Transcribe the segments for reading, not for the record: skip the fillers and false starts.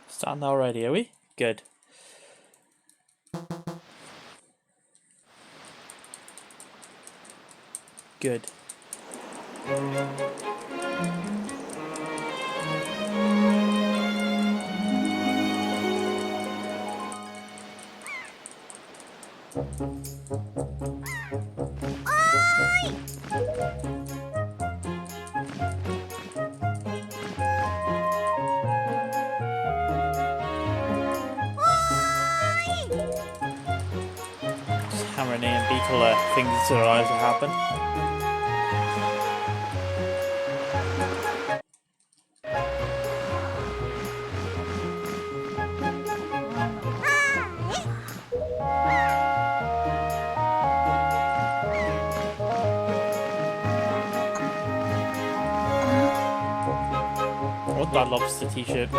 Starting already, are we? Good. Good. Just hammering A and B colour things that are allowed to happen. I want that lobster t-shirt.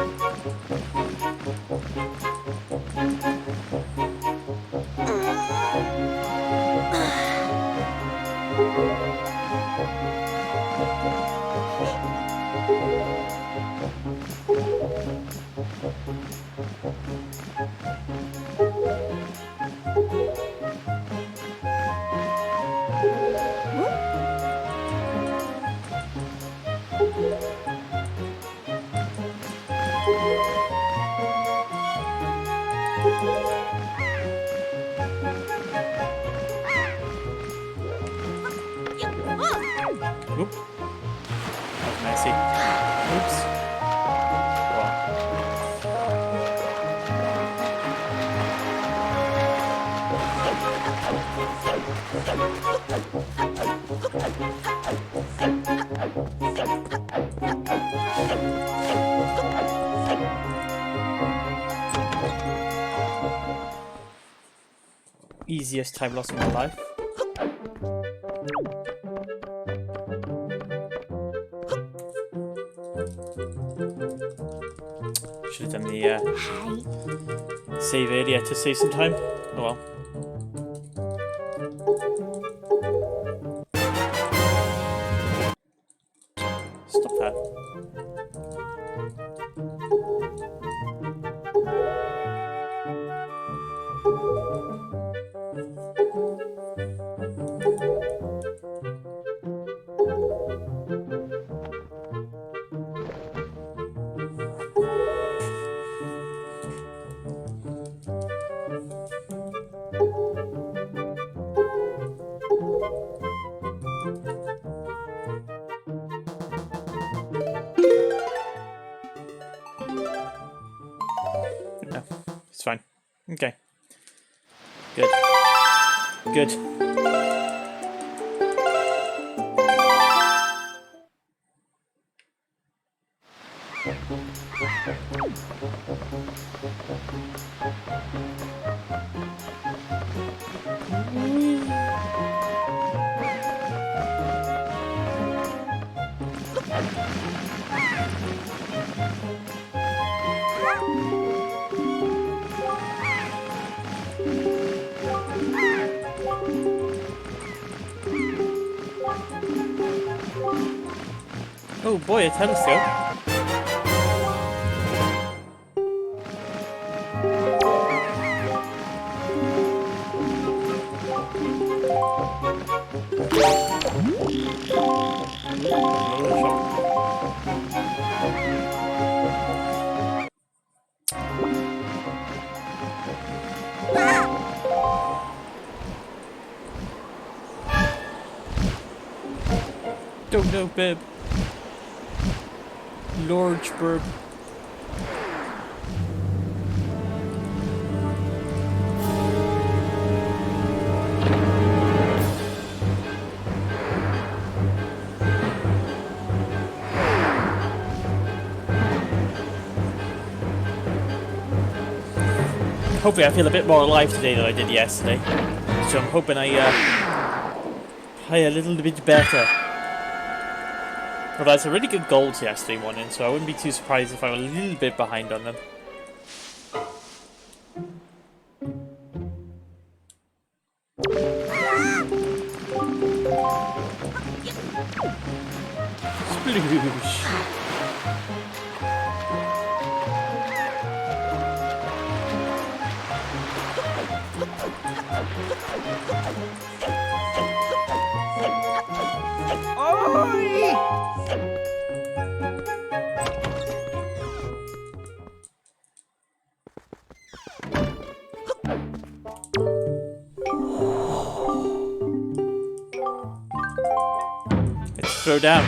Oop. That's messy. Oops. Easiest time loss of my life. Should have done the save area to save some time. Oh well. Stop that. No, it's fine. Okay. Good. Good. Oh boy, a telescope. Don't know, babe. Large bird. Hopefully I feel a bit more alive today than I did yesterday. So I'm hoping I play a little bit better. Well, that's a really good goals yesterday morning, so I wouldn't be too surprised if I'm a little bit behind on them. Sploosh. Let's throw down.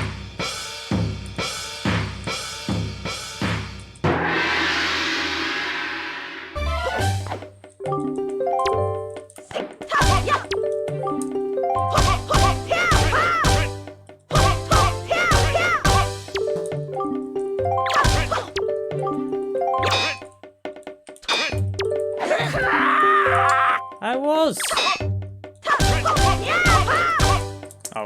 I was. Oh.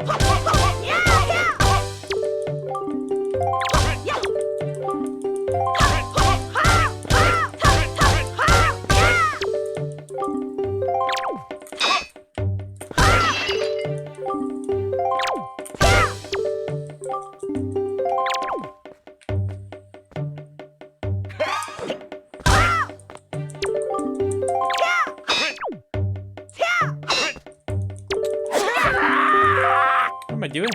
What am I doing?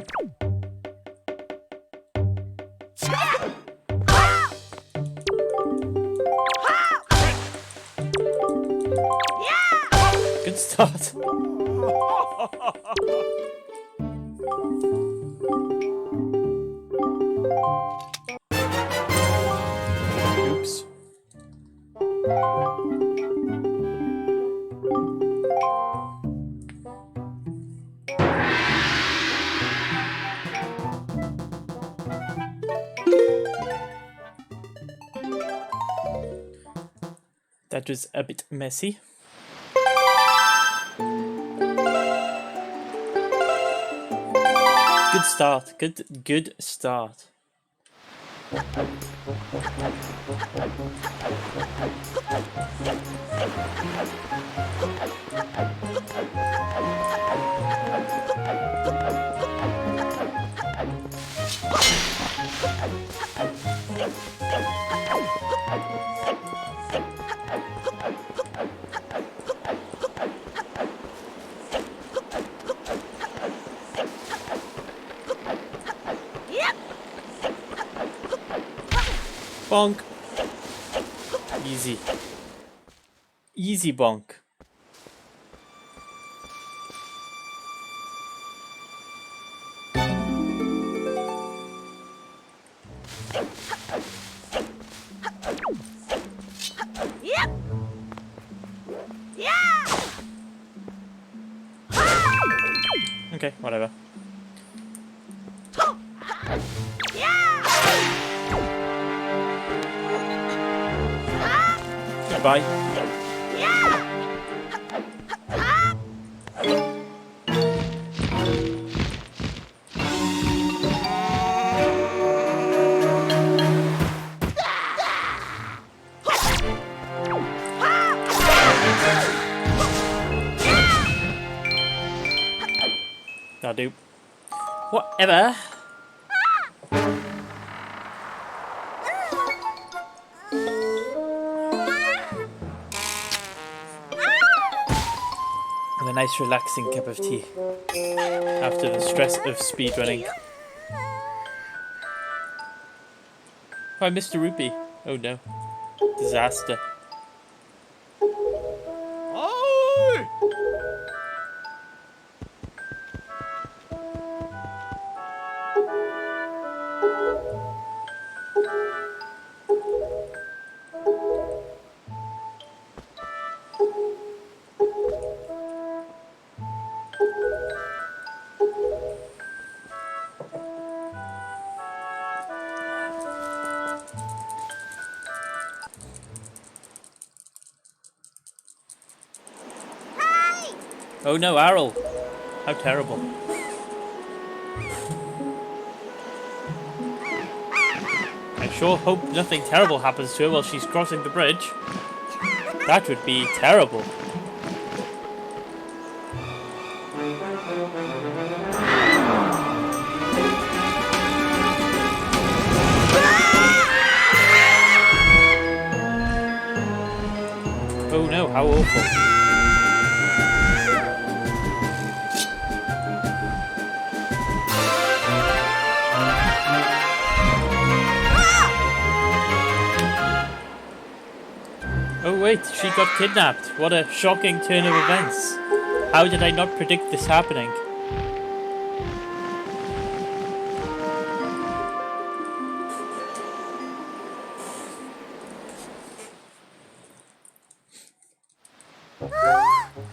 Good start. Oops. That was a bit messy. Good start. Good start. Bonk. Easy. Easy bonk. Okay, whatever. Goodbye. That'll do. Whatever. And a nice relaxing cup of tea after the stress of speedrunning. Oh, I missed a rupee. Oh no. Disaster. Oh no, Arl! How terrible. I sure hope nothing terrible happens to her while she's crossing the bridge. That would be terrible. How awful. Oh wait, she got kidnapped. What a shocking turn of events. How did I not predict this happening?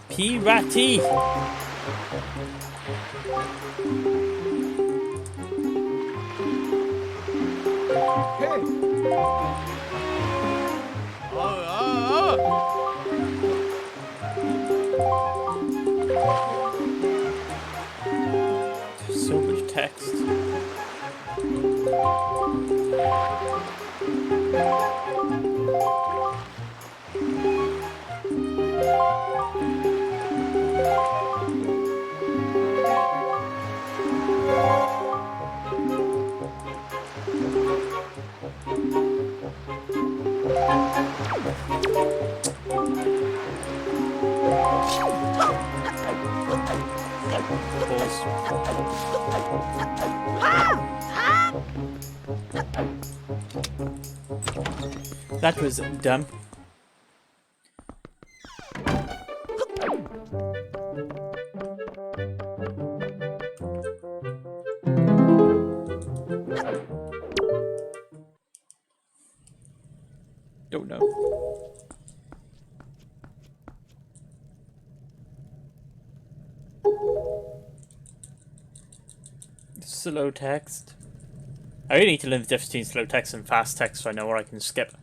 P-Ratty! So much text. That was dumb. Don't know. Slow text. I really need to learn the difference between slow text and fast text so I know where I can skip.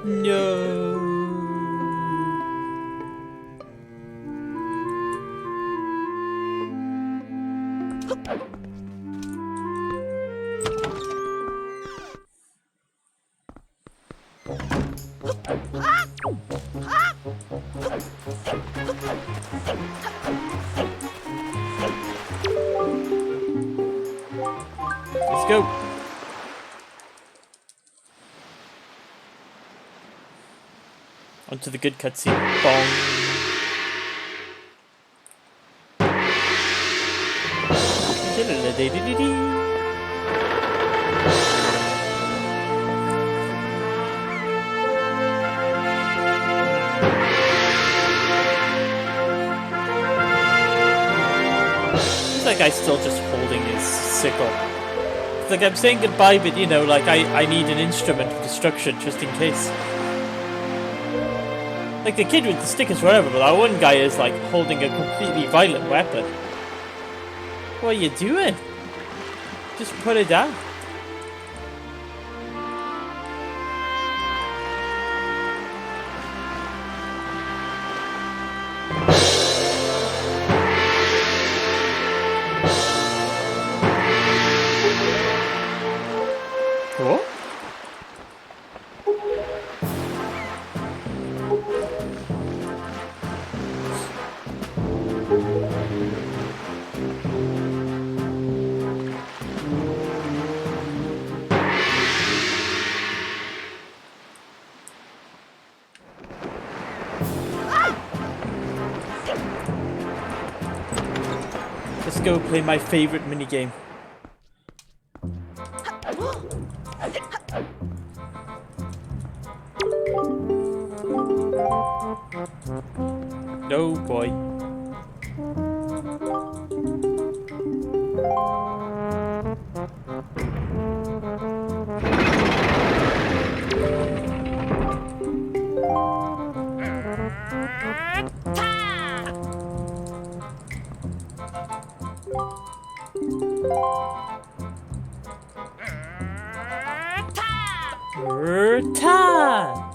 No. Let's go. Onto the good cutscene. Bong. It's like guy's still just holding his sickle. It's like I'm saying goodbye, but you know, like I need an instrument of destruction just in case. Like the kid with the stickers, whatever, but that one guy is like holding a completely violent weapon. What are you doing? Just put it down. Cool. Let's go play my favorite minigame. No boy. Ta!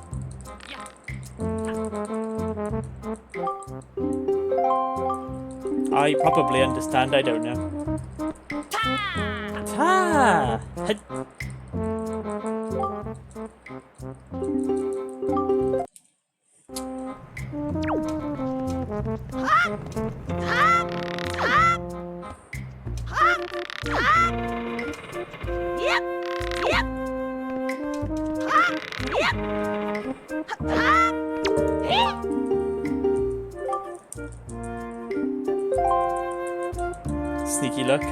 I probably understand, I don't know. Ta! Sneaky look.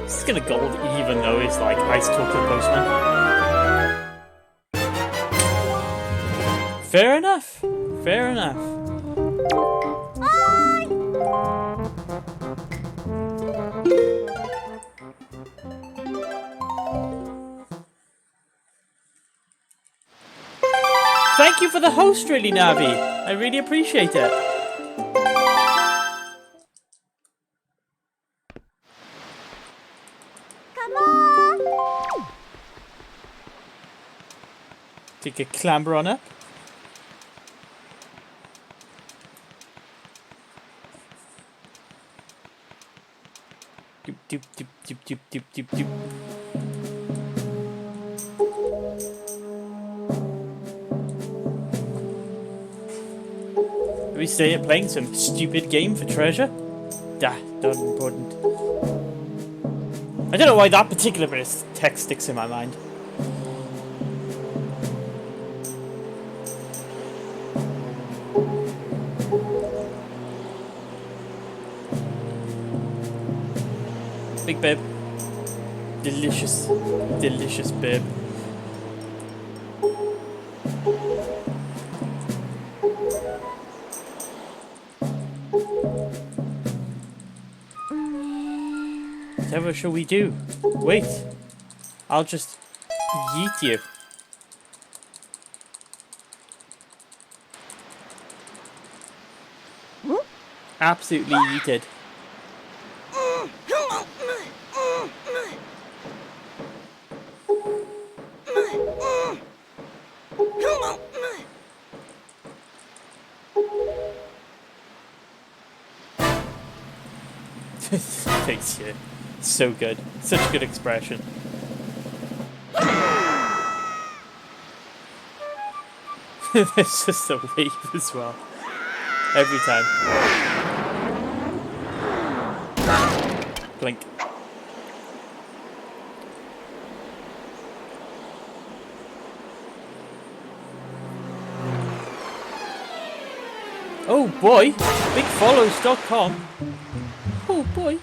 This is gonna gold even though it's like Ice Total Postman. Fair enough. Fair enough. Thank you for the host, really, Navi. I really appreciate it. Come on. Take a clamber on up. Doop doop doop doop doop doop doop doop. Are we staying playing some stupid game for treasure? Not important. I don't know why that particular bit of text sticks in my mind. Big bib. Delicious. Delicious bib. Whatever shall we do? Wait. I'll just yeet you. Absolutely yeeted. Thanks, yeah. So good. Such a good expression. There's just a wave as well. Every time. Blink. Oh boy! Bigfollows.com. Oh boy.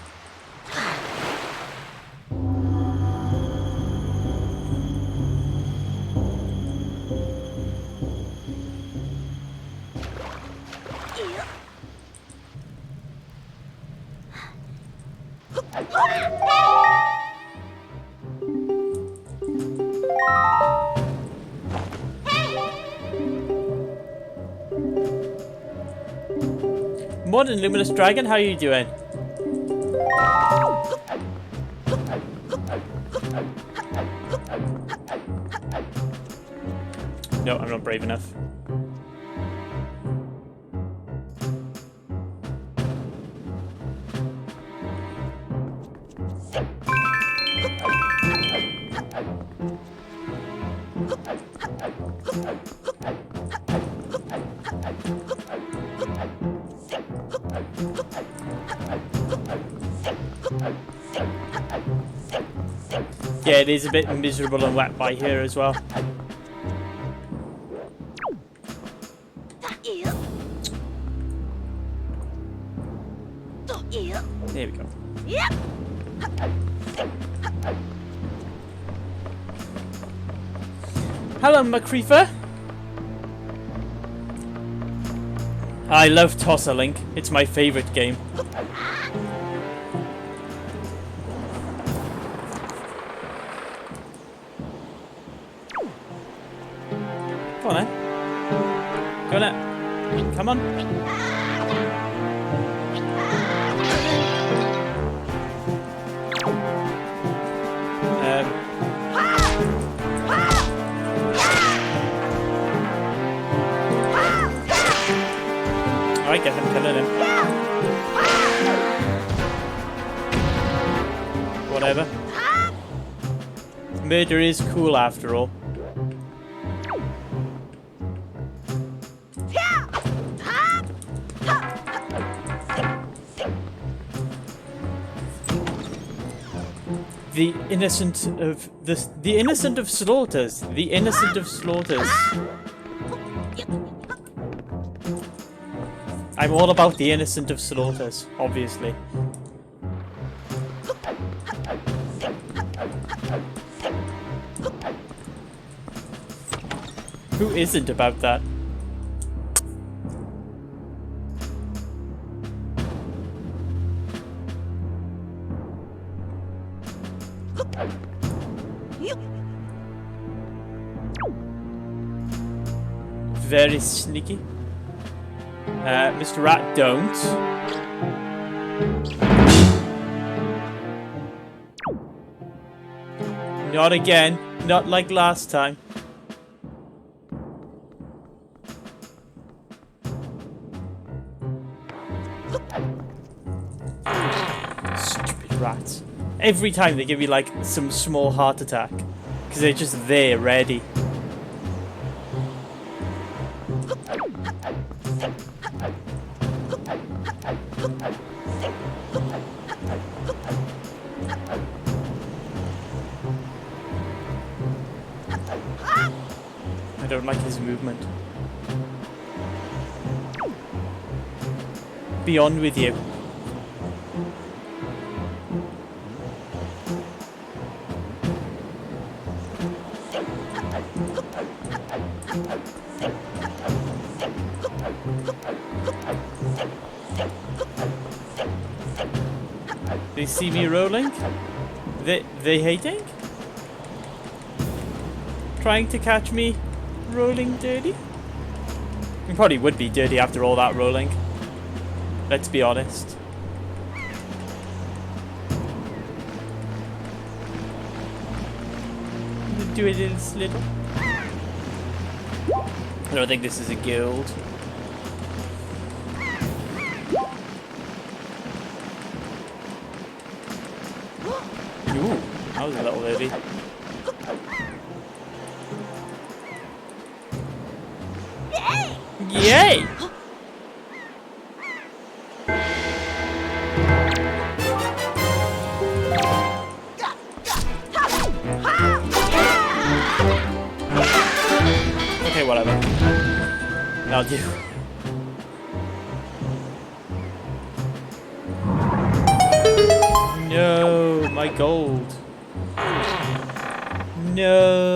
Modern Luminous Dragon, how are you doing? No, I'm not brave enough. Yeah, it is a bit miserable and wet by here as well. There we go. Hello, McCreefer. I love Tosser Link. It's my favourite game. Come on then. Go on then. Come on. Alright, get him, killing him. Whatever. Murder is cool after all. The innocent of the innocent of slaughters. The innocent of slaughters. I'm all about the innocent of slaughters, obviously. Who isn't about that? Very sneaky. Mr. Rat, don't. Not again. Not like last time. Stupid rats. Every time they give me like some small heart attack. Because they're just there, ready. I don't like his movement. Be on with you. They see me rolling? They hating? Trying to catch me rolling dirty? You probably would be dirty after all that rolling. Let's be honest. Do it in little. I don't think this is a guild. Ooh, that was a little heavy. Yay! Okay, whatever. I'll do. No, my gold. No.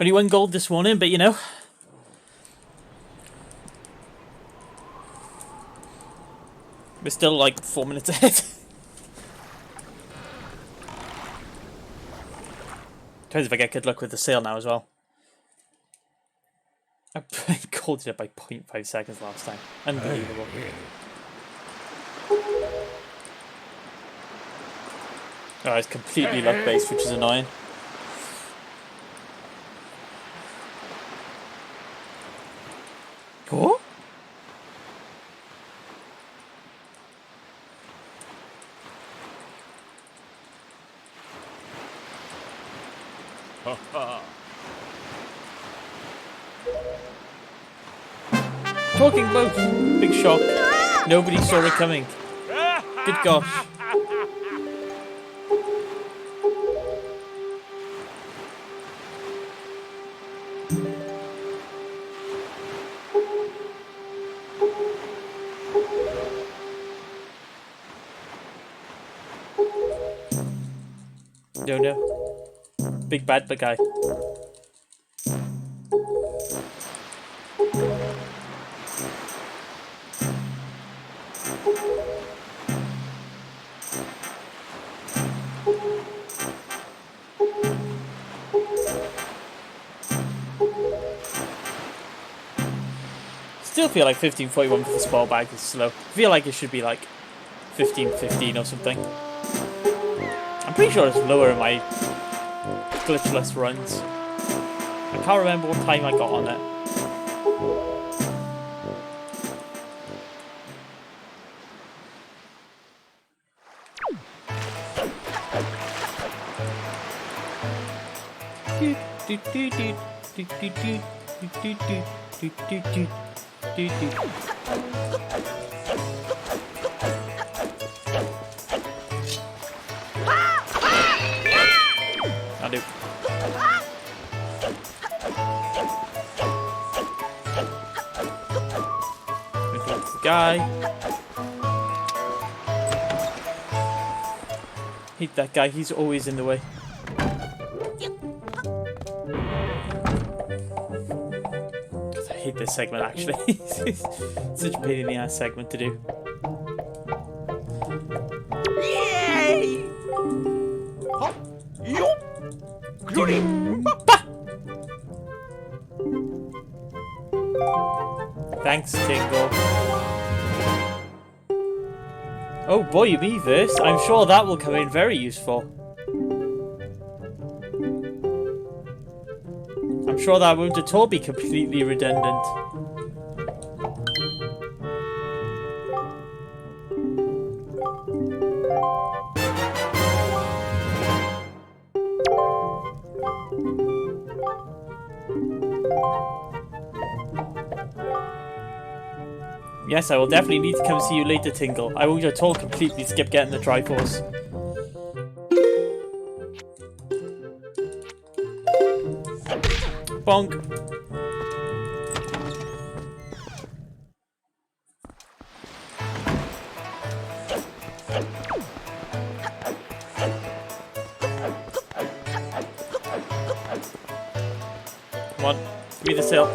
Only one gold this morning, but you know. We're still like 4 minutes ahead. Depends if I get good luck with the sale now as well. I called it by 0.5 seconds last time. Unbelievable. Oh, it's completely luck based, which is annoying. Talking boat. Big shock. Nobody saw it coming. Good gosh. No. Big bad guy. Still feel like 1541 for the small bag is slow. Feel like it should be like 1515 or something. I'm pretty sure it's lower in my glitchless runs. I can't remember what time I got on it. I do. Guy. Hate that guy, he's always in the way. I hate this segment actually. It's such a pain in the ass segment to do. Yay! Thanks, Tingle. Oh boy, Beavis. I'm sure that will come in very useful. I'm sure that won't at all be completely redundant. Yes, I will definitely need to come see you later, Tingle. I won't at all completely skip getting the Triforce. Bonk. Come on, give me the sail.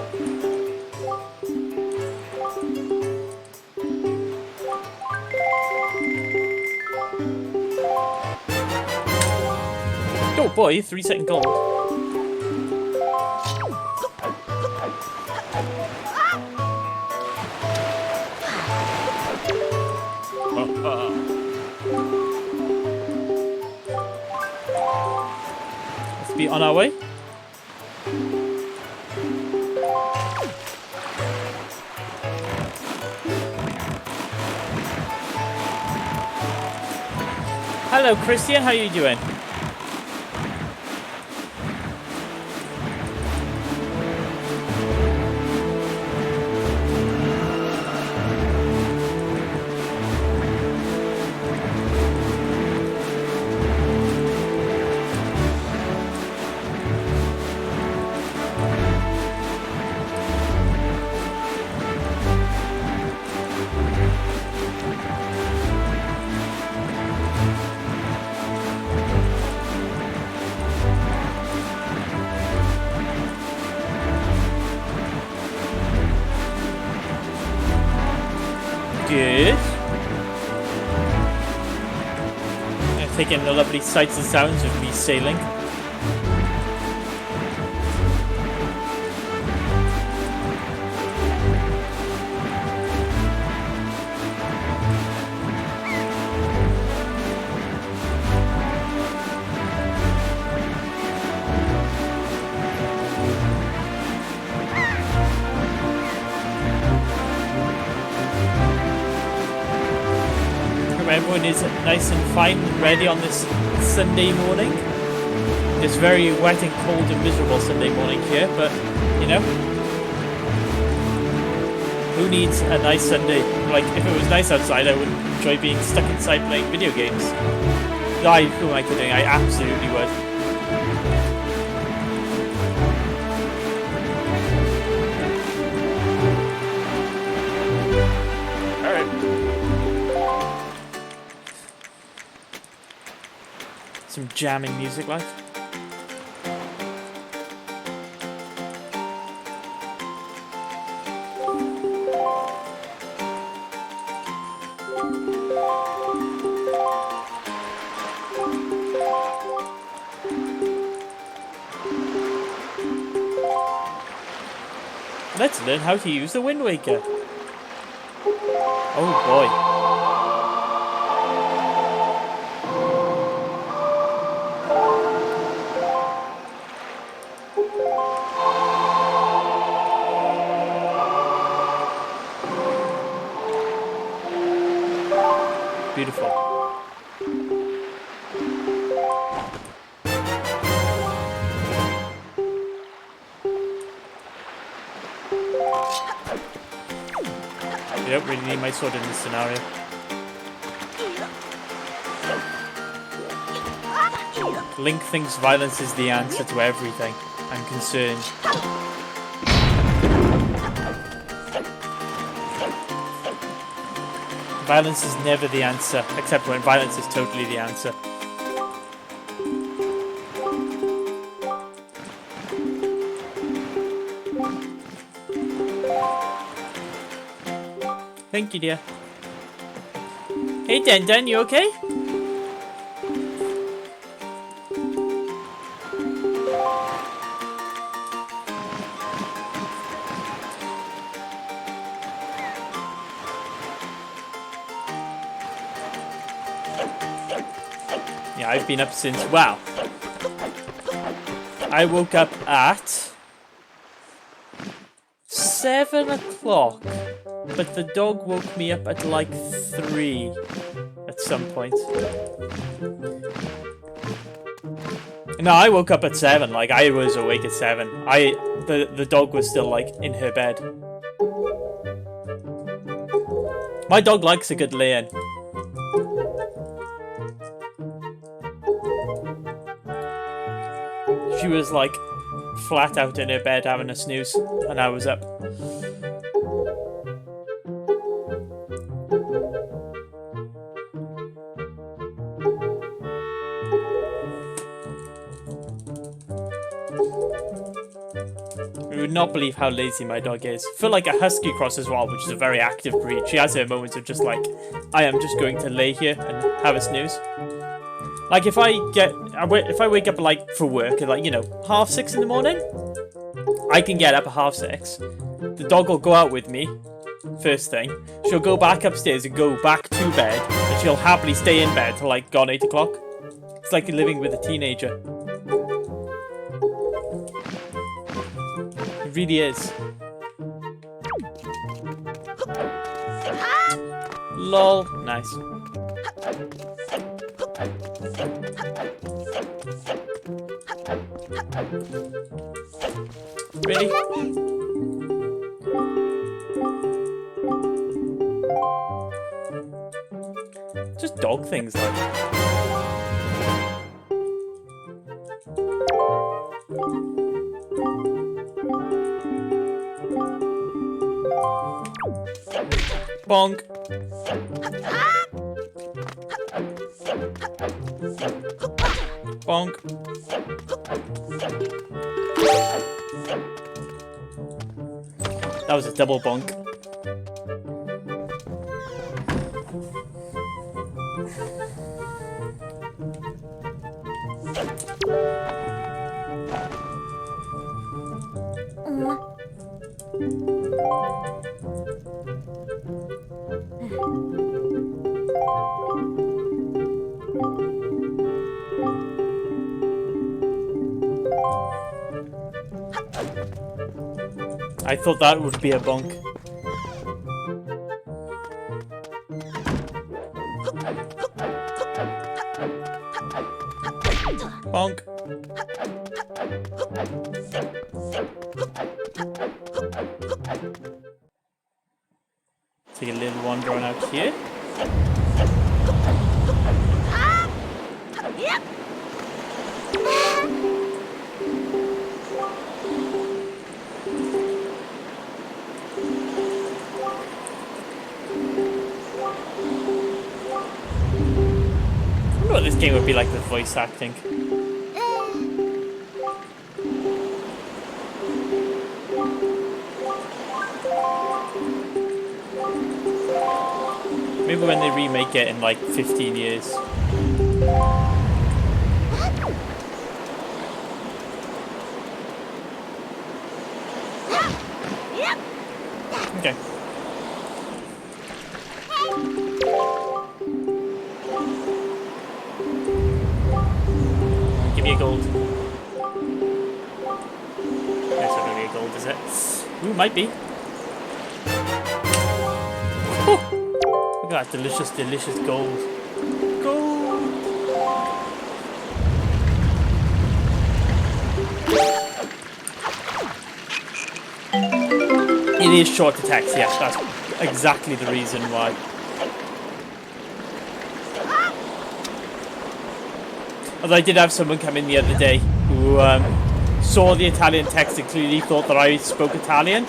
Oh boy, 3-second gold. Let's be on our way. Hello, Christian. How are you doing? Good. Taking the lovely sights and sounds of me sailing. Everyone is nice and fine and ready on this Sunday morning. this very wet and cold and miserable Sunday morning here, but, you know, who needs a nice Sunday? Like, if it was nice outside, I would enjoy being stuck inside playing video games. Who am I kidding? I absolutely would. Alright. Some jamming music, like. Let's learn how to use the Wind Waker. Oh boy. Beautiful. You don't really need my sword in this scenario. Link thinks violence is the answer to everything. I'm concerned. Violence is never the answer, except when violence is totally the answer. Thank you, dear. Hey, Dan, you okay? Yeah, I've been up since, wow. I woke up at 7 o'clock. But the dog woke me up at like 3 at some point. No, I woke up at 7. Like, I was awake at 7. The dog was still like in her bed. My dog likes a good lay-in. She was like flat out in her bed having a snooze, and I was up. You would not believe how lazy my dog is. I feel like a husky cross as well, which is a very active breed. She has her moments of just like, I am just going to lay here and have a snooze. Like if I wake up like for work at like, you know, 6:30 in the morning, I can get up at 6:30. The dog will go out with me first thing. She'll go back upstairs and go back to bed, and she'll happily stay in bed till like gone 8 o'clock. It's like living with a teenager. It really is. Lol. Nice. Really? Just dog things like bonk. Bonk. That was a double bonk. I thought that would be a bonk. Bonk. Take a little wander on out here. I wonder what this game would be like with voice acting. Maybe when they remake it in like 15 years. Okay. Give me a gold. That's not really a gold, is it? Ooh, might be. Look at that delicious, delicious gold. Gold! It is short attacks, yes, that's exactly the reason why. Although I did have someone come in the other day who saw the Italian text and clearly thought that I spoke Italian.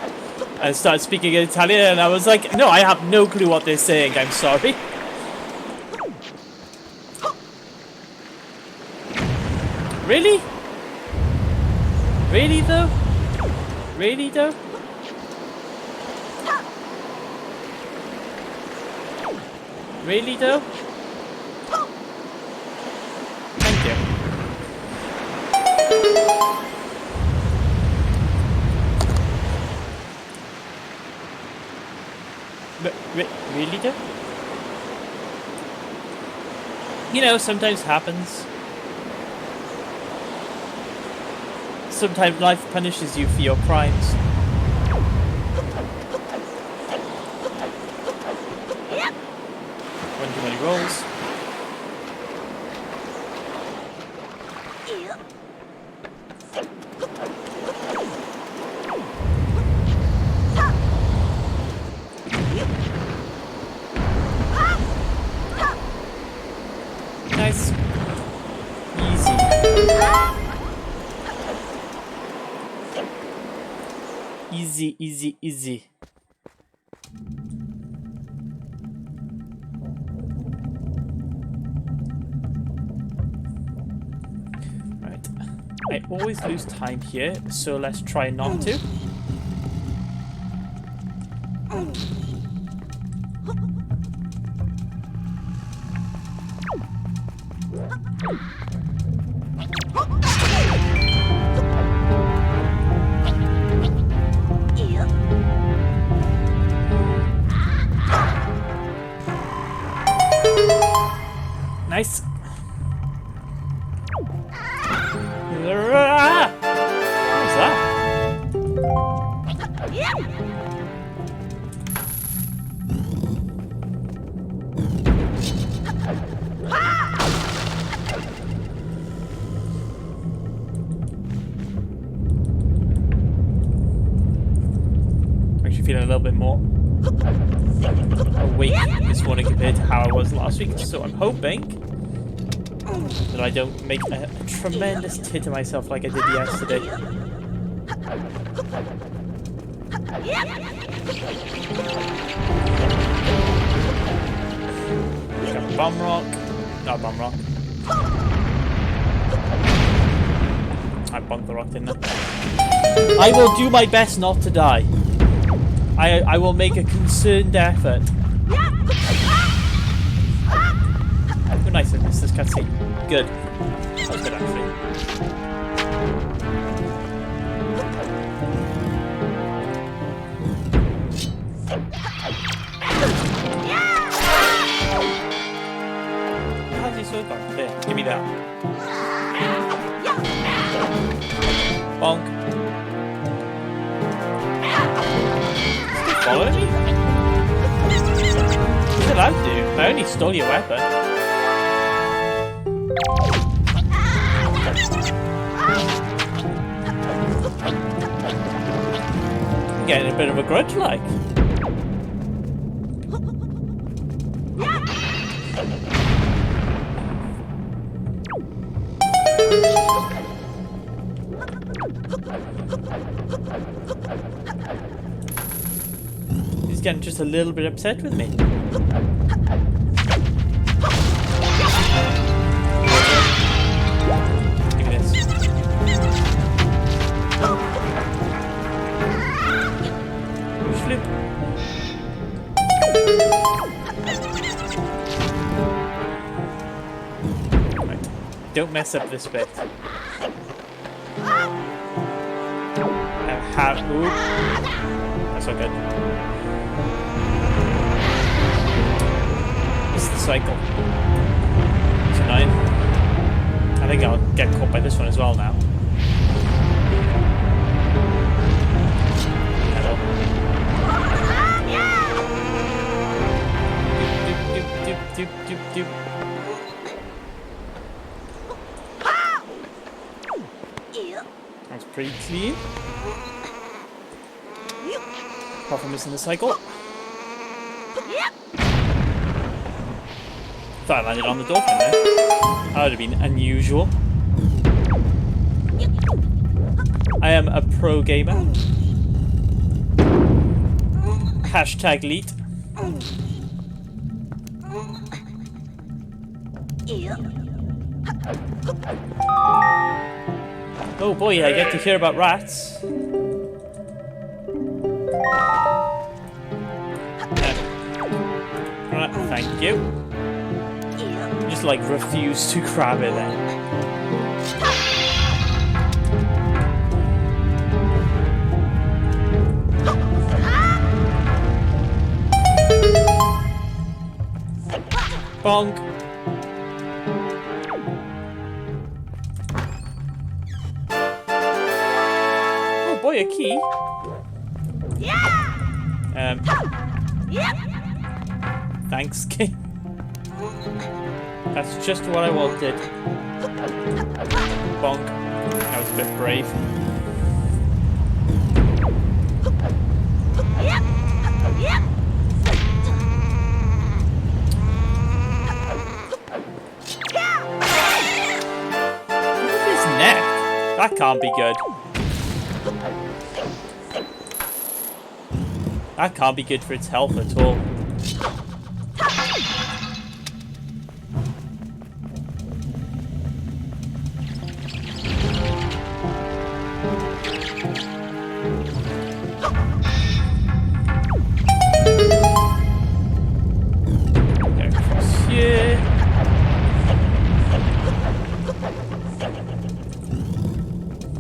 And started speaking in Italian, and I was like, no, I have no clue what they're saying, I'm sorry. Really? Really though? Really though? Really though? Thank you. Really though? You know, sometimes happens. Sometimes life punishes you for your crimes. One too many rolls. Nice. Easy. Easy, easy, easy. Right. I always lose time here, so let's try not to. Nice. What was that? Actually feeling a little bit more awake this morning compared to how I was last week, so I'm hoping that I don't make a tremendous tit of myself like I did yesterday. Got bomb rock. Not bomb rock. I bonked the rock, didn't I? I will do my best not to die. I will make a concerted effort. Oh, nice, I missed this cutscene. Good. That was good, actually. How's he so gone? There, give me that. Bonk. Still following me? What did I do? I only stole your weapon. I'm getting a bit of a grudge, like. He's getting just a little bit upset with me. Give me this. Flip. Right. Don't mess up this bit. Ooh. That's not good. It's the cycle. It's annoying. I think I'll get caught by this one as well now. Hello. Doop, doop, doop, doop, doop. That's pretty clean. Apart from missing the cycle. Thought I landed on the dolphin there. That would have been unusual. I am a pro gamer. Hashtag leet. Oh boy, I get to hear about rats. Thank you. Just like refuse to grab it then. Bonk. Oh boy, a key. Thanks, King. That's just what I wanted. Bonk. That was a bit brave. Look at his neck. That can't be good. That can't be good for its health at all.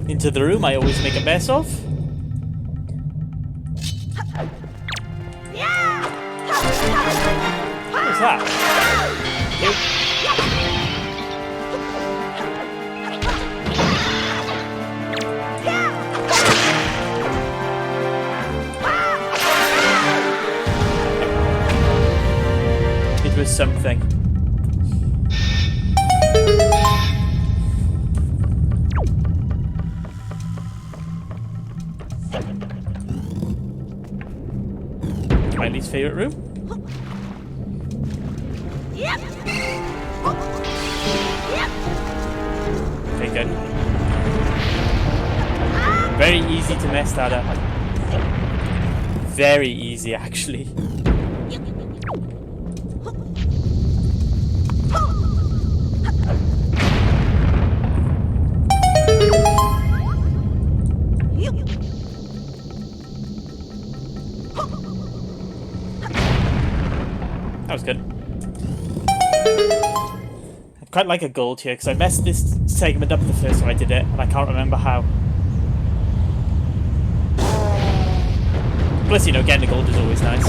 Into the room I always make a mess of. What was that? It was something. My least favorite room. Okay, good. Very easy to mess that up. Very easy, actually. That was good. I'd quite like a gold here because I messed this segment up the first time I did it and I can't remember how. Plus, you know, getting a gold is always nice.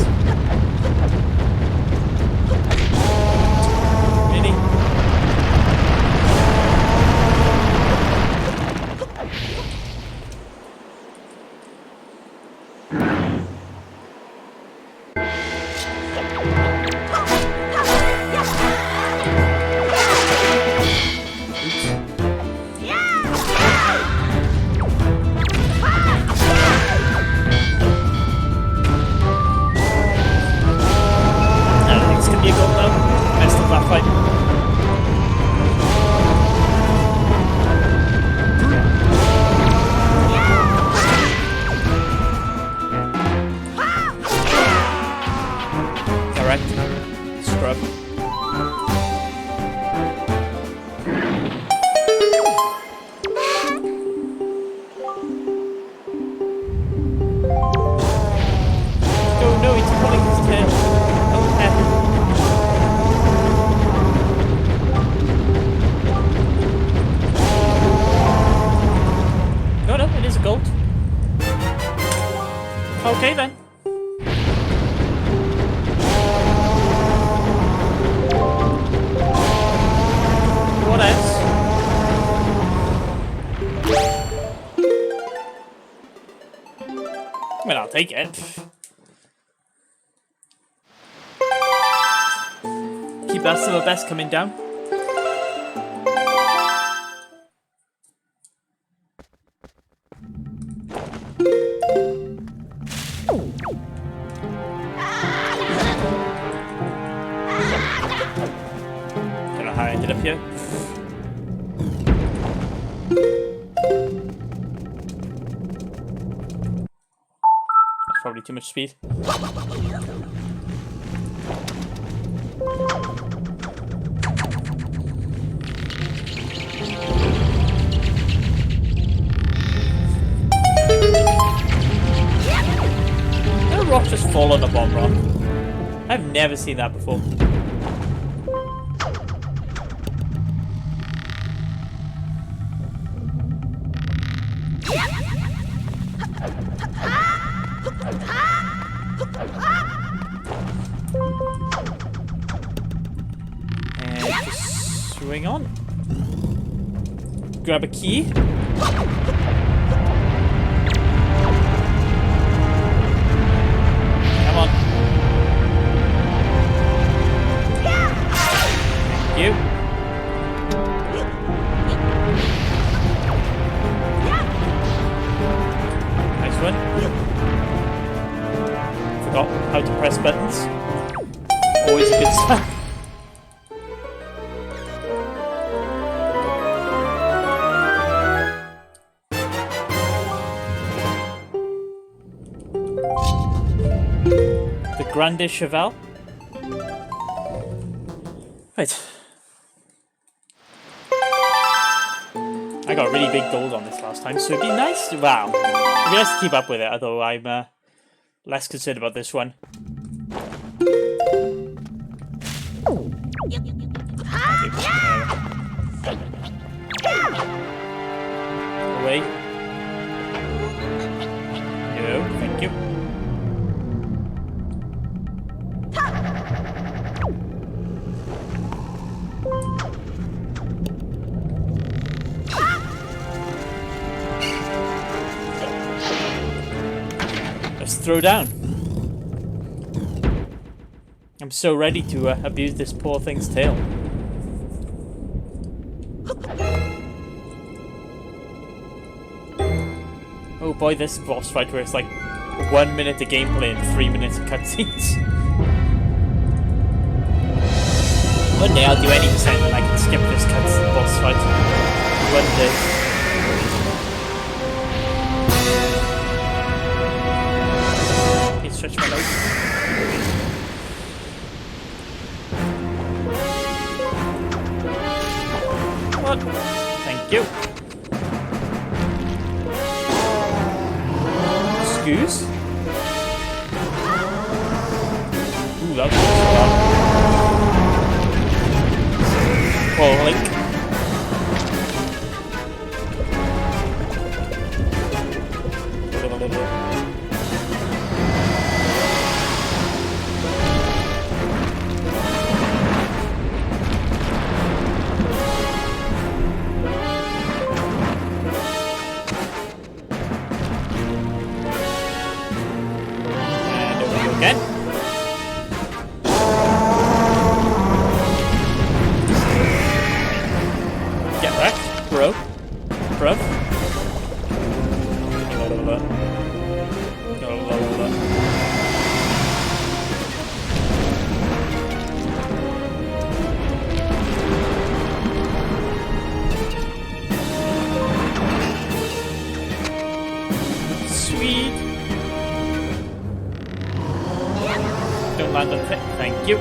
Really? gold. Okay then. What else? I mean, I'll take it. Keep that silver best coming down. Don't know how I ended up here. That's probably too much speed. Did a rock just fall on a bomb rock? I've never seen that before. And just swing on. Grab a key. Come on. Thank you. Nice one. Forgot how to press buttons. Always a good sign. The Grande Cheval. Right. I got really big gold on this last time, so it'd be nice to, wow. It'd be nice to keep up with it, although I'm less concerned about this one. Away. No, thank you. Let's throw down. I'm so ready to abuse this poor thing's tail. Oh boy, this boss fight where it's like 1 minute of gameplay and 3 minutes of cutscenes. One day I'll do 80% and I can skip this boss fight. One day. Please stretch my legs. What? Thank you. Excuse? Ooh, that was fun. Oh, Link. And over you again. Get wrecked, bro. Bruv. Sweet. Don't land on it. Thank you.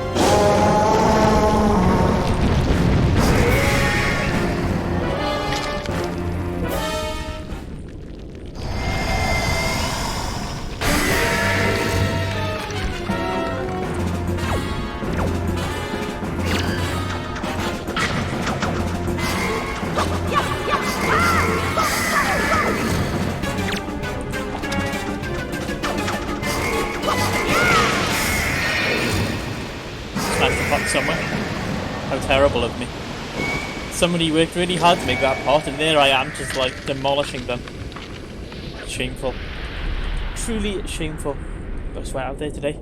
somewhere. How terrible of me. Somebody worked really hard to make that pot, and there I am, just like demolishing them. Shameful. Truly shameful. Got a sweat out there today.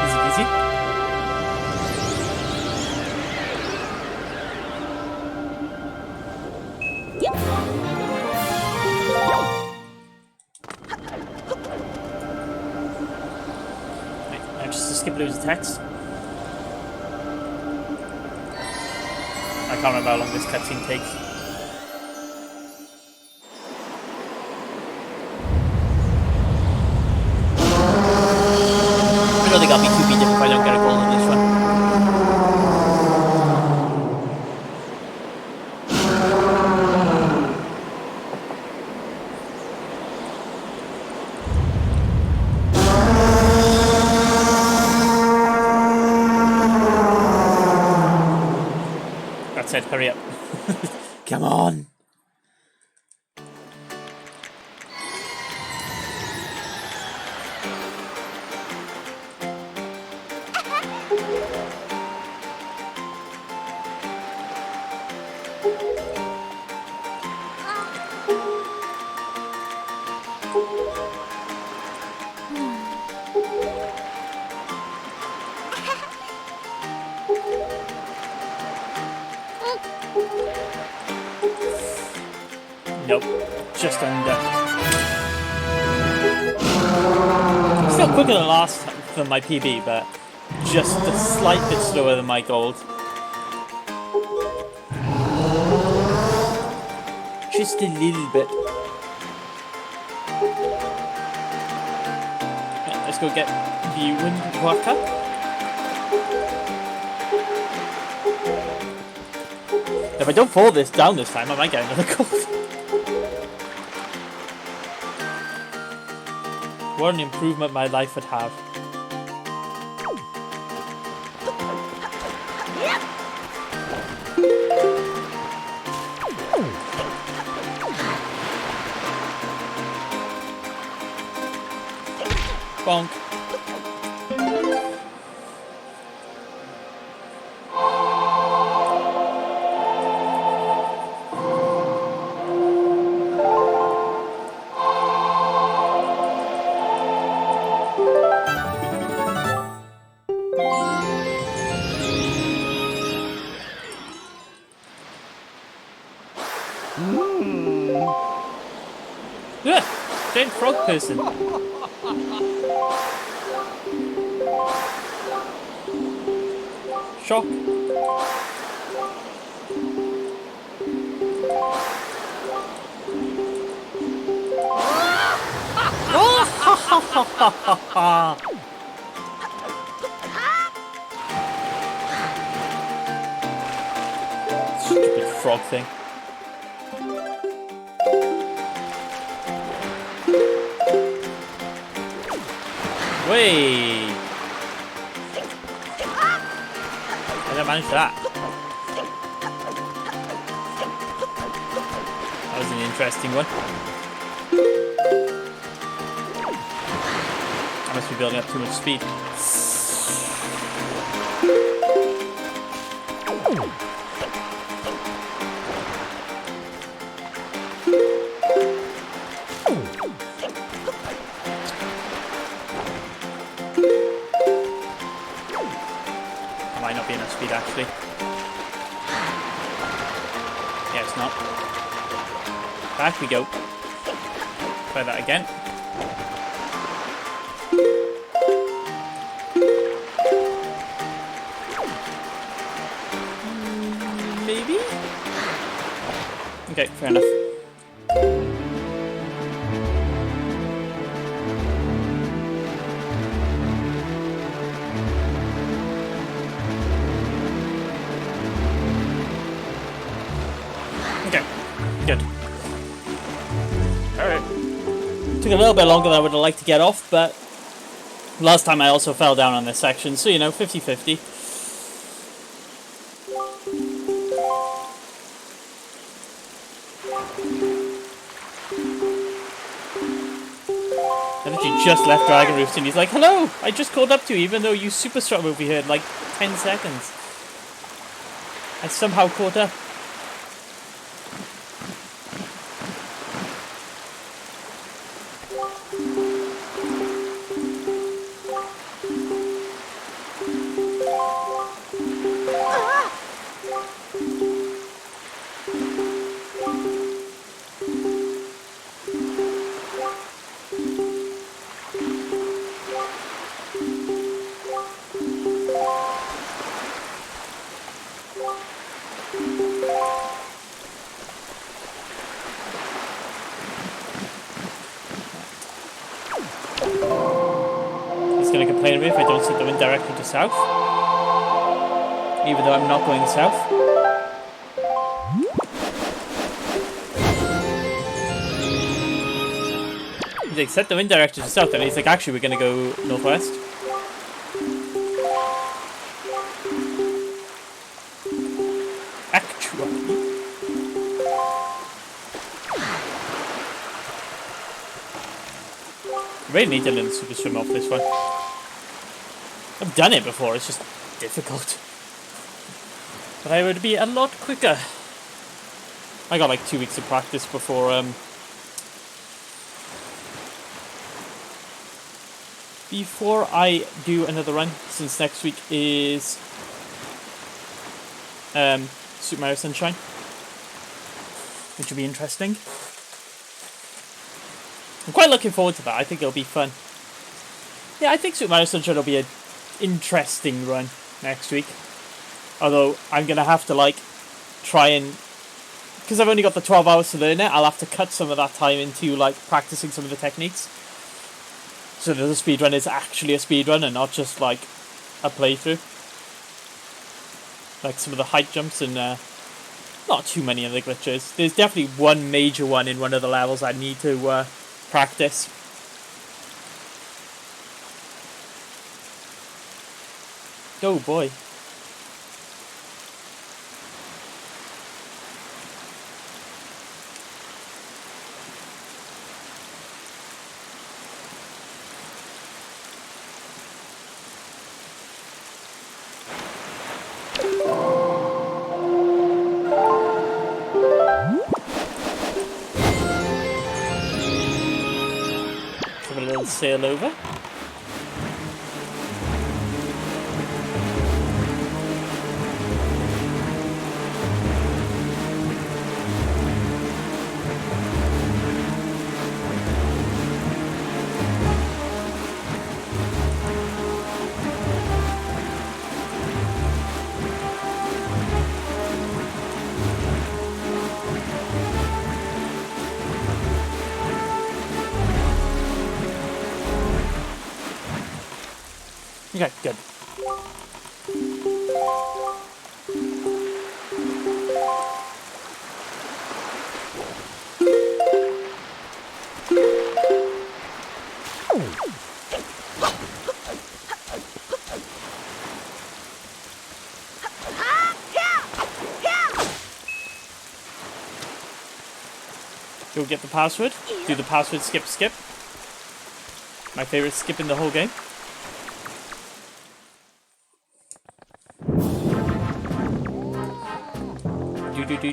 Easy peasy. Just to skip those text. I can't remember how long this cutscene takes. I don't think I'll be too beat if I don't get a goal in this one. Said, hurry up. Come on. Nope, just under. Still quicker than last time for my PB, but just a slight bit slower than my gold. Just a little bit. Let's go get the Windwalker. If I don't fall this down this time, I might get another gold. What an improvement my life would have. Bonk. Yeah, giant frog person. Shock. Stupid frog thing. Way. I didn't manage that. That was an interesting one. I must be building up too much speed. Might not be enough speed actually. Yeah, it's not. Back we go. Try that again. Maybe? Okay, fair enough. Okay, good. Alright. Took a Took a little bit longer than I would have liked to get off, but last time I also fell down on this section, so you know, 50-50. I literally just left Dragon Roost and he's like, hello, I just called up to you even though you super strut over here in like 10 seconds. I somehow caught up. He's going to complain at me if I don't set the wind directly to south. Even though I'm not going south. He's like, set the wind direction to south, and he's like, actually, we're going to go northwest. Actually. I really need to learn super swim off this one. I've done it before, it's just difficult. But I would be a lot quicker. I got like 2 weeks of practice before I do another run, since next week is Super Mario Sunshine, which will be interesting. I'm quite looking forward to that. I think it'll be fun. Yeah, I think Super Mario Sunshine will be an interesting run next week. Although, I'm going to have to, like, try and... Because I've only got the 12 hours to learn it, I'll have to cut some of that time into, like, practicing some of the techniques. So that the speedrun is actually a speedrun and not just, like, a playthrough. Like some of the height jumps and, not too many of the glitches. There's definitely one major one in one of the levels I need to, practice. Oh boy. Have a little sail over. Okay, good. Go get the password. Do the password skip. My favorite skip in the whole game. Do.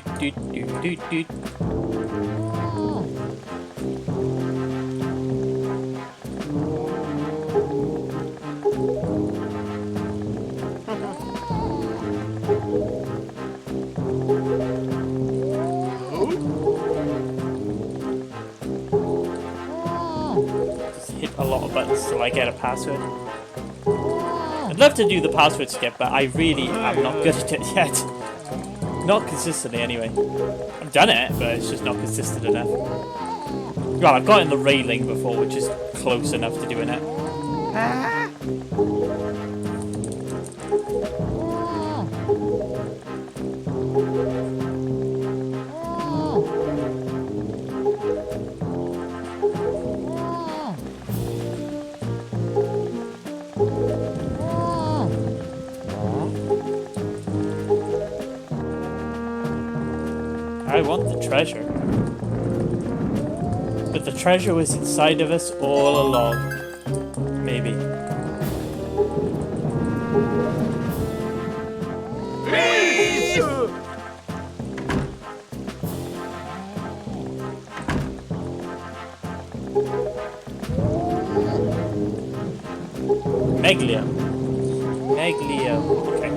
Just hit a lot of buttons till I get a password. I'd love to do the password skip, but I really am not good at it yet. Not consistently, anyway. I've done it, but it's just not consistent enough. Well, I've gotten the railing before, which is close enough to doing it. I want the treasure. But the treasure was inside of us all along. Maybe. Meglio. Meglio. Okay.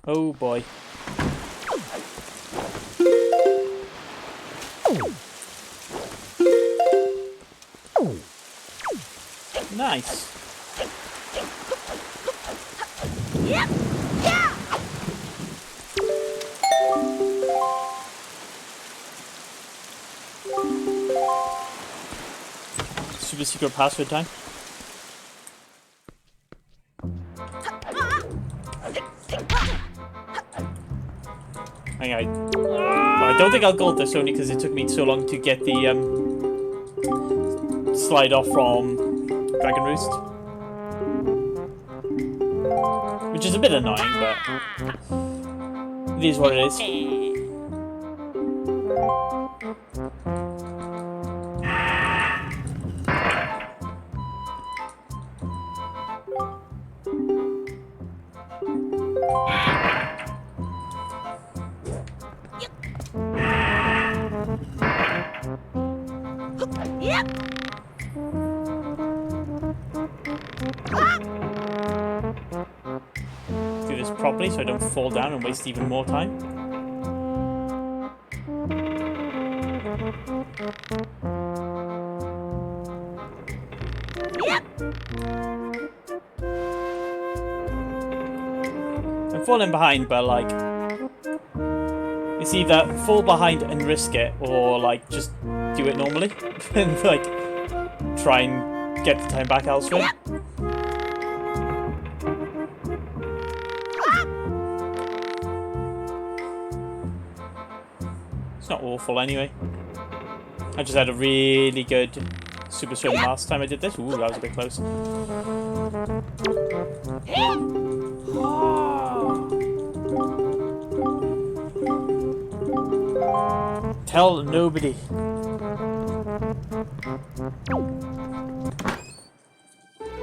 Oh boy. Nice. Yep. Yeah. Super secret password time. Hang on. I don't think I'll gold this only because it took me so long to get the slide off from Dragon Roost. Which is a bit annoying, but it is what it is. Yep. Do this properly so I don't fall down and waste even more time. Yep. I'm falling behind, but like, it's either fall behind and risk it, or like just do it normally and like try and get the time back elsewhere. It's not awful anyway. I just had a really good super swim last time I did this. Ooh, that was a bit close. Tell nobody.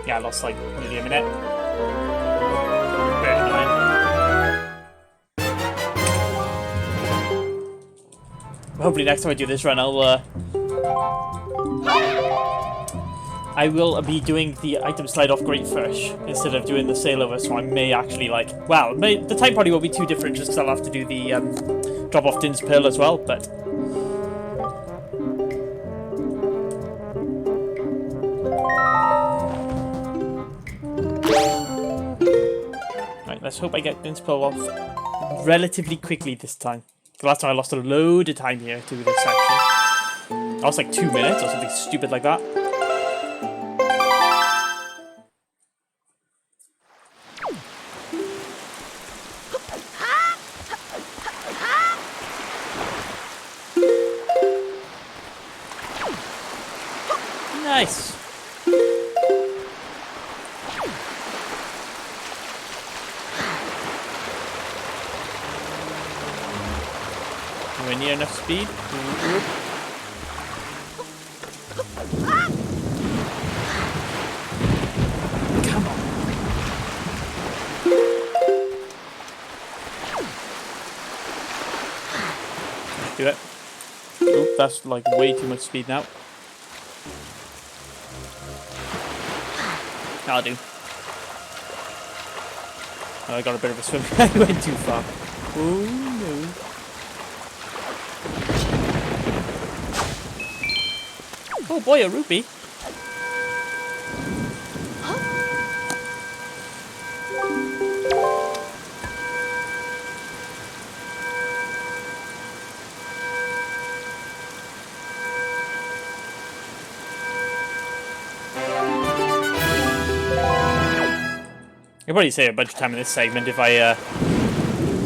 Yeah, I lost like nearly a minute. Very annoying. Hopefully next time I do this run, I will be doing the item slide off Great Fish instead of doing the sail over, so I may actually like, well, the time probably won't be too different just because I'll have to do the drop off Din's Pearl as well, but right, let's hope I get Din's Pearl off relatively quickly this time. The last time I lost a load of time here to this section. I lost like 2 minutes or something stupid like that. Nice. We're near enough speed. Come on. Do it. Oop, that's like way too much speed now. That'll do. Oh, I got a bit of a swim. I went too far. Oh no. Oh boy, a rupee. could probably save a bunch of time in this segment if I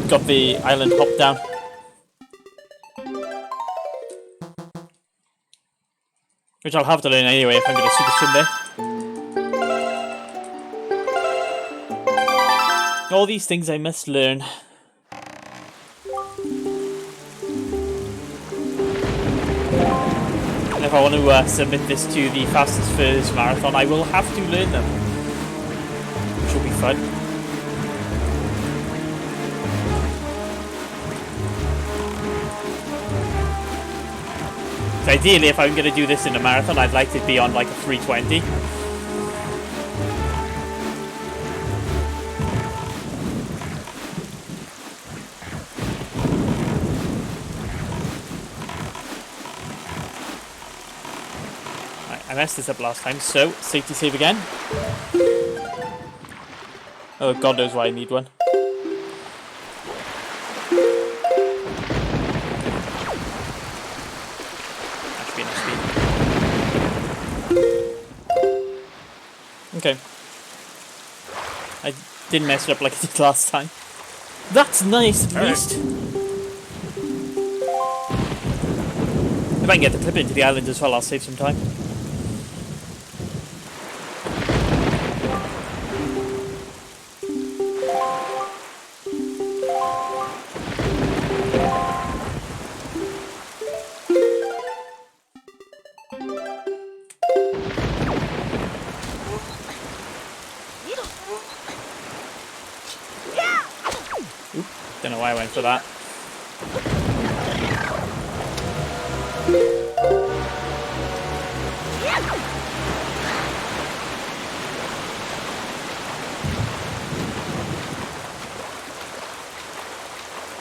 got the island hop down. Which I'll have to learn anyway if I'm going to super swim there. All these things I must learn. And if I want to submit this to the Fastest Furs Marathon, I will have to learn them. Which will be fun. So ideally, if I'm going to do this in a marathon, I'd like to be on like a 3:20. I messed this up last time, so safety save again. Oh, God knows why I need one. Okay. I didn't mess it up like I did last time. That's nice, at least. If I can get the clip into the island as well, I'll save some time. Don't know why I went for that.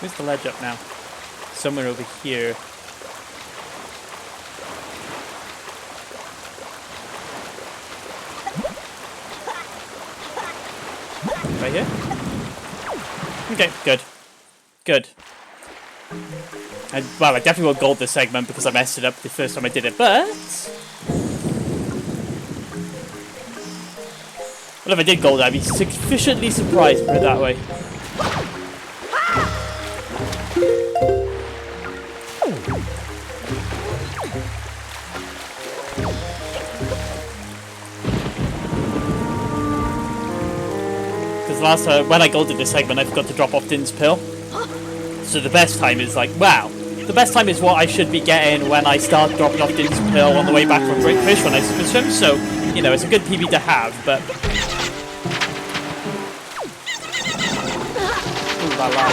Where's the ledge up now? Somewhere over here. Right here? Okay, good. Good. And, well, I definitely will gold this segment because I messed it up the first time I did it, but... well, if I did gold, I'd be sufficiently surprised, put it that way. Because last time, when I golded this segment, I forgot to drop off Din's pill. So the best time is like, wow, the best time is what I should be getting when I start dropping off Din's pill on the way back from Great Fish when I super swim. So, you know, it's a good PB to have, but... ooh la la.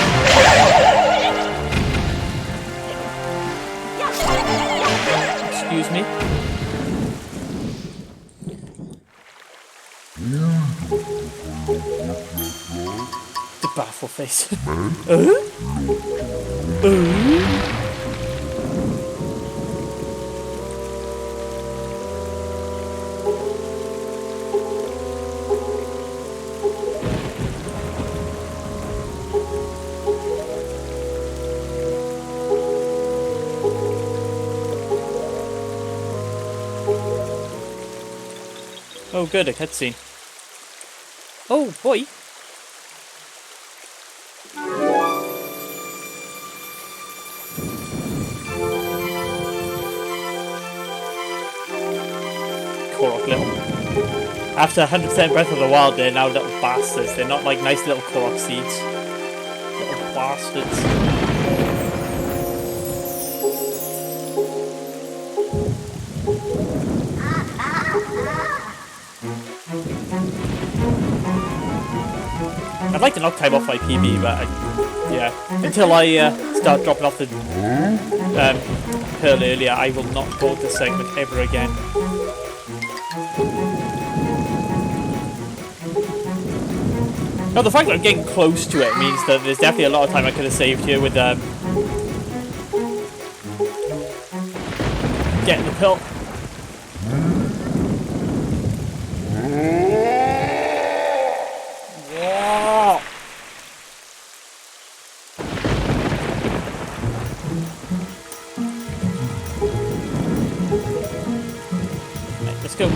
Excuse me. The baffle face. Oh good, a cutscene. Oh boy. Korok little. After 100% Breath of the Wild, they're now little bastards. They're not like nice little Korok seeds. Little bastards. I'd like to knock time off my PB, but yeah, until I start dropping off the pearl earlier, I will not gold this segment ever again. Now, the fact that I'm getting close to it means that there's definitely a lot of time I could have saved here with getting the pill. Let's go.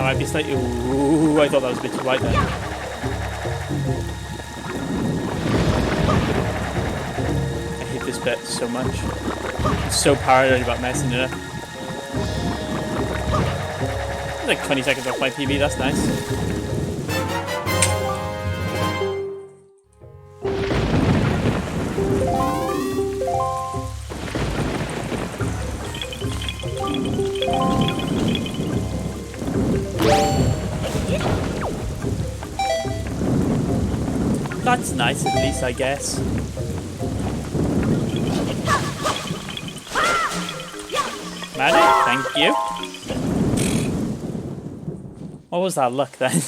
might be slightly... Ooh, I thought that was a bit too wide there. I hate this bit so much. I'm so paranoid about messing it up. Like 20 seconds off my PB, that's nice. That's nice, at least, I guess. Magic, thank you. What was that luck then?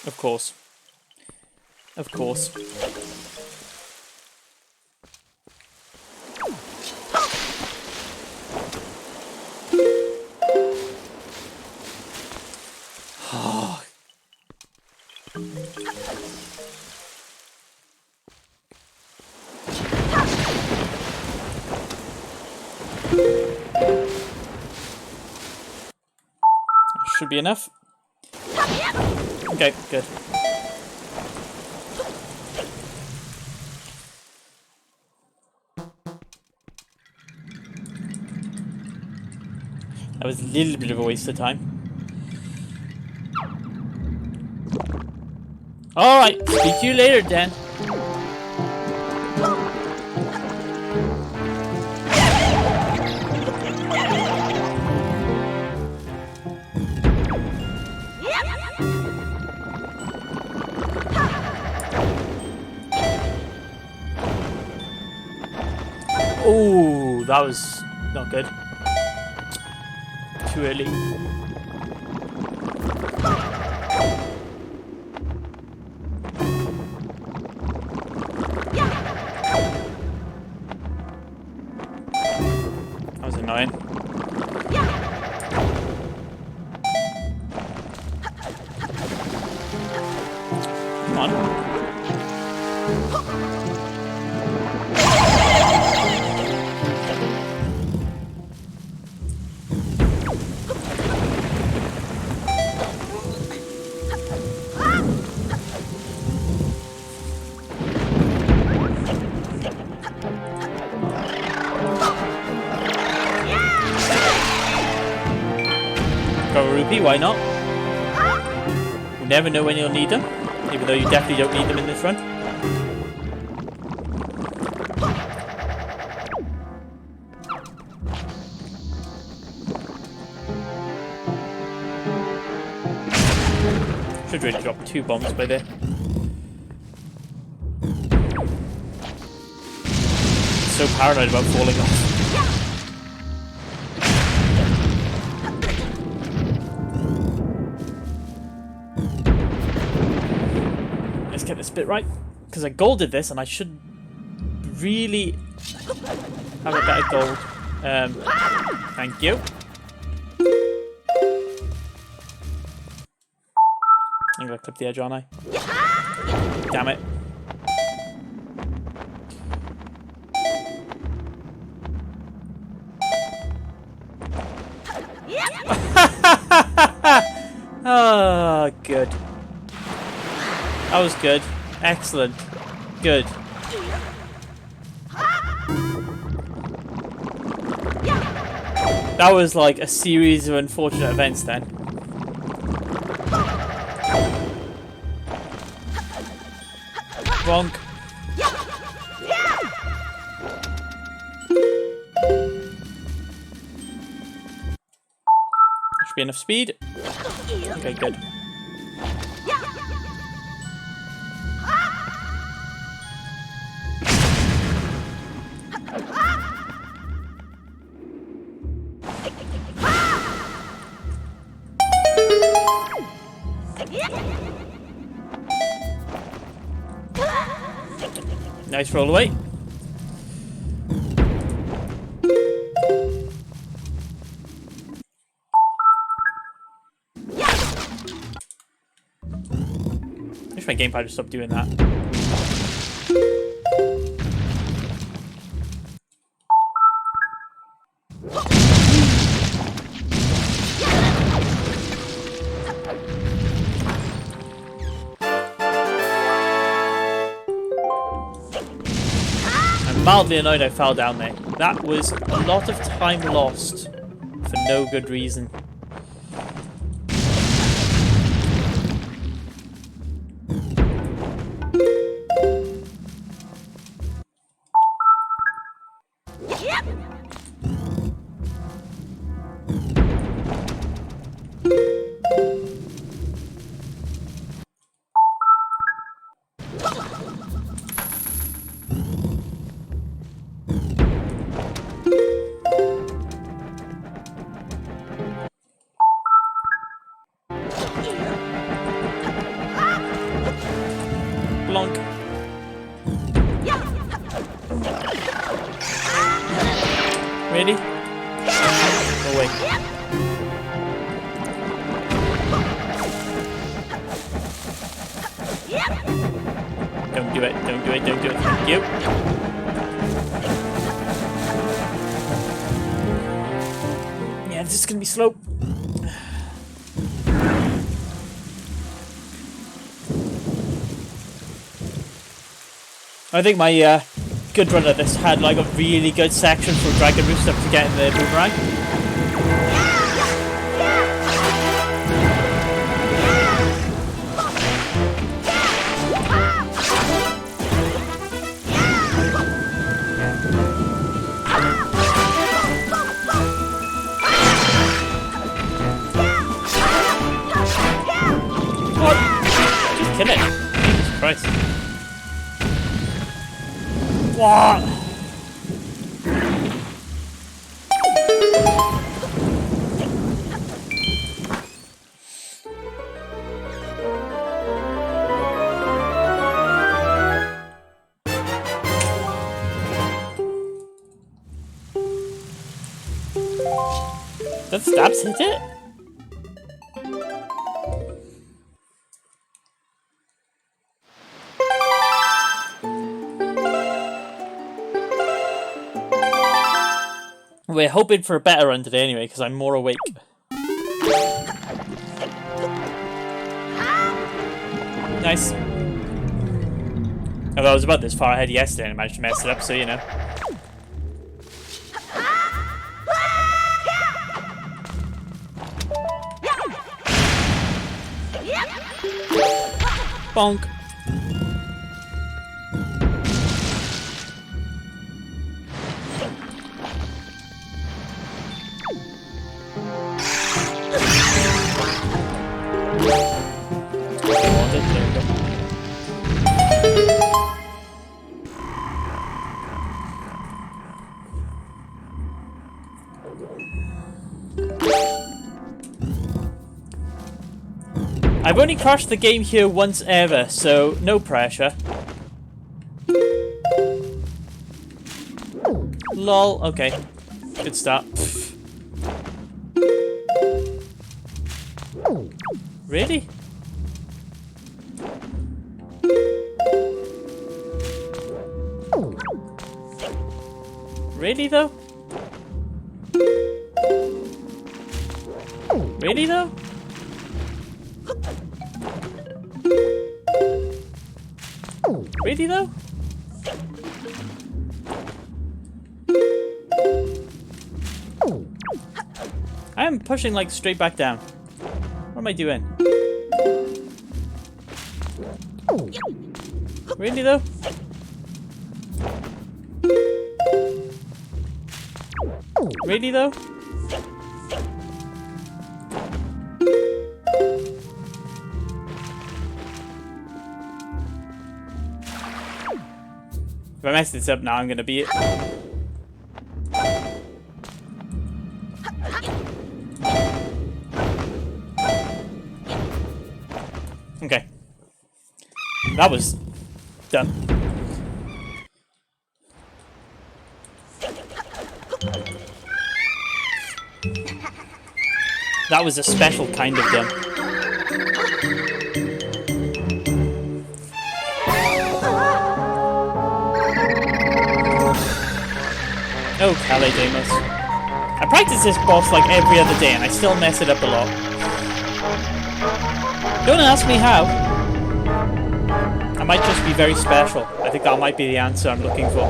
Of course. Of course. Should be enough. Okay, good. That was a little bit of a waste of time. Alright, speak to you later, Dan. Oh, that was not good. Too early. That was annoying. Come on. Got a rupee, why not? You never know when you'll need them, even though you definitely don't need them in this run. Should really drop 2 bombs by there. So paranoid about falling off. Let's get this bit right, because I golded this and I should really have a better gold. Thank you. I'm gonna clip the edge, aren't I? Damn it. Oh, good. That was good. Excellent. Good. That was like a series of unfortunate events then. Wrong. Should be enough speed. Okay, good. Nice roll away. wish my gamepad would stop doing that. I'm mildly annoyed I fell down there. That was a lot of time lost for no good reason. Blonk. Ready? No way. Don't do it, don't do it, don't do it. Thank you. Yeah, this is gonna be slow. I think my good run at this had like a really good section for Dragon Roost up to getting the boomerang. What? Just kill it. Jesus Christ. What? That stabs hit it? We're hoping for a better run today anyway, because I'm more awake. Nice. Although I was about this far ahead yesterday and I managed to mess it up, so you know. Bonk. I've only crashed the game here once ever, so no pressure. Lol, okay. Good start. Really? Really though? Really though? Really though? I am pushing like straight back down. What am I doing? Really though? Really though? If I mess this up now, I'm gonna beat it. Okay. That was done. That was a special kind of done. Oh, Calais-Damus. I practice this boss like every other day and I still mess it up a lot. Don't ask me how. I might just be very special. I think that might be the answer I'm looking for.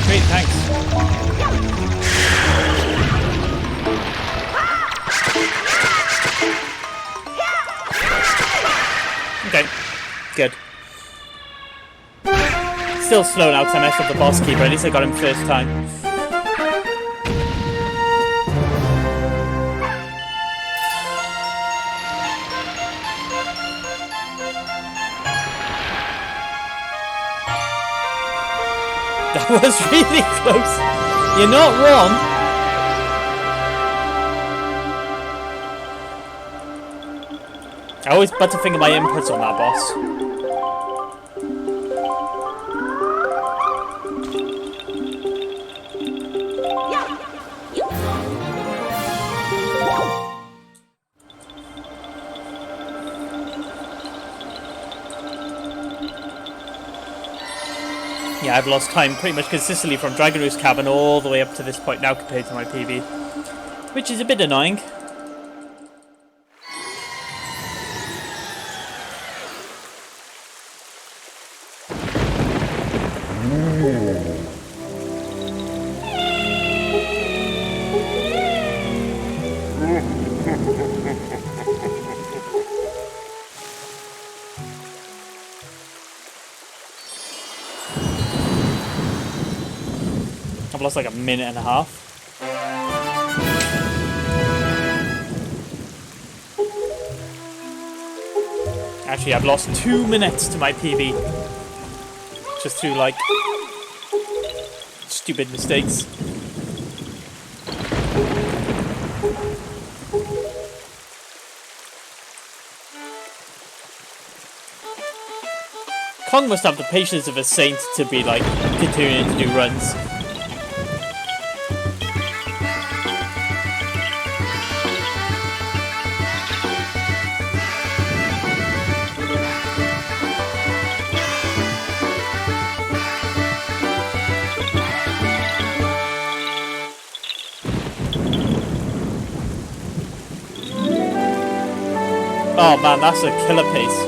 Great, thanks. Okay, good. Still slow now because I messed up the boss key, but at least I got him first time. That was really close. You're not wrong. I always butterfinger my inputs on that boss. Yeah, I've lost time pretty much consistently from Dragon Roost Cavern all the way up to this point now compared to my PB. Which is a bit annoying. I've lost like a minute and a half. Actually, I've lost 2 minutes to my PB. Just through, like, stupid mistakes. Kong must have the patience of a saint to be, like, continuing to do runs. Oh man, that's a killer pace.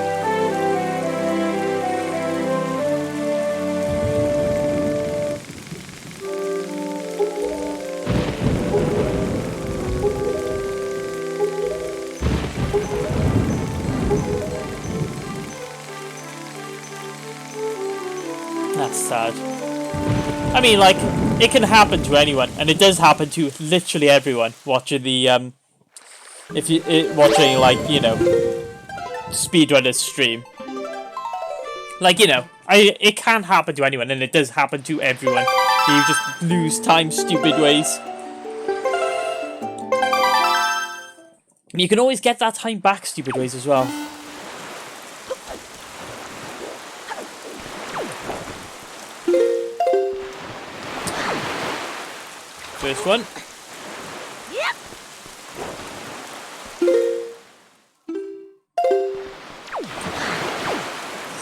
That's sad. I mean, like, it can happen to anyone, and it does happen to literally everyone watching the, if you watching, like, you know, speedrunners stream. Like, you know, it can happen to anyone, and it does happen to everyone. You just lose time stupid ways. And you can always get that time back stupid ways as well. First one. Yep.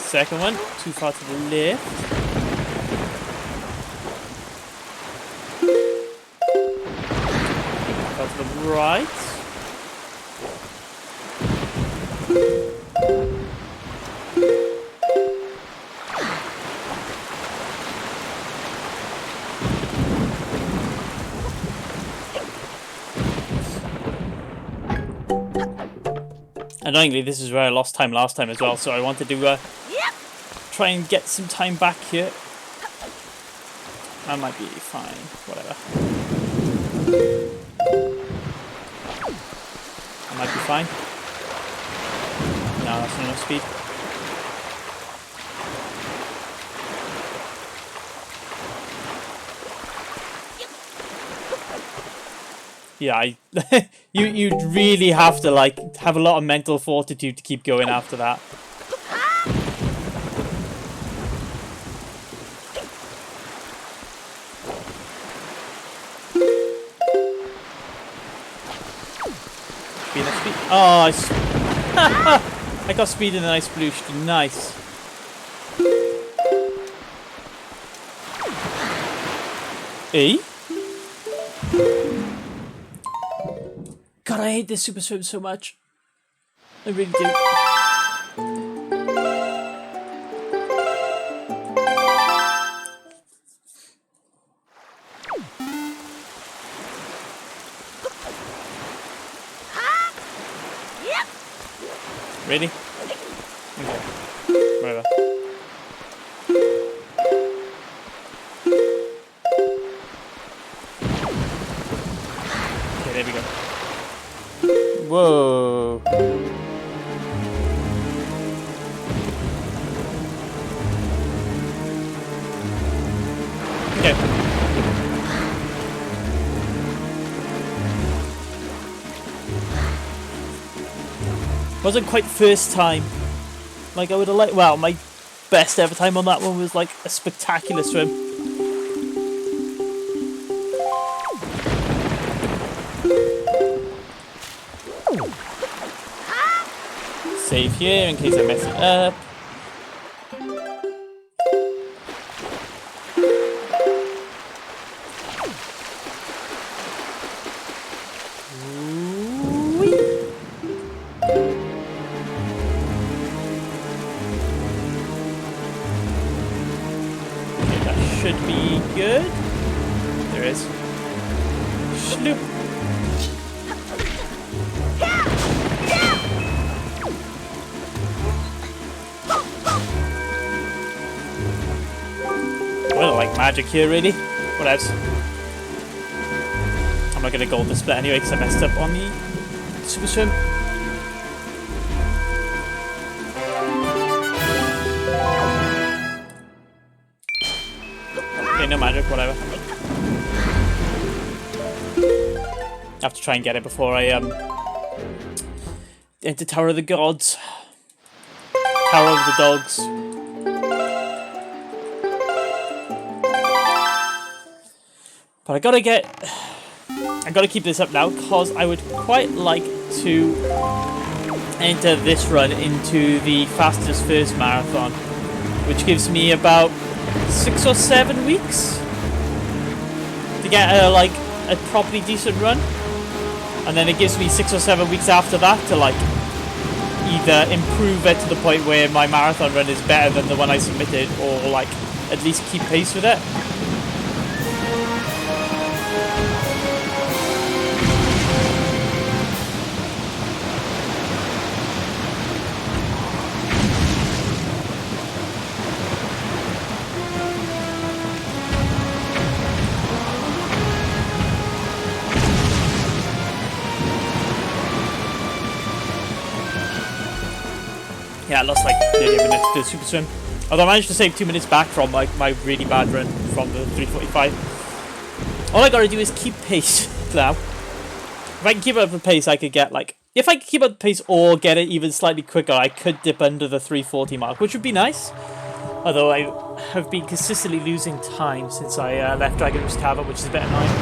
Second one, too far to the left. Far to the right. Annoyingly, this is where I lost time last time as well, so I wanted to try and get some time back here. I might be fine, whatever. I might be fine. No, that's not enough speed. Yeah, you'd really have to, like, have a lot of mental fortitude to keep going after that. enough speed. Oh, I got speed and then I splooshed. Nice. E? God, I hate this super swim so much. I really do. Yep. Ready? Okay. Whatever. Okay, there we go. Whoa. Okay. Wasn't quite first time. Like I would have liked. Well, my best ever time on that one was like a spectacular swim. Save here in case I mess it up. Should be good. There is. Sloop. Well, like magic here, really. What else? I'm not gonna gold the split anyway because I messed up on the super swim. Okay, no magic, whatever. I have to try and get it before I enter Tower of the Gods. Tower of the Dogs. But I gotta keep this up now because I would quite like to enter this run into the fastest first marathon, which gives me about 6 or 7 weeks to get a properly decent run, and then it gives me 6 or 7 weeks after that to like either improve it to the point where my marathon run is better than the one I submitted, or like at least keep pace with it. Yeah, I lost like nearly a minute to the super swim. Although I managed to save 2 minutes back from my really bad run from the 3:45. All I gotta do is keep pace now. If I can keep up the pace, I could get like... If I could keep up the pace or get it even slightly quicker, I could dip under the 3:40 mark, which would be nice. Although I have been consistently losing time since I left Dragon's Tavern, which is a bit annoying.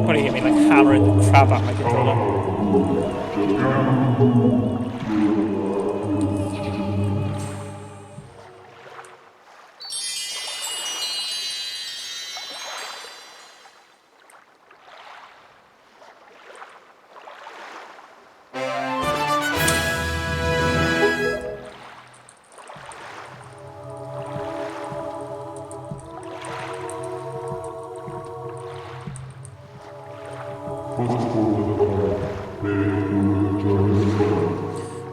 Probably get me like hammering the crap out of my controller.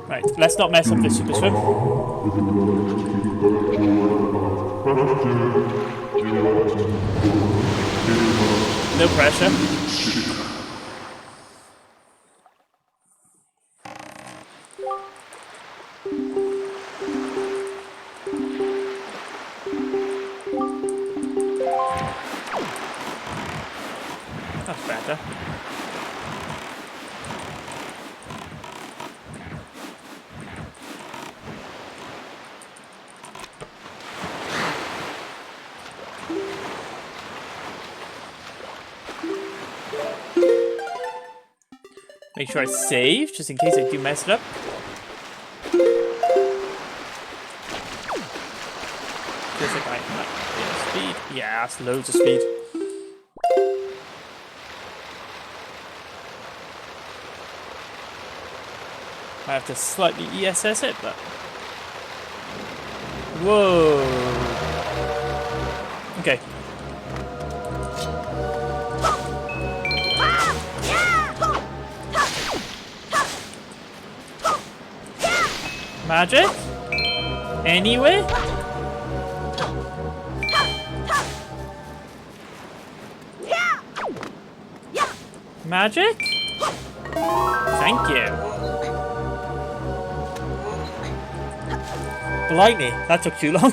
Right, let's not mess up this super swim. No pressure. better. Make sure I save, just in case I do mess it up. Feels like I have speed. Yeah, that's loads of speed. I have to slightly ESS it, but... Whoa! Okay. Magic? Anyway? Magic? Thank you. Blimey, that took too long.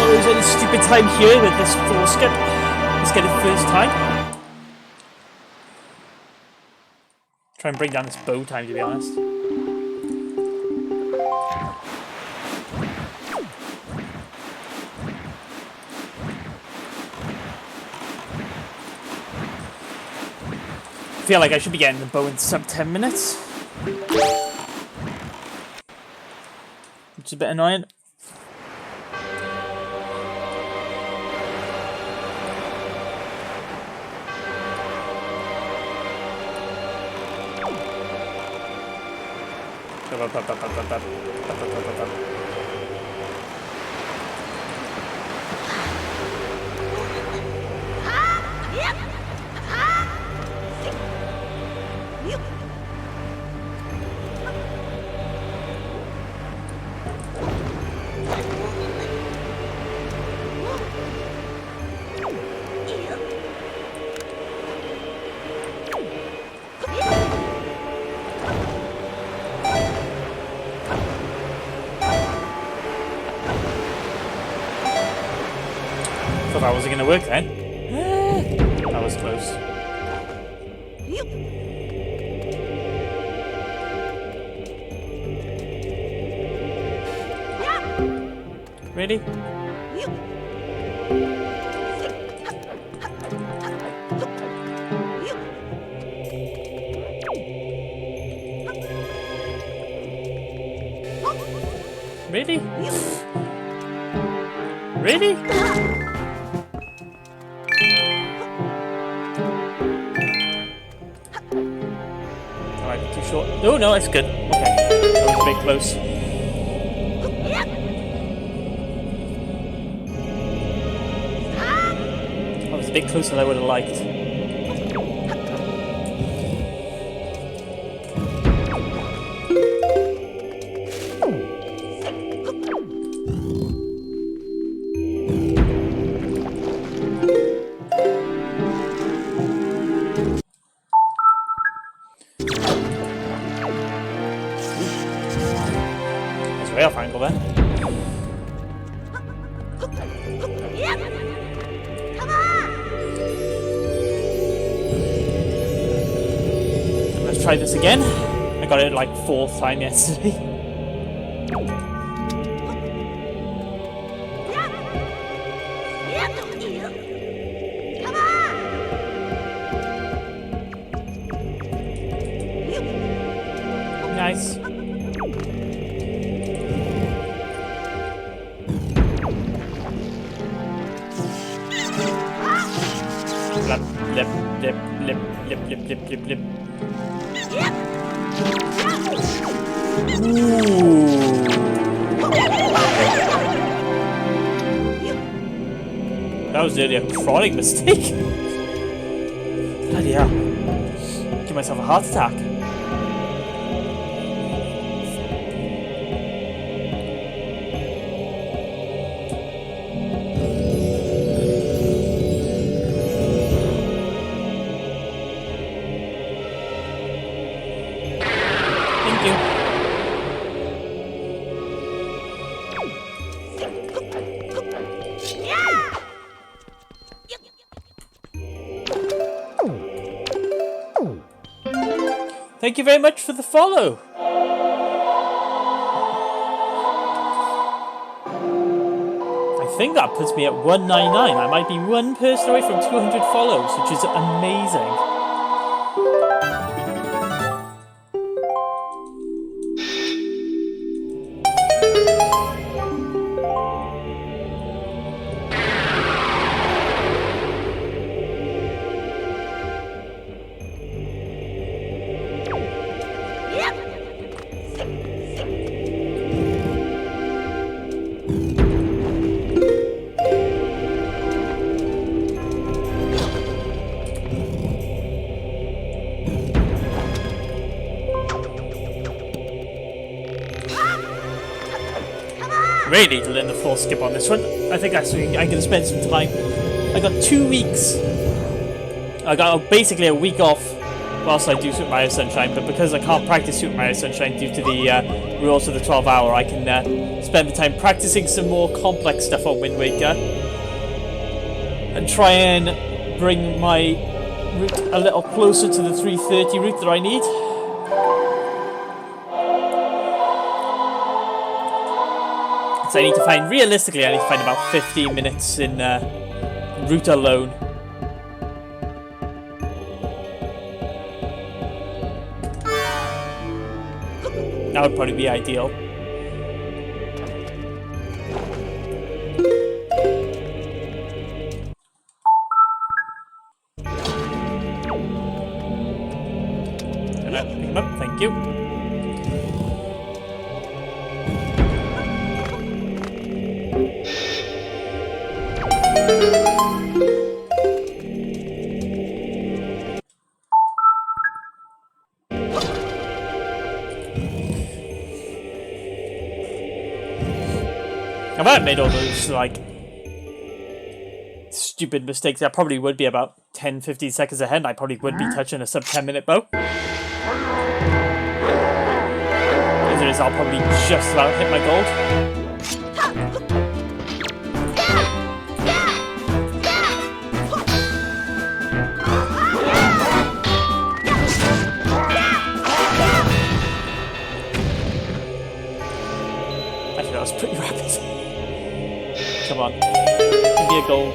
There's any stupid time here with this foreskin. Let's get it first time. Try and bring down this bow time, to be honest. I feel like I should be getting the bow in sub 10 minutes. Which is a bit annoying. That wasn't going to work then. That was close. Ready? Ready? Ready? Alright, too short. Oh no, it's good. Okay. That was a bit close. bit closer than I would have liked. That's a way off angle there. Yep. Come on. Let's try this again. I got it like 4th time yesterday. Yep. Yep. Come on. Nice. Lip, lip, lip, lip, lip, lip, lip, lip, lip. Yep. That was nearly a crawling mistake. Bloody hell. Give myself a heart attack. Thank you. Thank you very much for the follow. I think that puts me at 199. I might be one person away from 200 follows, which is amazing. Really need to learn the full skip on this one. I think actually I'm going to spend some time. I got 2 weeks. I got basically a week off whilst I do Super Mario Sunshine, but because I can't practice Super Mario Sunshine due to the rules of the 12 hour, I can spend the time practicing some more complex stuff on Wind Waker and try and bring my route a little closer to the 330 route that I need. So I need to find, realistically, I need to find about 15 minutes in route alone. That would probably be ideal. Gonna pick him up, thank you. If I hadn't made all those, like, stupid mistakes, I probably would be about 10-15 seconds ahead, and I probably would be touching a sub 10-minute bow. As it is, I'll probably just about hit my gold. Actually, that was pretty rapid. Come on. Give me a gold.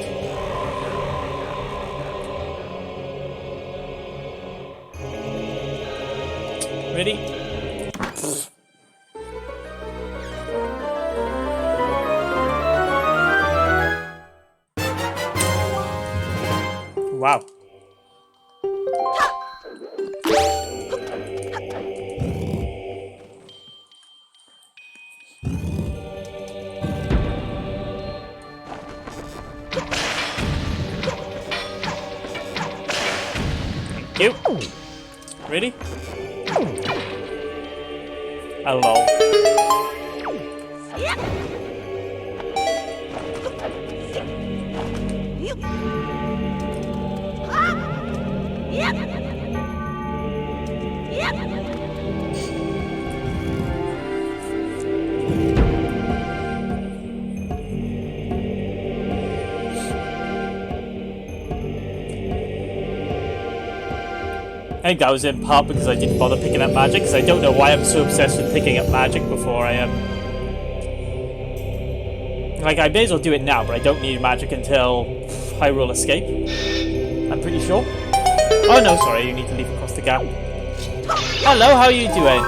Ready? Wow. you. Really? Oh lol. Yep. Yep. I think that was in part because I didn't bother picking up magic, because I don't know why I'm so obsessed with picking up magic before I am. Like, I may as well do it now, but I don't need magic until Hyrule Escape. I'm pretty sure. Oh no, sorry, you need to leap across the gap. Hello, how are you doing?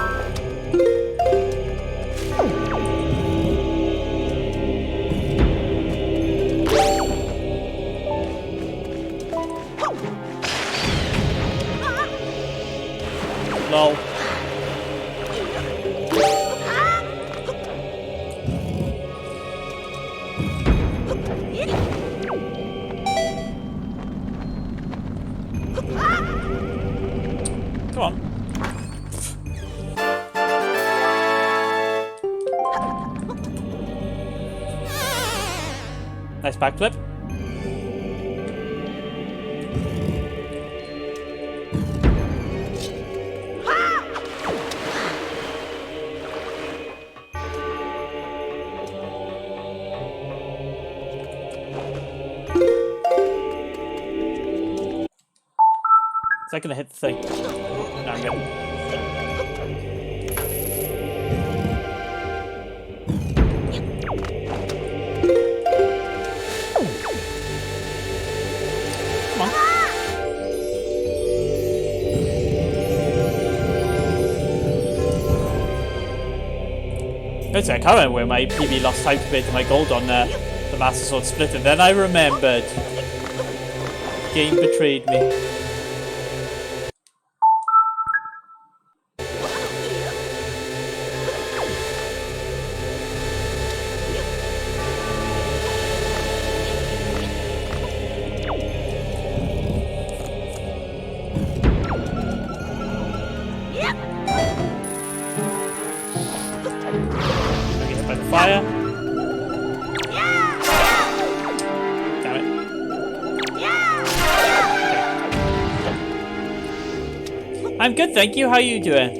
Lol. Come on. Nice backflip. Is that gonna hit the thing? No, I'm good. Come on. That's it, I can't remember where my PB lost time compared to my gold on the Master Sword Split, and then I remembered. Game betrayed me. Fire. Damn it. Okay. I'm good, thank you. How are you doing?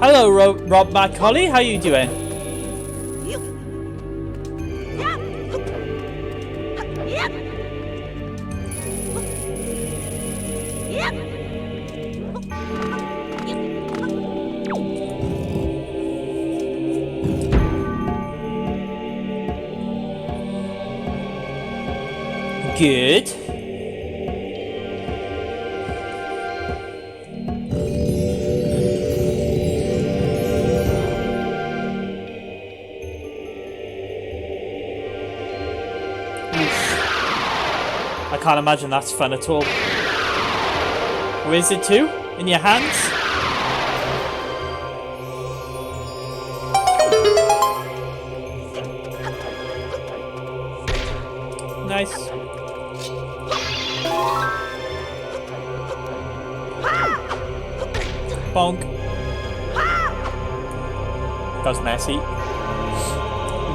Hello, Rob Macaulay. How are you doing? Good. I can't imagine that's fun at all. Where is it to? In your hands? Nice. Bonk. That was messy.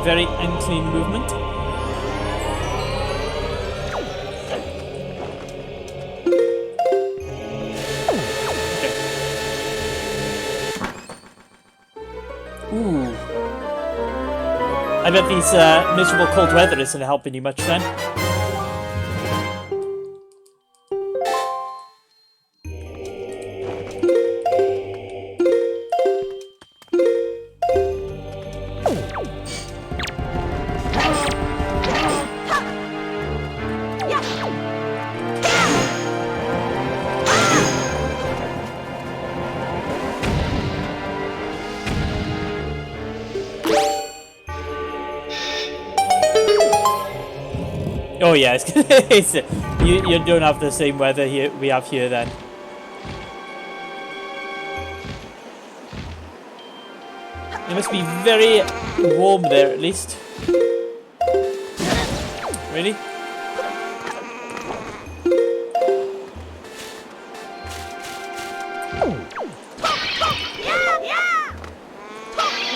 Very unclean movement. Okay. Ooh. I bet these miserable cold weather isn't helping you much then. Oh yeah, you don't have the same weather here we have here then. It must be very warm there at least. Really? What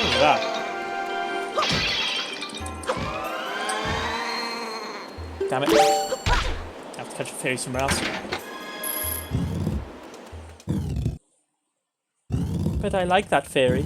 was that? Damn it. I have to catch a fairy somewhere else. But I like that fairy.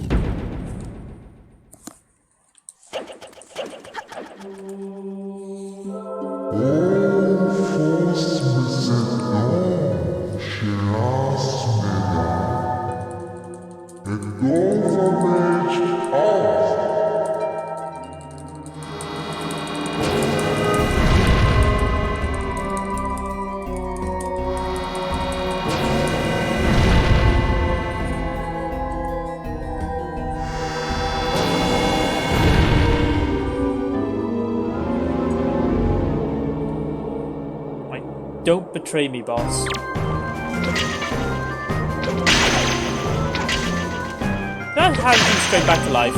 Don't betray me, boss. That has him straight back to life.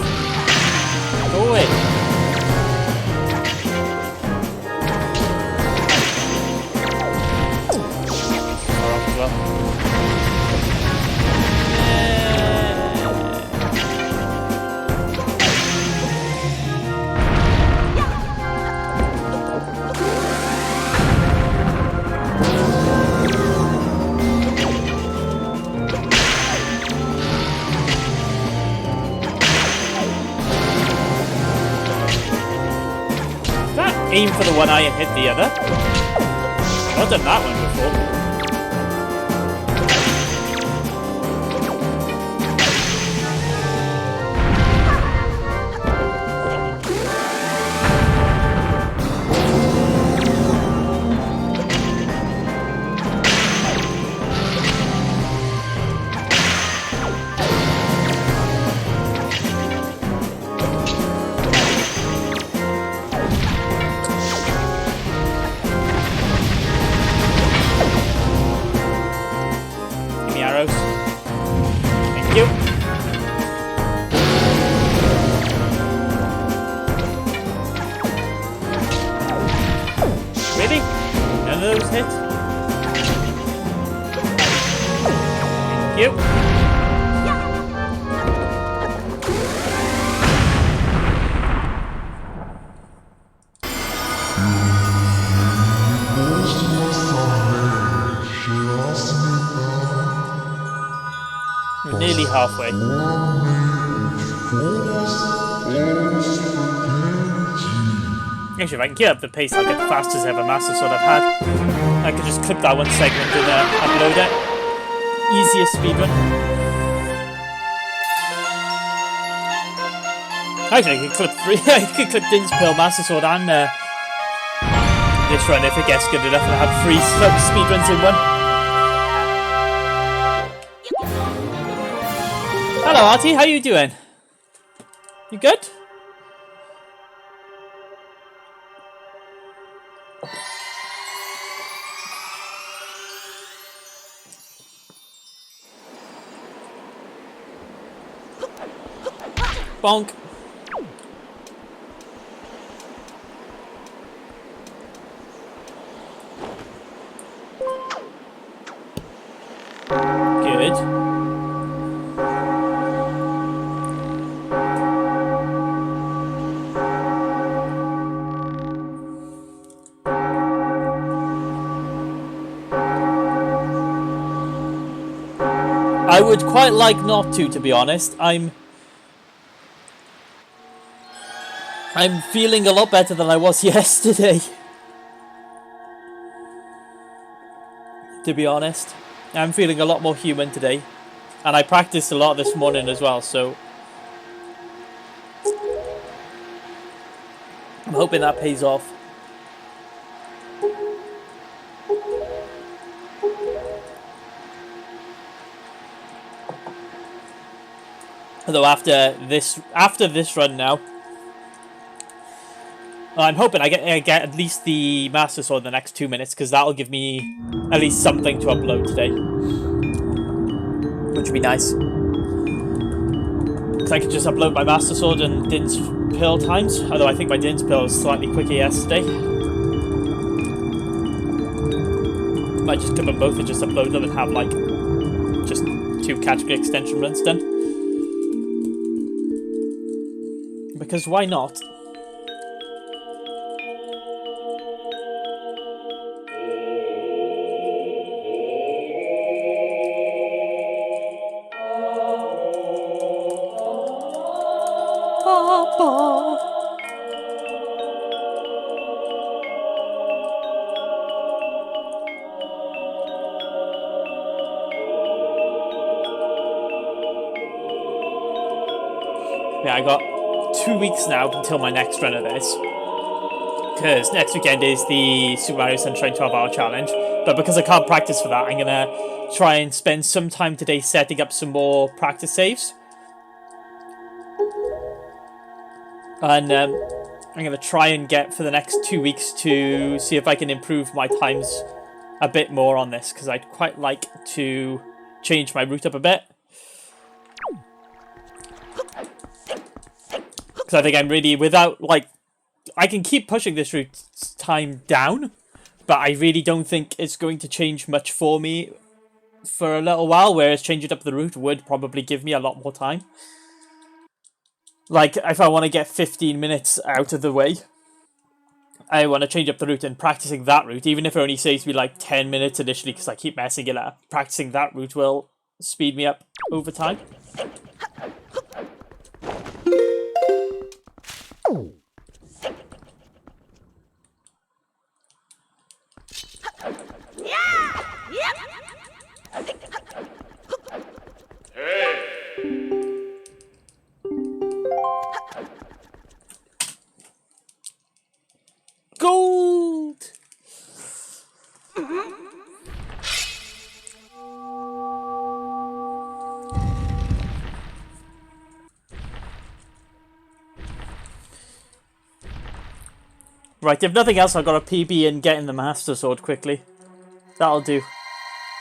Go away. As well. Aim for the one eye and hit the other. I've done that one before. Thank you. Really? None of those hit? Thank you. We're nearly halfway. Actually, if I can get up the pace, I'll get the fastest ever Master Sword I've had. I could just clip that one segment and upload it. Easiest speedrun. Actually, I could clip I could clip Din's Pearl, Master Sword, and this run if it gets good enough, and I have 3 speedruns in one. Hello, Artie. How you doing? You good? Bonk. Good. I would quite like not to be honest. I'm feeling a lot better than I was yesterday. To be honest. I'm feeling a lot more human today. And I practiced a lot this morning as well, so I'm hoping that pays off. Although after this run now, I'm hoping I get at least the Master Sword in the next 2 minutes, because that'll give me at least something to upload today, which would be nice. Because I could just upload my Master Sword and Din's Pearl times, although I think my Din's Pearl was slightly quicker yesterday. Might just clip them both and just upload them and have like just 2 category extension runs done. Because why not? Yeah, I got 2 weeks now until my next run of this. Because next weekend is the Super Mario Sunshine 12-hour challenge. But because I can't practice for that, I'm going to try and spend some time today setting up some more practice saves. And I'm going to try and get for the next 2 weeks to see if I can improve my times a bit more on this. Because I'd quite like to change my route up a bit. Because I think I'm really, without, like, I can keep pushing this route time down, but I really don't think it's going to change much for me for a little while, whereas changing up the route would probably give me a lot more time. Like, if I want to get 15 minutes out of the way, I want to change up the route, and practicing that route, even if it only saves me like 10 minutes initially because I keep messing it up, practicing that route will speed me up over time. Gold! Right, if nothing else, I've got a PB in getting the Master Sword quickly. That'll do.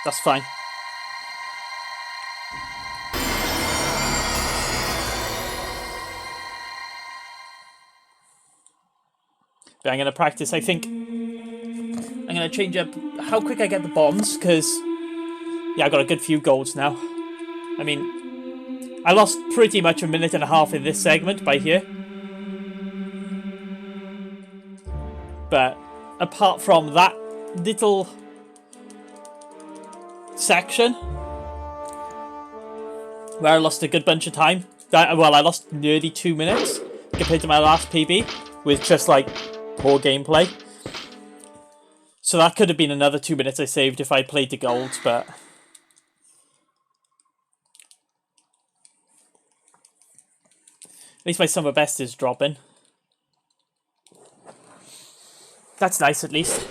That's fine. But I'm going to practice, I think. I'm going to change up how quick I get the bombs, because, yeah, I've got a good few golds now. I mean, I lost pretty much a minute and a half in this segment by here. But apart from that little section where I lost a good bunch of time, I lost nearly 2 minutes compared to my last PB with just like poor gameplay. So that could have been another 2 minutes I saved if I played the golds, but at least my summer best is dropping. That's nice, at least.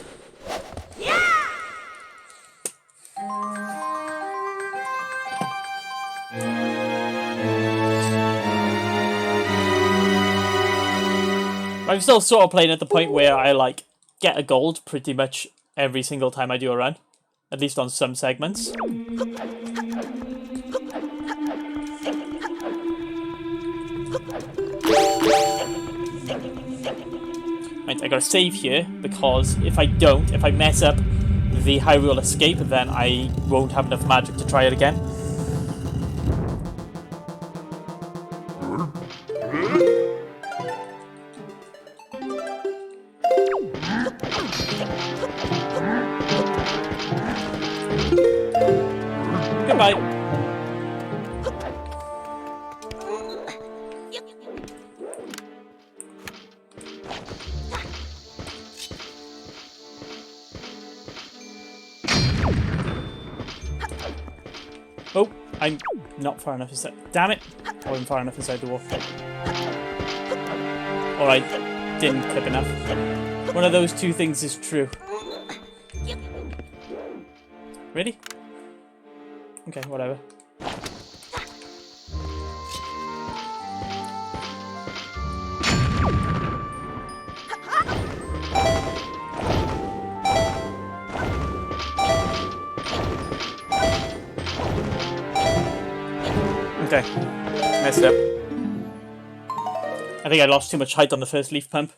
I'm still sort of playing at the point where I like get a gold pretty much every single time I do a run, at least on some segments. Right, I gotta save here, because if I mess up the Hyrule Escape, then I won't have enough magic to try it again. Goodbye. Oh, I'm not far enough inside. Damn it! I wasn't far enough inside the wall. Or I didn't clip enough. One of those two things is true. Really? Okay, whatever. Okay, messed up. I think I lost too much height on the first leaf pump.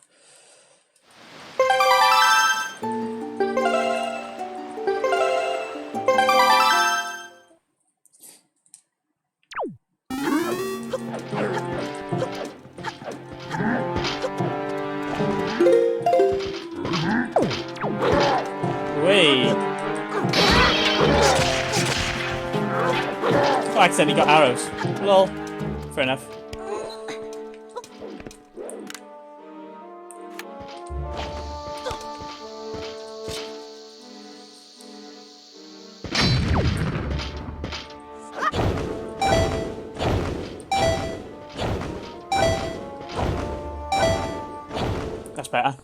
accidentally got arrows. Lol. Fair enough. That's better.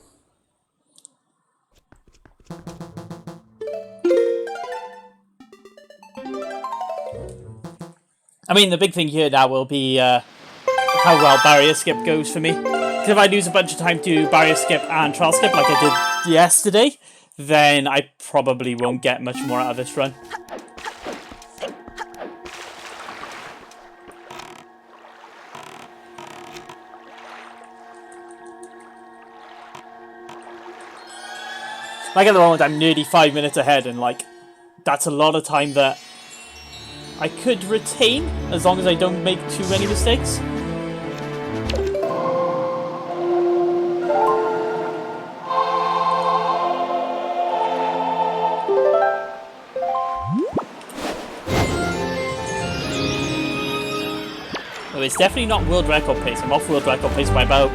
I mean, the big thing here now will be how well barrier skip goes for me. Because if I lose a bunch of time to barrier skip and trial skip like I did yesterday, then I probably won't get much more out of this run. Like at the moment, I'm nearly 5 minutes ahead, and like, that's a lot of time that I could retain as long as I don't make too many mistakes. Well, it's definitely not world record pace. I'm off world record pace by about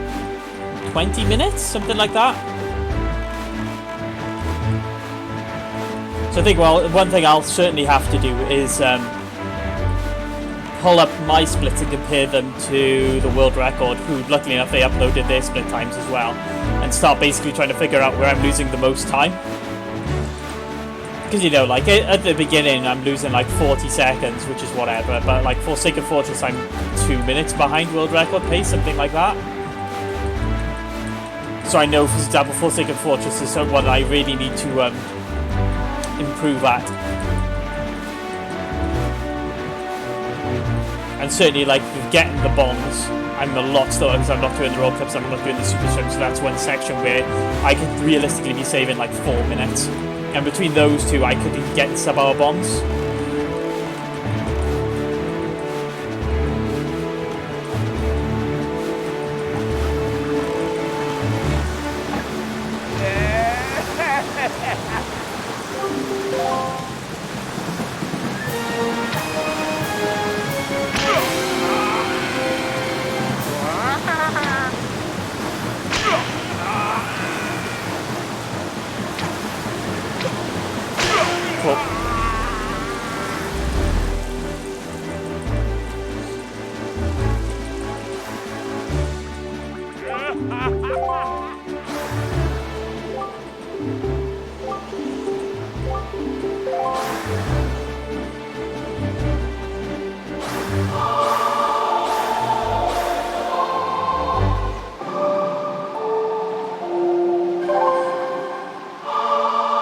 20 minutes, something like that. So I think, well, one thing I'll certainly have to do is pull up my splits and compare them to the world record, who, luckily enough, they uploaded their split times as well, and start basically trying to figure out where I'm losing the most time. Because, you know, like, at the beginning, I'm losing, like, 40 seconds, which is whatever, but, like, for Sacred Fortress, I'm 2 minutes behind world record pace, something like that. So I know, for example, for Sacred Fortress is one I really need to, improve at. And certainly, like, with getting the bombs, I'm a lot slower because I'm not doing the roll clips, I'm not doing the super swim, so that's one section where I could realistically be saving like 4 minutes. And between those two, I could get sub-hour bombs.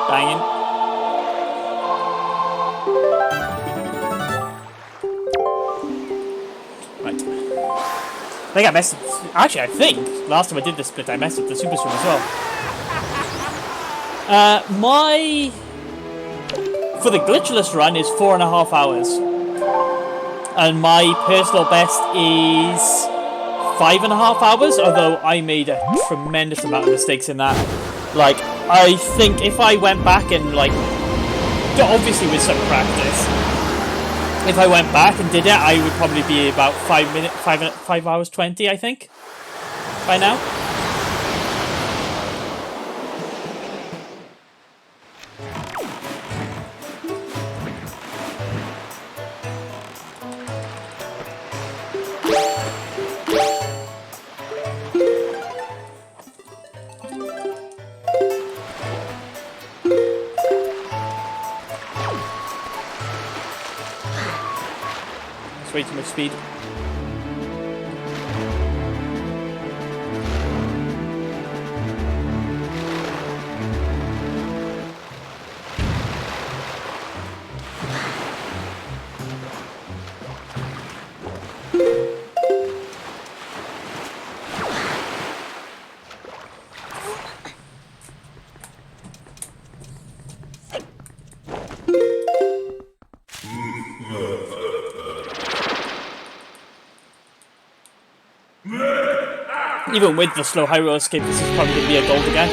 Banging. Right. I think I messed up. Actually, I think last time I did this split, I messed up the super swim as well. My for the glitchless run is 4.5 hours, and my personal best is 5.5 hours. Although I made a tremendous amount of mistakes in that. Like, I think if I went back and, like, obviously with some practice, if I went back and did it, I would probably be about 5 hours 20, I think, by now. Way too much speed. Even with the slow high roll escape, this is probably going to be a gold again.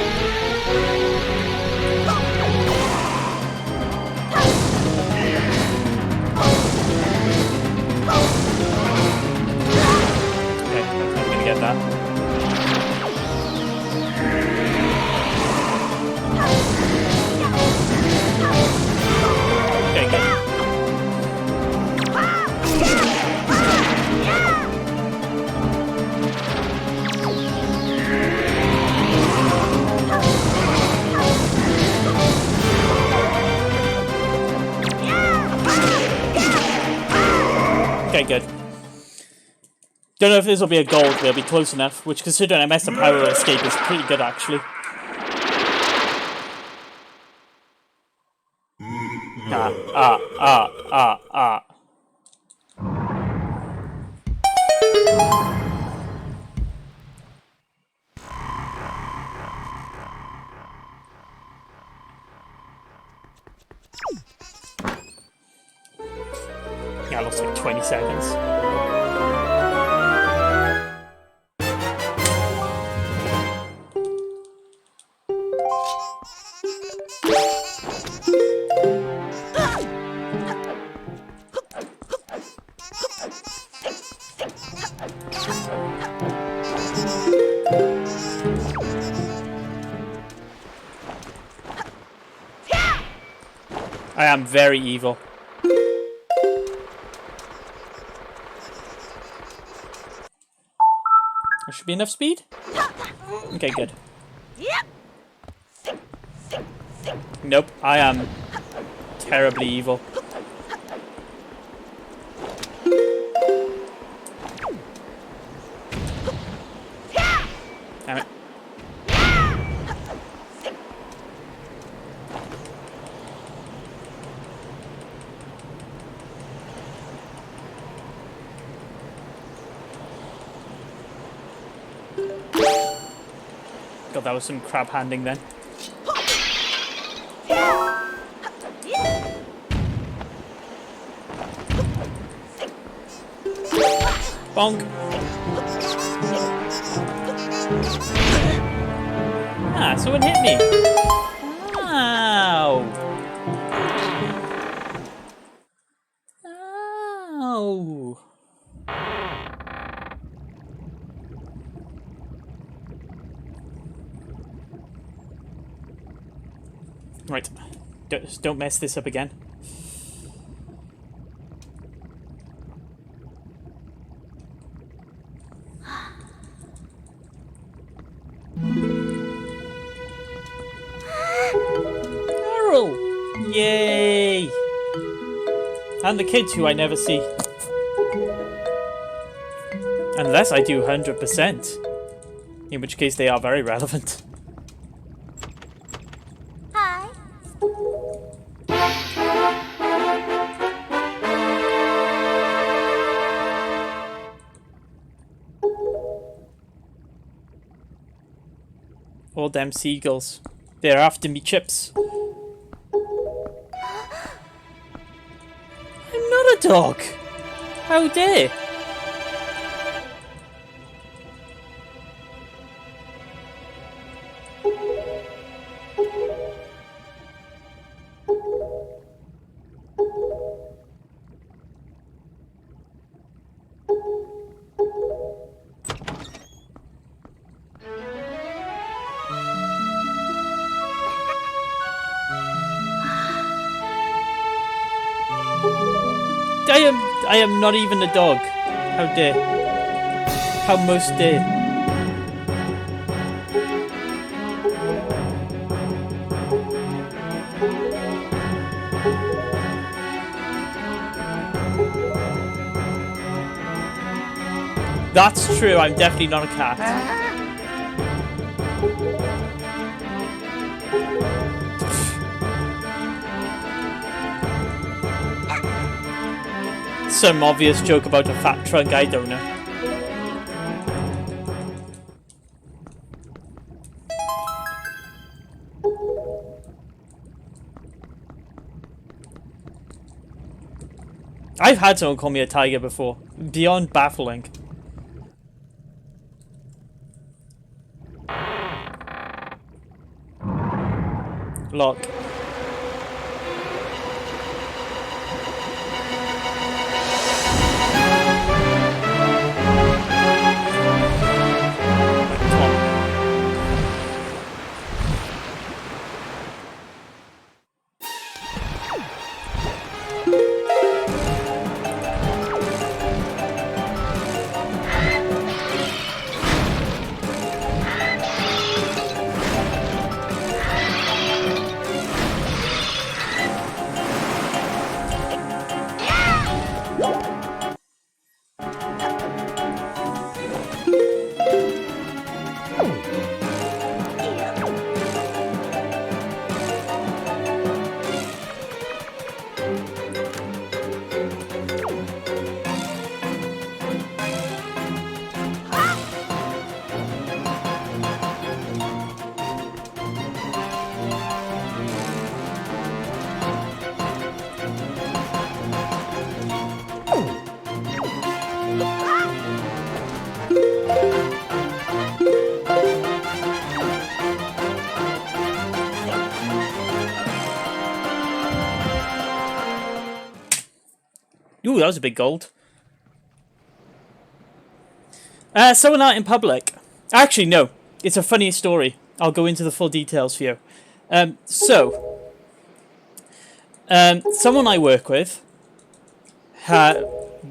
Okay, good. Don't know if this will be a gold, but it'll be close enough, which, considering I messed up power escape, is pretty good, actually. Yeah, I lost like 20 seconds. I am very evil. There should be enough speed. Okay, good. Yep. Nope, I am terribly evil. Damn it. God, that was some crab handing then. Bonk. Ah, someone hit me. Ow. Ow. Right. Don't mess this up again. Errol! Yay! And the kids who I never see. Unless I do 100%. In which case they are very relevant. Hi. All them seagulls. They're after me chips. I'm not a dog. How dare? I am not even a dog. How dare. How most dare. That's true, I'm definitely not a cat. Some obvious joke about a fat trunk, I don't know. I've had someone call me a tiger before. Beyond baffling. Lock. Ooh, that was a big gold. Someone out in public. Actually, no. It's a funny story. I'll go into the full details for you. Someone I work with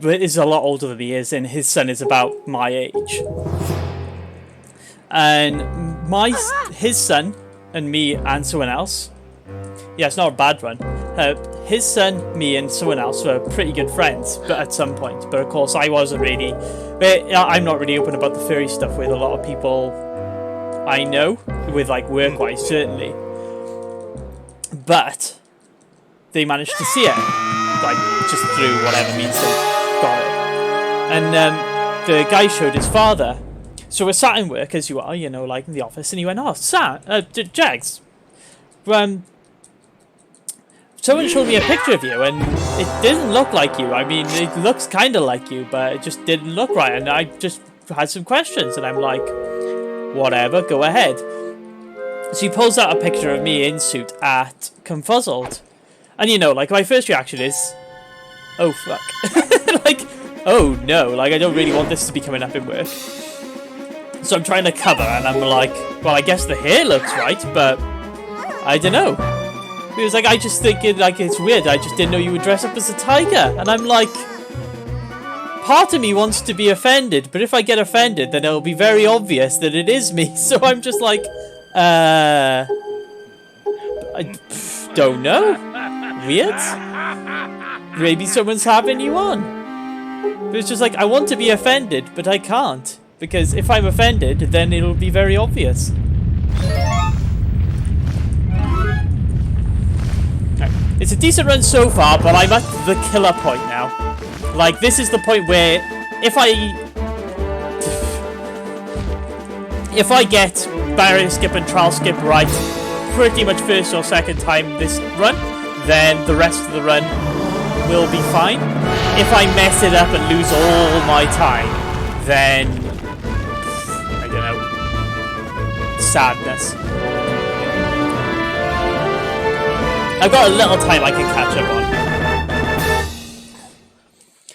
is a lot older than he is, and his son is about my age. And his son and me and someone else. Yeah, it's not a bad run. His son, me, and someone else were pretty good friends, but at some point. But of course, I wasn't really. I'm not really open about the furry stuff with a lot of people I know, with like work-wise, certainly. But they managed to see it, like just through whatever means they got it. And the guy showed his father. So we're sat in work, as you are, you know, like in the office, and he went, "Oh, Jags, someone showed me a picture of you, and it didn't look like you. I mean, it looks kind of like you, but it just didn't look right. And I just had some questions." And I'm like, "Whatever, go ahead." So he pulls out a picture of me in suit at Confuzzled. And you know, like, my first reaction is, oh, fuck. Like, oh, no. Like, I don't really want this to be coming up in work. So I'm trying to cover, and I'm like, well, I guess the hair looks right, but I don't know. He was like, I just think it's weird. I just didn't know you would dress up as a tiger. And I'm like, part of me wants to be offended, but if I get offended, then it'll be very obvious that it is me. So I'm just like, I don't know. Weird. Maybe someone's having you on. But it's just like, I want to be offended, but I can't. Because if I'm offended, then it'll be very obvious. It's a decent run so far, but I'm at the killer point now. Like, this is the point where if I get barrier skip and trial skip right pretty much first or second time this run, then the rest of the run will be fine. If I mess it up and lose all my time, then I don't know, sadness. I've got a little time I can catch up on.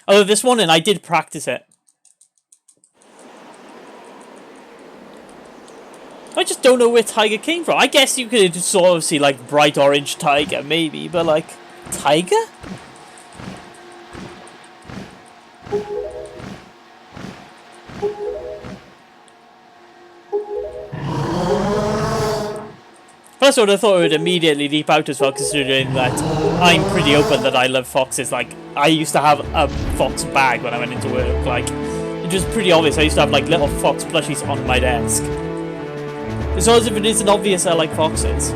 Although this morning I did practice it. I just don't know where tiger came from. I guess you could sort of see like bright orange tiger maybe, but like tiger? Plus, I would have thought it would immediately leap out as well, considering that I'm pretty open that I love foxes. Like, I used to have a fox bag when I went into work. Like, it was pretty obvious. I used to have, like, little fox plushies on my desk. As long as if it isn't obvious I like foxes.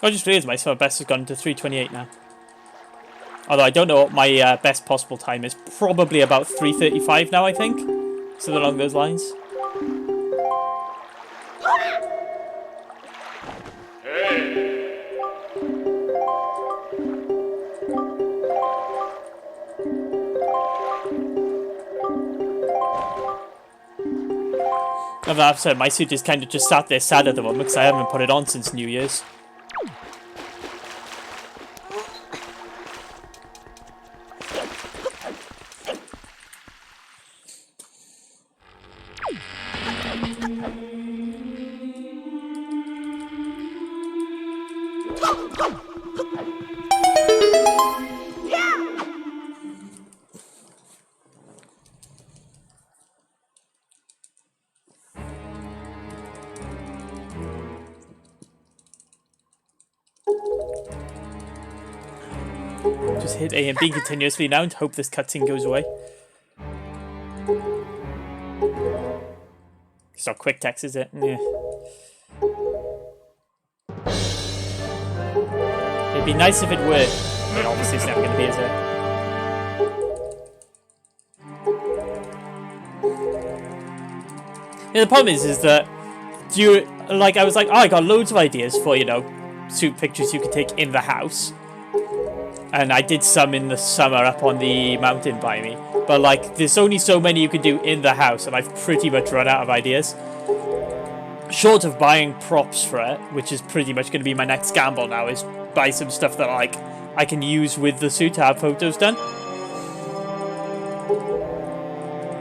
I just realised my best has gone to 3:28 now. Although I don't know what my best possible time is. Probably about 3:35 now, I think. Something along those lines. As I've said, my suit is kind of just sat there sad at the moment because I haven't put it on since New Year's. Just hit A and B continuously now and hope this cutscene goes away. It's not quick text, is it? Yeah. It'd be nice if it were, but obviously it's never going to be, is it? Yeah, the problem is that I was like, oh, I got loads of ideas for, suit pictures you could take in the house. And I did some in the summer up on the mountain by me. But, like, there's only so many you can do in the house, and I've pretty much run out of ideas. Short of buying props for it, which is pretty much going to be my next gamble now, is buy some stuff that, like, I can use with the suit to have photos done.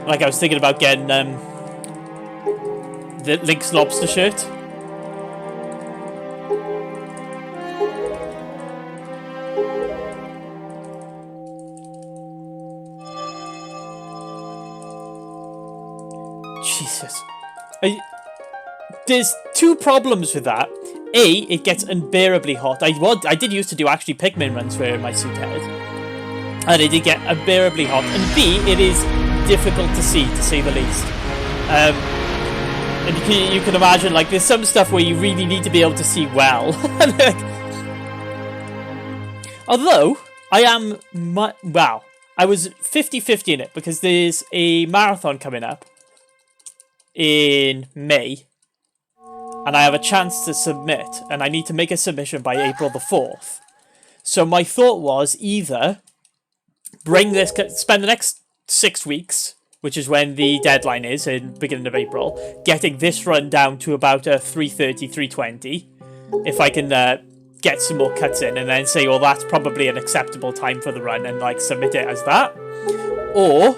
Like, I was thinking about getting, the Link's Lobster shirt. Jesus. There's two problems with that. A, it gets unbearably hot. I did used to do actually Pikmin runs where my suit had. And it did get unbearably hot. And B, it is difficult to see, to say the least. And you can imagine, like, there's some stuff where you really need to be able to see well. Although, I am... Wow. I was 50-50 in it, because there's a marathon coming up in May. And I have a chance to submit, and I need to make a submission by April the 4th. So my thought was either spend the next 6 weeks, which is when the deadline is in beginning of April, getting this run down to about 3:30, 3:20, if I can get some more cuts in, and then say, well, that's probably an acceptable time for the run, and like submit it as that, or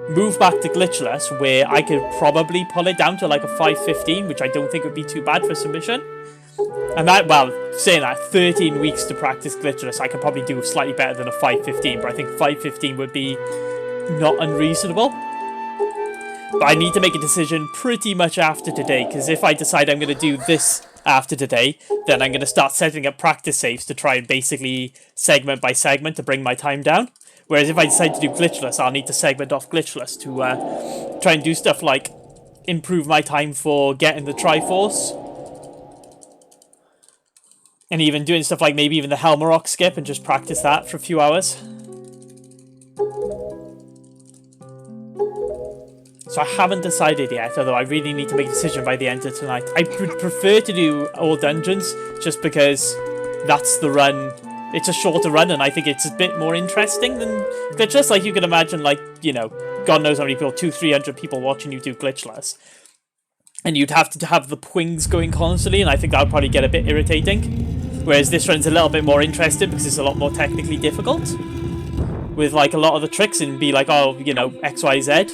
move back to glitchless, where I could probably pull it down to like a 5:15, which I don't think would be too bad for submission. And that, well, saying that, 13 weeks to practice glitchless, I could probably do slightly better than a 5:15, but I think 5:15 would be not unreasonable. But I need to make a decision pretty much after today, because if I decide I'm going to do this after today, then I'm going to start setting up practice saves to try and basically segment by segment to bring my time down. Whereas if I decide to do glitchless, I'll need to segment off glitchless to try and do stuff like improve my time for getting the Triforce. And even doing stuff like maybe even the Helmarock skip and just practice that for a few hours. So I haven't decided yet, although I really need to make a decision by the end of tonight. I would prefer to do all dungeons, just because that's the run. It's a shorter run, and I think it's a bit more interesting than glitchless. Like, you can imagine, like, you know, God knows how many people, 200-300 people watching you do glitchless. And you'd have to have the pwings going constantly, and I think that would probably get a bit irritating. Whereas this run's a little bit more interesting, because it's a lot more technically difficult. With, like, a lot of the tricks, and be like, oh, you know, X, Y, Z.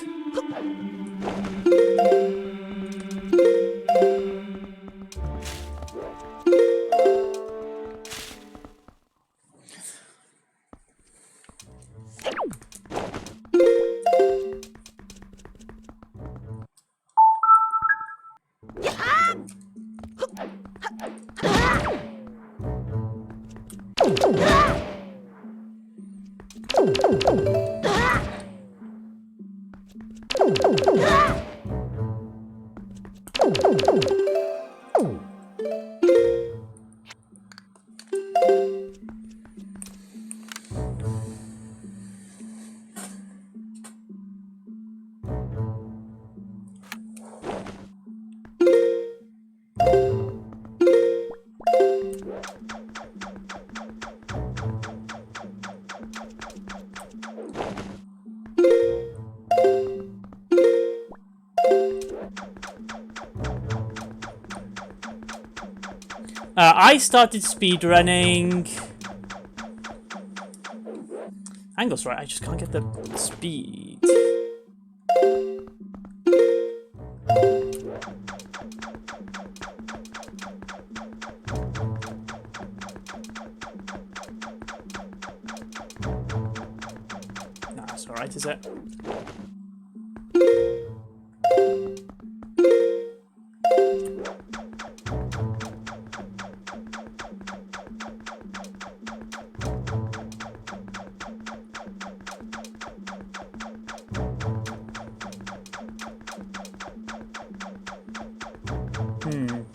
I started speedrunning. Angle's right, I just can't get the speed. Nah, that's alright, is it? I'm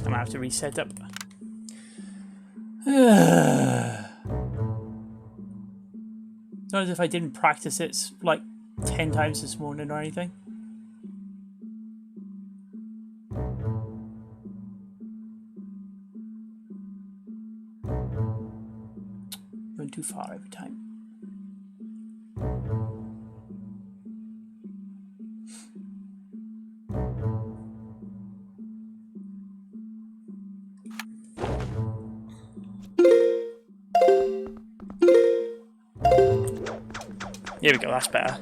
gonna have to reset up. Not as if I didn't practice it like 10 times this morning or anything. Going too far every time. Here we go, that's better.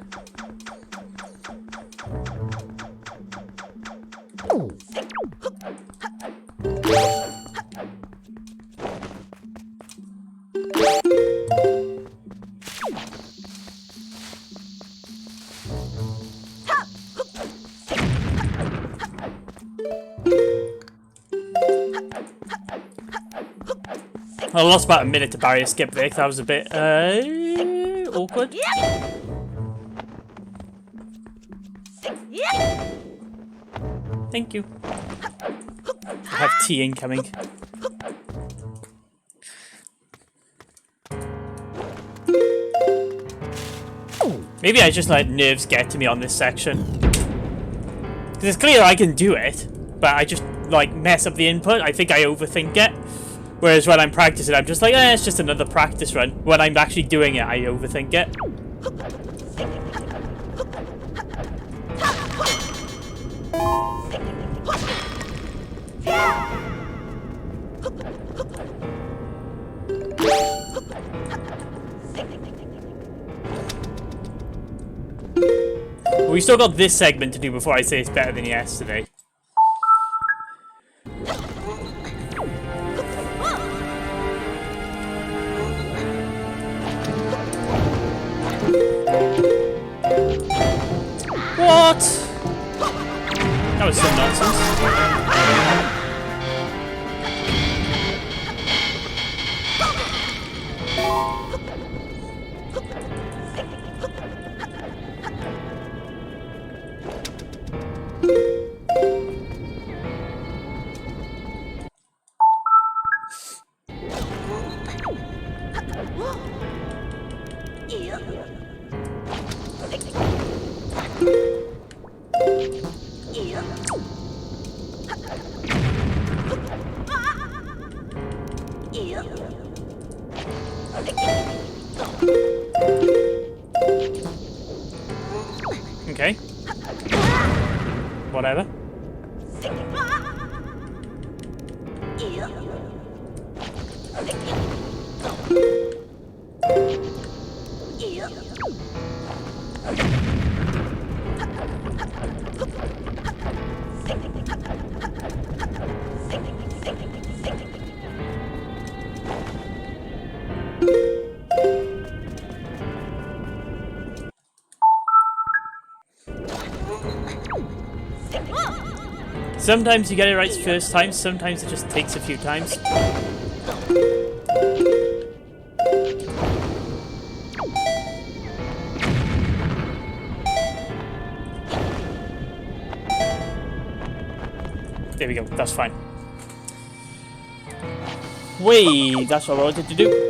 I lost about a minute to barrier skip there, 'cause that was a bit awkward. Thank you. I have tea incoming. Maybe I just let nerves get to me on this section. Because it's clear I can do it, but I just like mess up the input. I think I overthink it. Whereas when I'm practicing, I'm just like, it's just another practice run. When I'm actually doing it, I overthink it. We still got this segment to do before I say it's better than yesterday. What? That was some nonsense. Okay. Whatever. Sometimes you get it right first time, sometimes it just takes a few times. There we go, that's fine. Wait, that's what I wanted to do.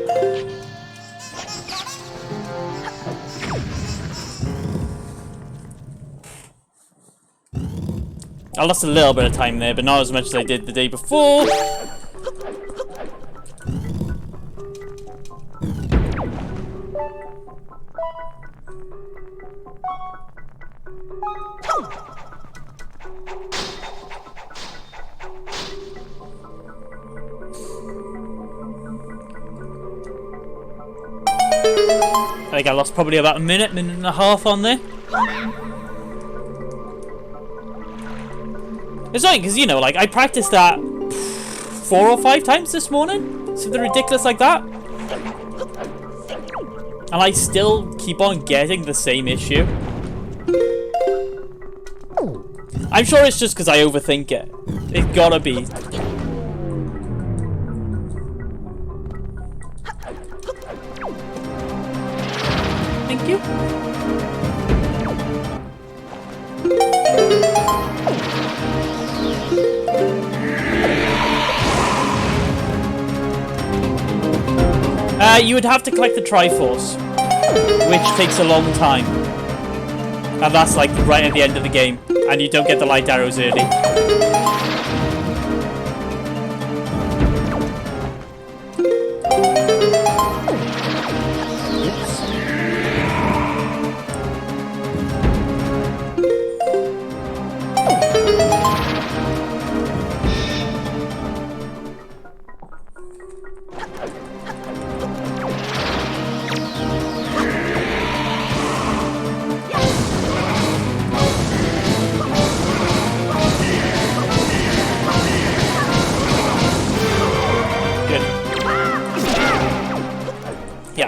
I lost a little bit of time there, but not as much as I did the day before. I think I lost probably about a minute and a half on there. It's funny because, you know, like, I practiced that 4 or 5 times this morning. Something ridiculous like that. And I still keep on getting the same issue. I'm sure it's just because I overthink it. It's gotta be. Thank you. You would have to collect the Triforce, which takes a long time. And that's like right at the end of the game. And you don't get the light arrows early.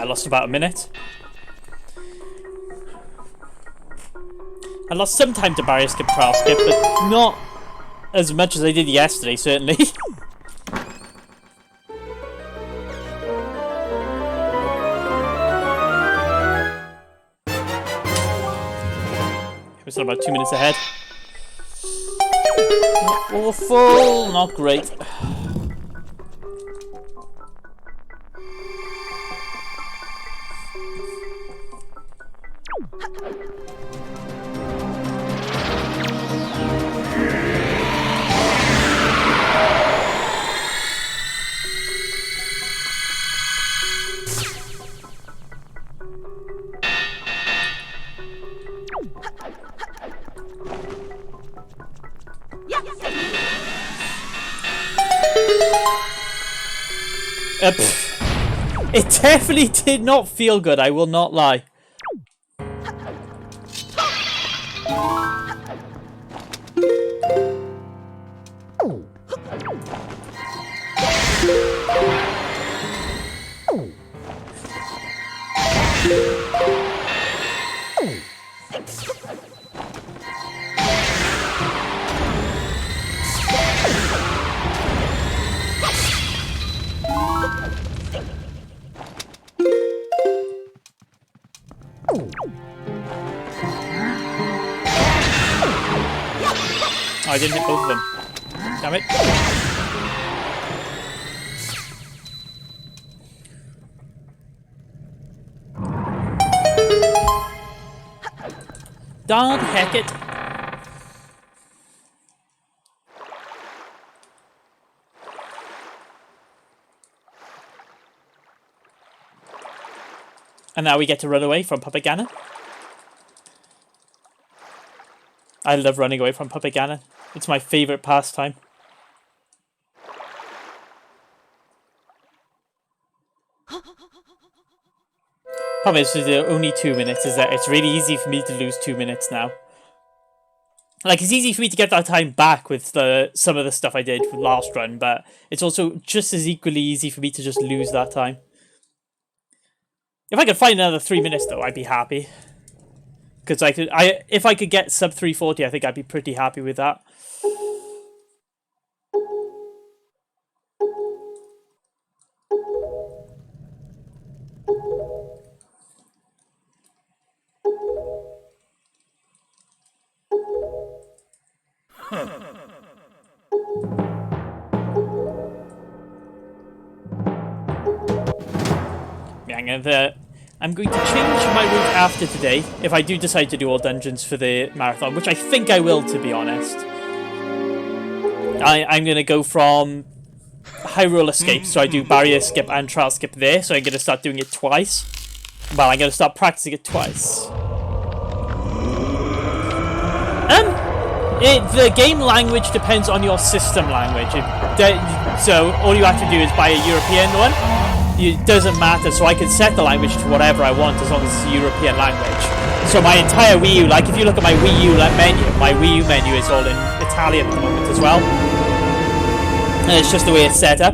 Lost about a minute. I lost some time to barrier skip, trial skip, but not as much as I did yesterday, certainly. We're still about 2 minutes ahead. Not awful, not great. It definitely did not feel good, I will not lie. I didn't hit both of them. Damn it. Darn heck it. And now we get to run away from Puppet Ganon. I love running away from Puppet Ganon. It's my favourite pastime. Problem is, only 2 minutes, is that it's really easy for me to lose 2 minutes now. Like, it's easy for me to get that time back with some of the stuff I did for last run, but it's also just as equally easy for me to just lose that time. If I could find another 3 minutes, though, I'd be happy. Because if I could get sub 340, I think I'd be pretty happy with that. Yeah, I'm going to change my route after today, if I do decide to do all dungeons for the marathon, which I think I will, to be honest. I'm going to go from Hyrule Escape, so I do barrier skip and trial skip there, so I'm going to start doing it twice. Well, I'm going to start practicing it twice. The game language depends on your system language. So all you have to do is buy a European one. It doesn't matter, so I can set the language to whatever I want as long as it's a European language. So my entire Wii U, like if you look at my Wii U menu, my Wii U menu is all in Italian at the moment as well. And it's just the way it's set up.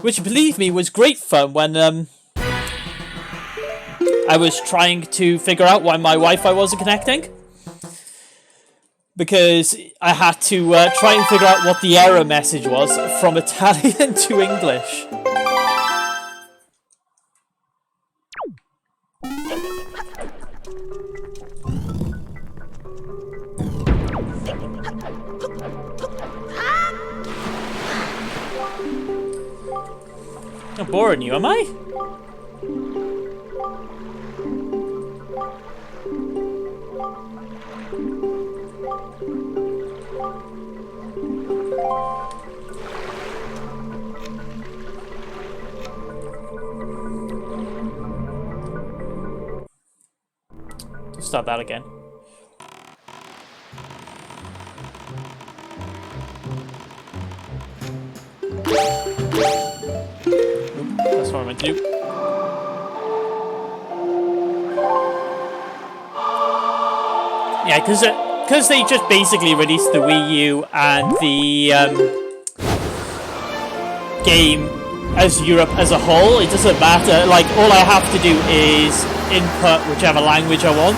Which, believe me, was great fun when I was trying to figure out why my Wi-Fi wasn't connecting. Because I had to try and figure out what the error message was from Italian to English. I'm boring you, am I? Start that again. That's what I meant to do. Yeah, because they just basically released the Wii U and the game as Europe as a whole, it doesn't matter. Like, all I have to do is input whichever language I want.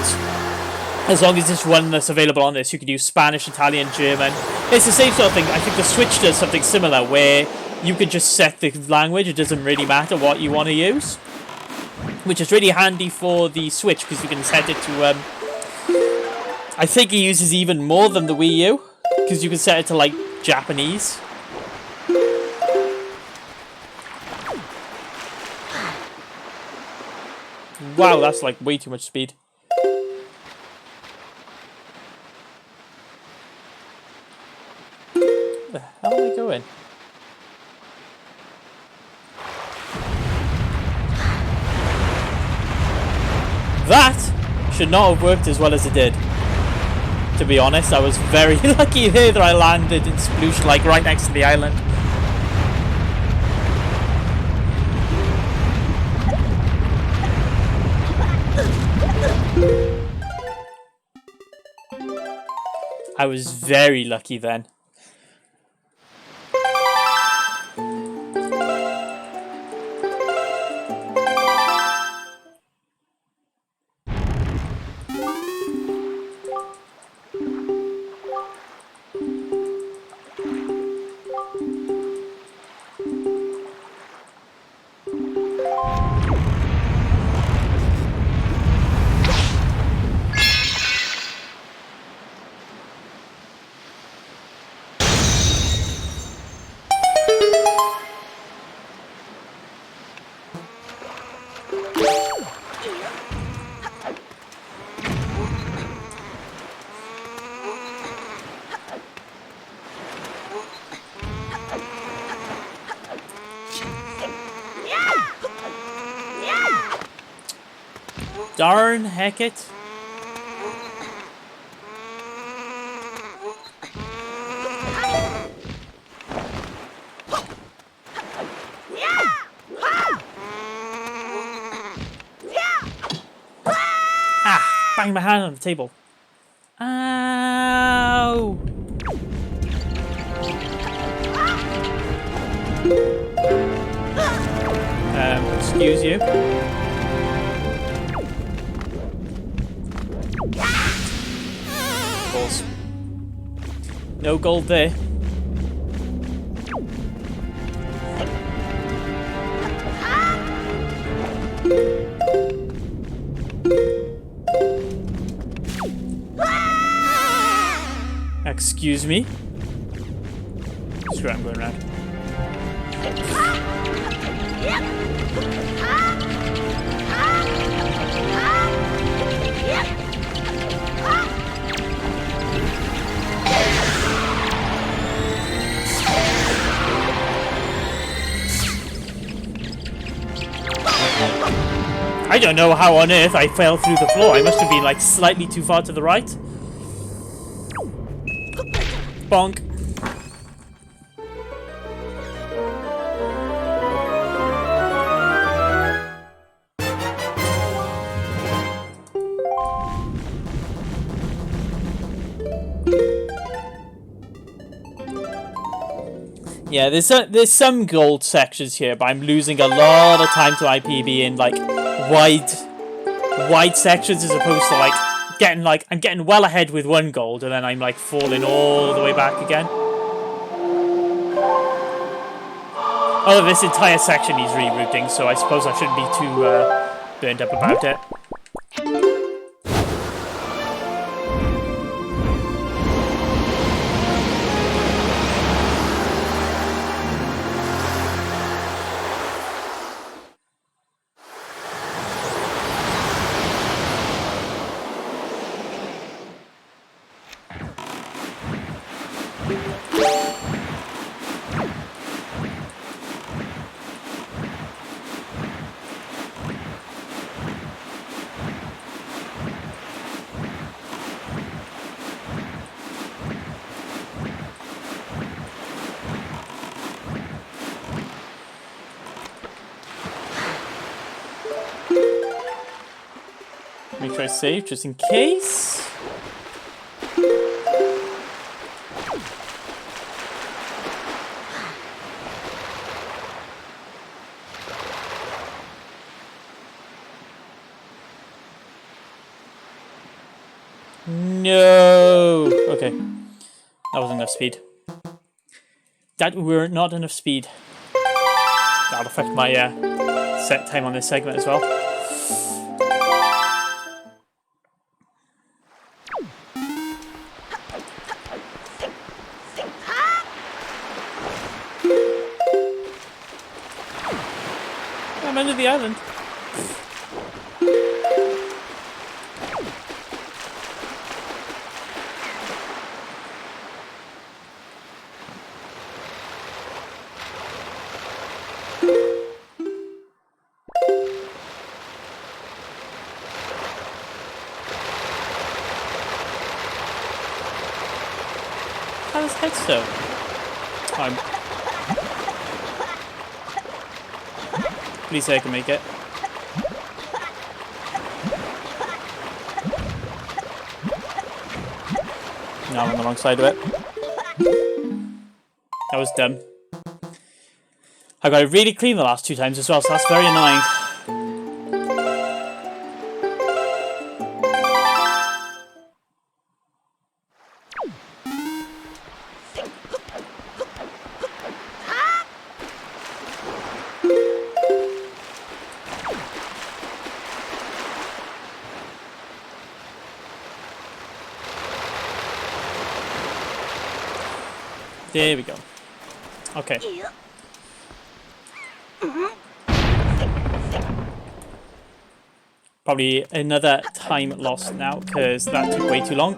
As long as it's one that's available on this, you can use Spanish, Italian, German. It's the same sort of thing. I think the Switch does something similar where you can just set the language. It doesn't really matter what you want to use. Which is really handy for the Switch because you can set it to... I think it uses even more than the Wii U. Because you can set it to, like, Japanese. Wow, that's like way too much speed. Where the hell am I going? That should not have worked as well as it did. To be honest, I was very lucky there that I landed in Sploosh, like right next to the island. I was very lucky then. Darn heck it. Ah, bang my hand on the table. Ow. Excuse you. Balls. No gold there. Excuse me. Screw it, I'm going around. I don't know how on earth I fell through the floor. I must have been like slightly too far to the right. Bonk. Yeah, there's some gold sections here, but I'm losing a lot of time to IPB in like wide sections as opposed to like I'm getting well ahead with one gold and then I'm like falling all the way back again. Oh, this entire section he's rerouting, so I suppose I shouldn't be too burned up about it. Make sure I save just in case. No. Okay. That wasn't enough speed. That were not enough speed. That'll affect my set time on this segment as well. I'm under the island. How's Headstone? Please say I can make it. No, I'm on the wrong side of it. That was dumb. I got it really clean the last 2 times as well, so that's very annoying. There we go. Okay. Probably another time lost now, because that took way too long.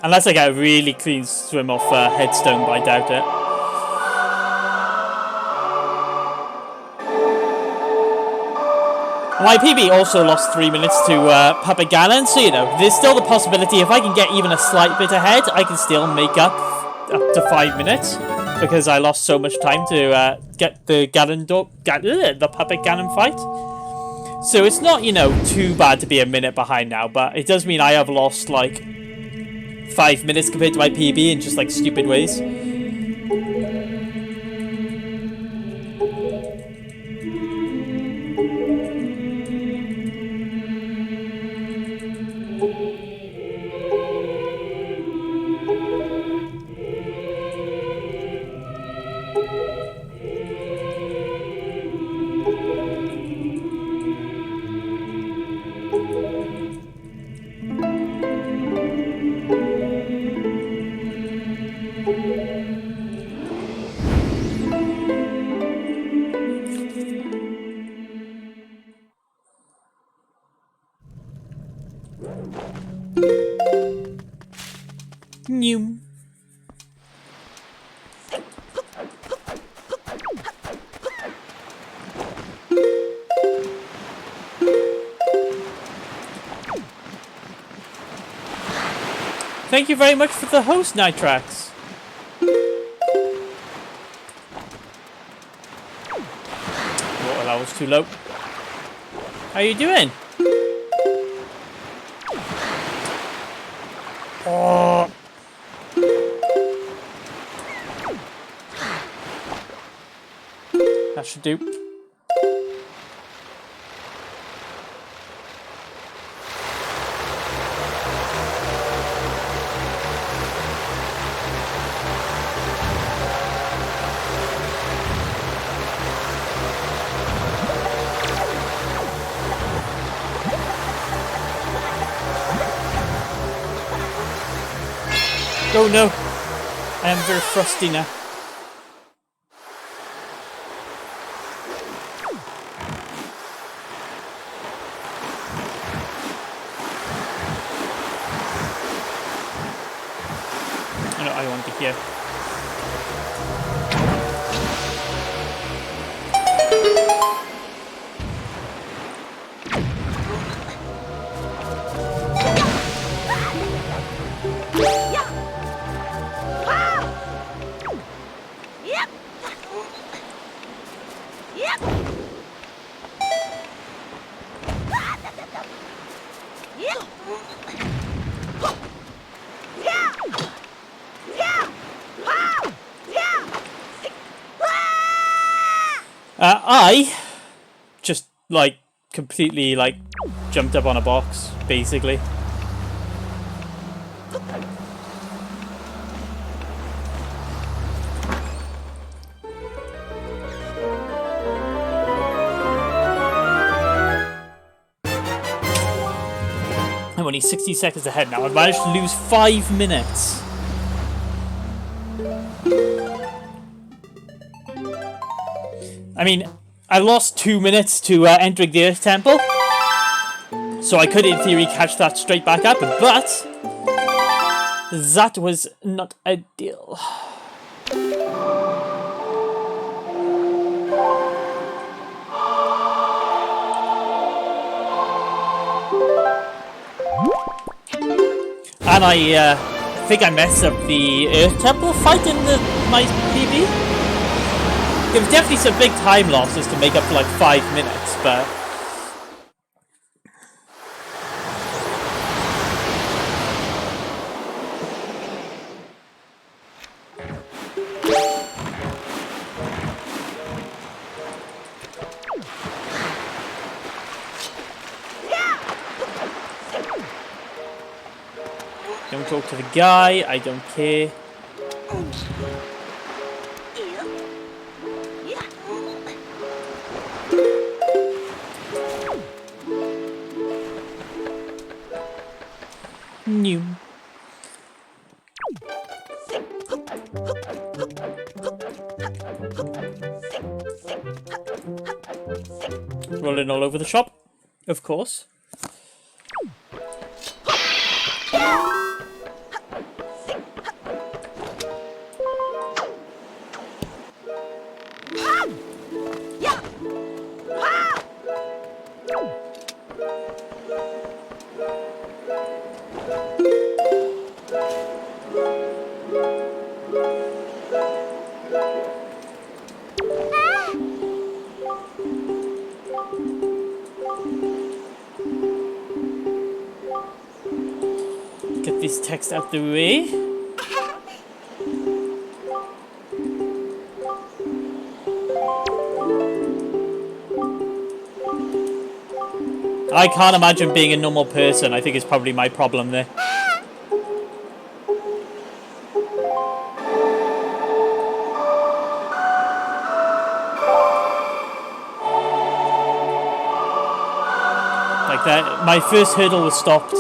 Unless I get a really clean swim off Headstone, but I doubt it. My PB also lost 3 minutes to Puppet Ganon, so you know, there's still the possibility if I can get even a slight bit ahead, I can still make up to 5 minutes, because I lost so much time to get the the Puppet Ganon fight. So it's not, you know, too bad to be a minute behind now, but it does mean I have lost like 5 minutes compared to my PB in just like stupid ways. New. Thank you very much for the host, Nitrax. Oh, that was too low. How you doing? Oh. That should do. Oh no, I am very frosty now. No, I want to hear. Yeah. Yeah. Yeah. Ah. Yeah. Ah. I just, like, completely, like, jumped up on a box, basically. I'm only 60 seconds ahead now. I've managed to lose 5 minutes. I mean, I lost 2 minutes to entering the Earth Temple. So I could, in theory, catch that straight back up. But that was not ideal. And I think I messed up the Earth Temple fight in my PB. There was definitely some big time losses to make up for like 5 minutes, but... Don't talk to the guy, I don't care. New. Rolling all over the shop, of course. Get this text out the way. I can't imagine being a normal person. I think it's probably my problem there. Like that, my first hurdle was stopped.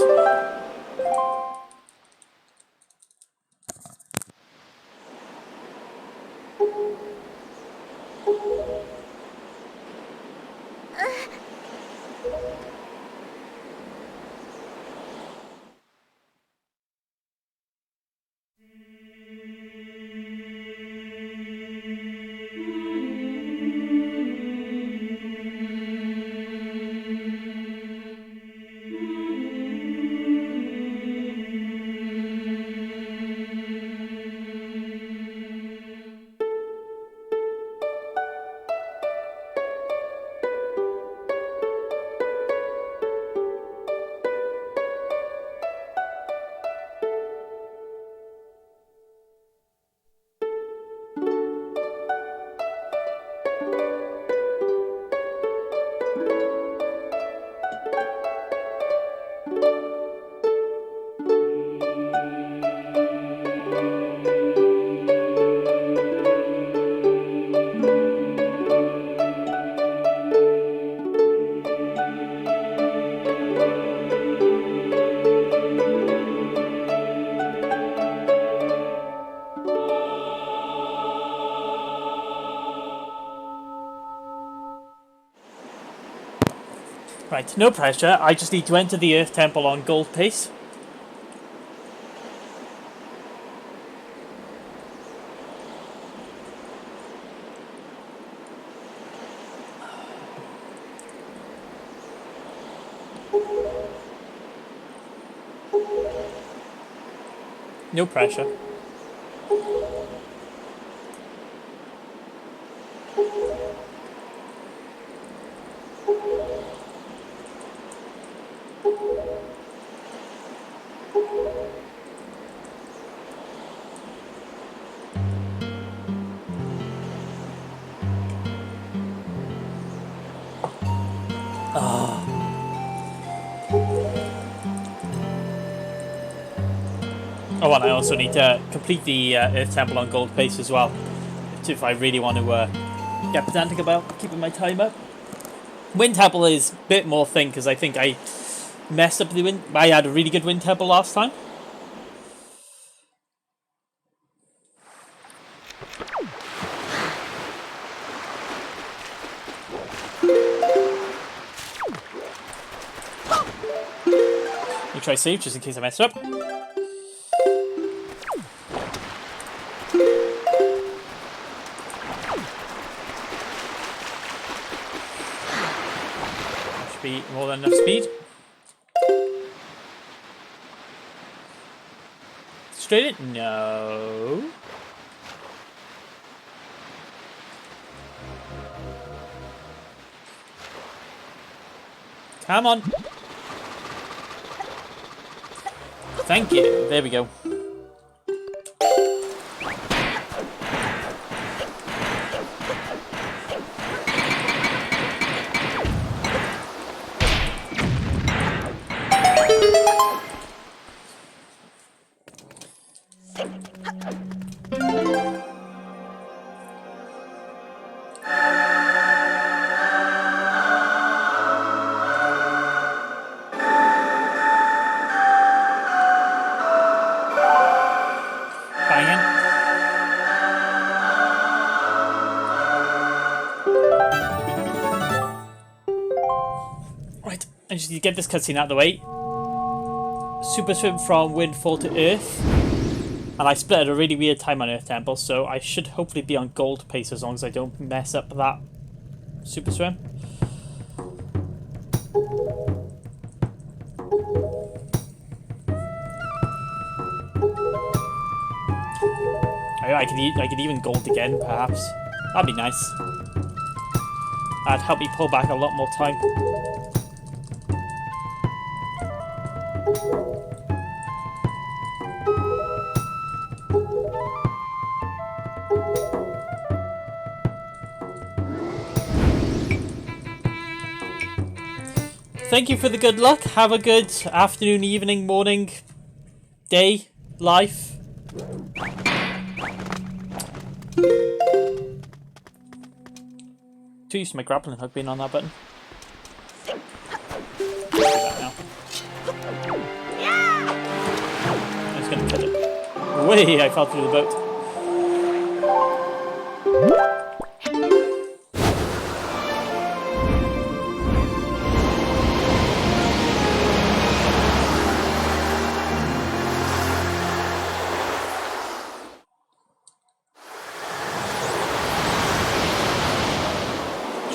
Right, no pressure. I just need to enter the Earth Temple on gold pace. No pressure. Oh, and I also need to complete the Earth Temple on gold pace as well, if I really want to get pedantic about keeping my time up. Wind Temple is a bit more thing because I think I messed up the wind. I had a really good Wind Temple last time. Let me try save just in case I messed up. Should be more than enough speed. Straight in? No. Come on. Thank you. There we go. Right, I just need to get this cutscene out of the way. Super swim from Windfall to Earth. And I split at a really weird time on Earth Temple, so I should hopefully be on gold pace as long as I don't mess up that super swim. I could even gold again, perhaps. That'd be nice. That'd help me pull back a lot more time. Thank you for the good luck. Have a good afternoon, evening, morning, day, life. Too used to my grappling hook being on that button. Do that now. I'm just gonna cut it. Way, I fell through the boat.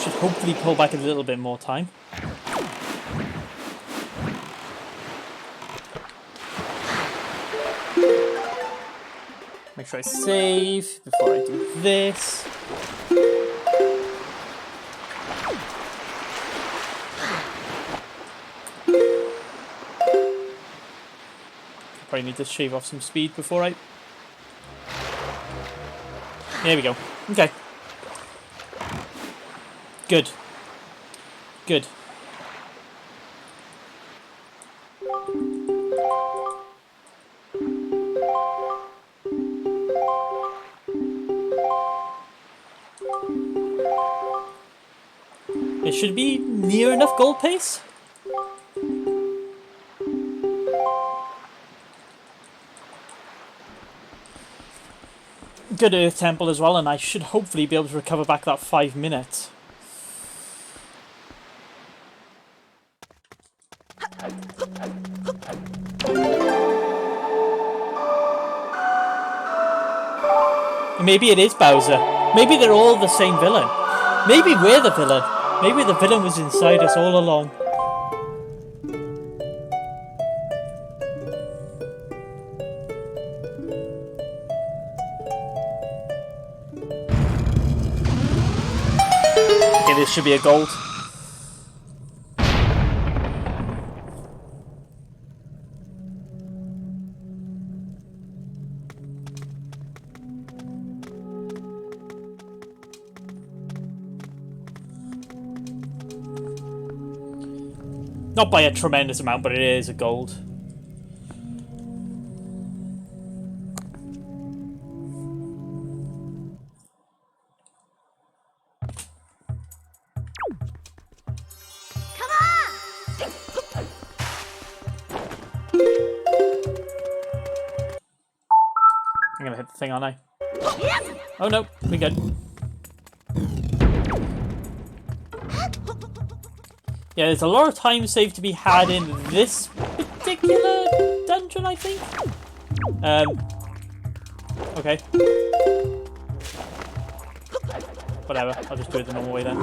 Should hopefully pull back a little bit more time. Make sure I save before I do this. Probably need to shave off some speed before I... There we go. Okay. Good. Good. It should be near enough gold pace. Good Earth Temple as well, and I should hopefully be able to recover back that 5 minutes. Maybe it is Bowser. Maybe they're all the same villain. Maybe we're the villain. Maybe the villain was inside us all along. Okay, this should be a gold. Not by a tremendous amount, but it is a gold. thing, aren't I? Oh no, we good. Yeah, there's a lot of time saved to be had in this particular dungeon, I think. Okay. Whatever, I'll just do it the normal way then.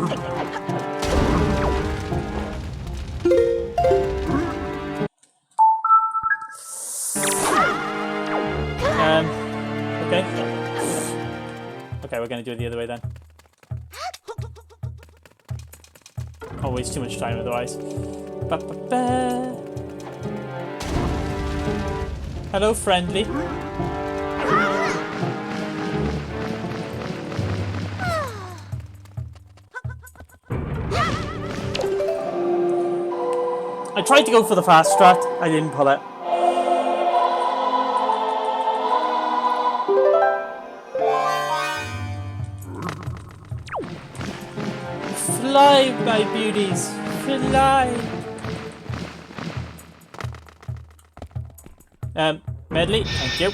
Okay. Okay, we're gonna do it the other way then. I'll waste too much time otherwise. Ba-ba-ba. Hello, friendly. I tried to go for the fast strat, I didn't pull it. Fly, my beauties, fly. Medley, thank you.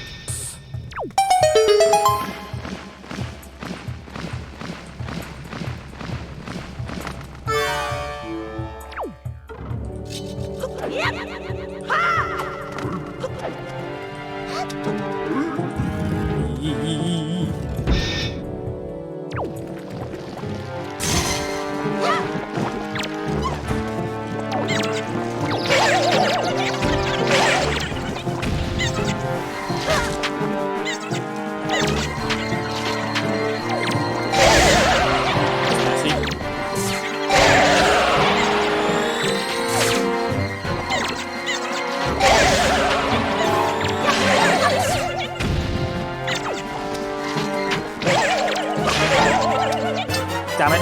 Damn it.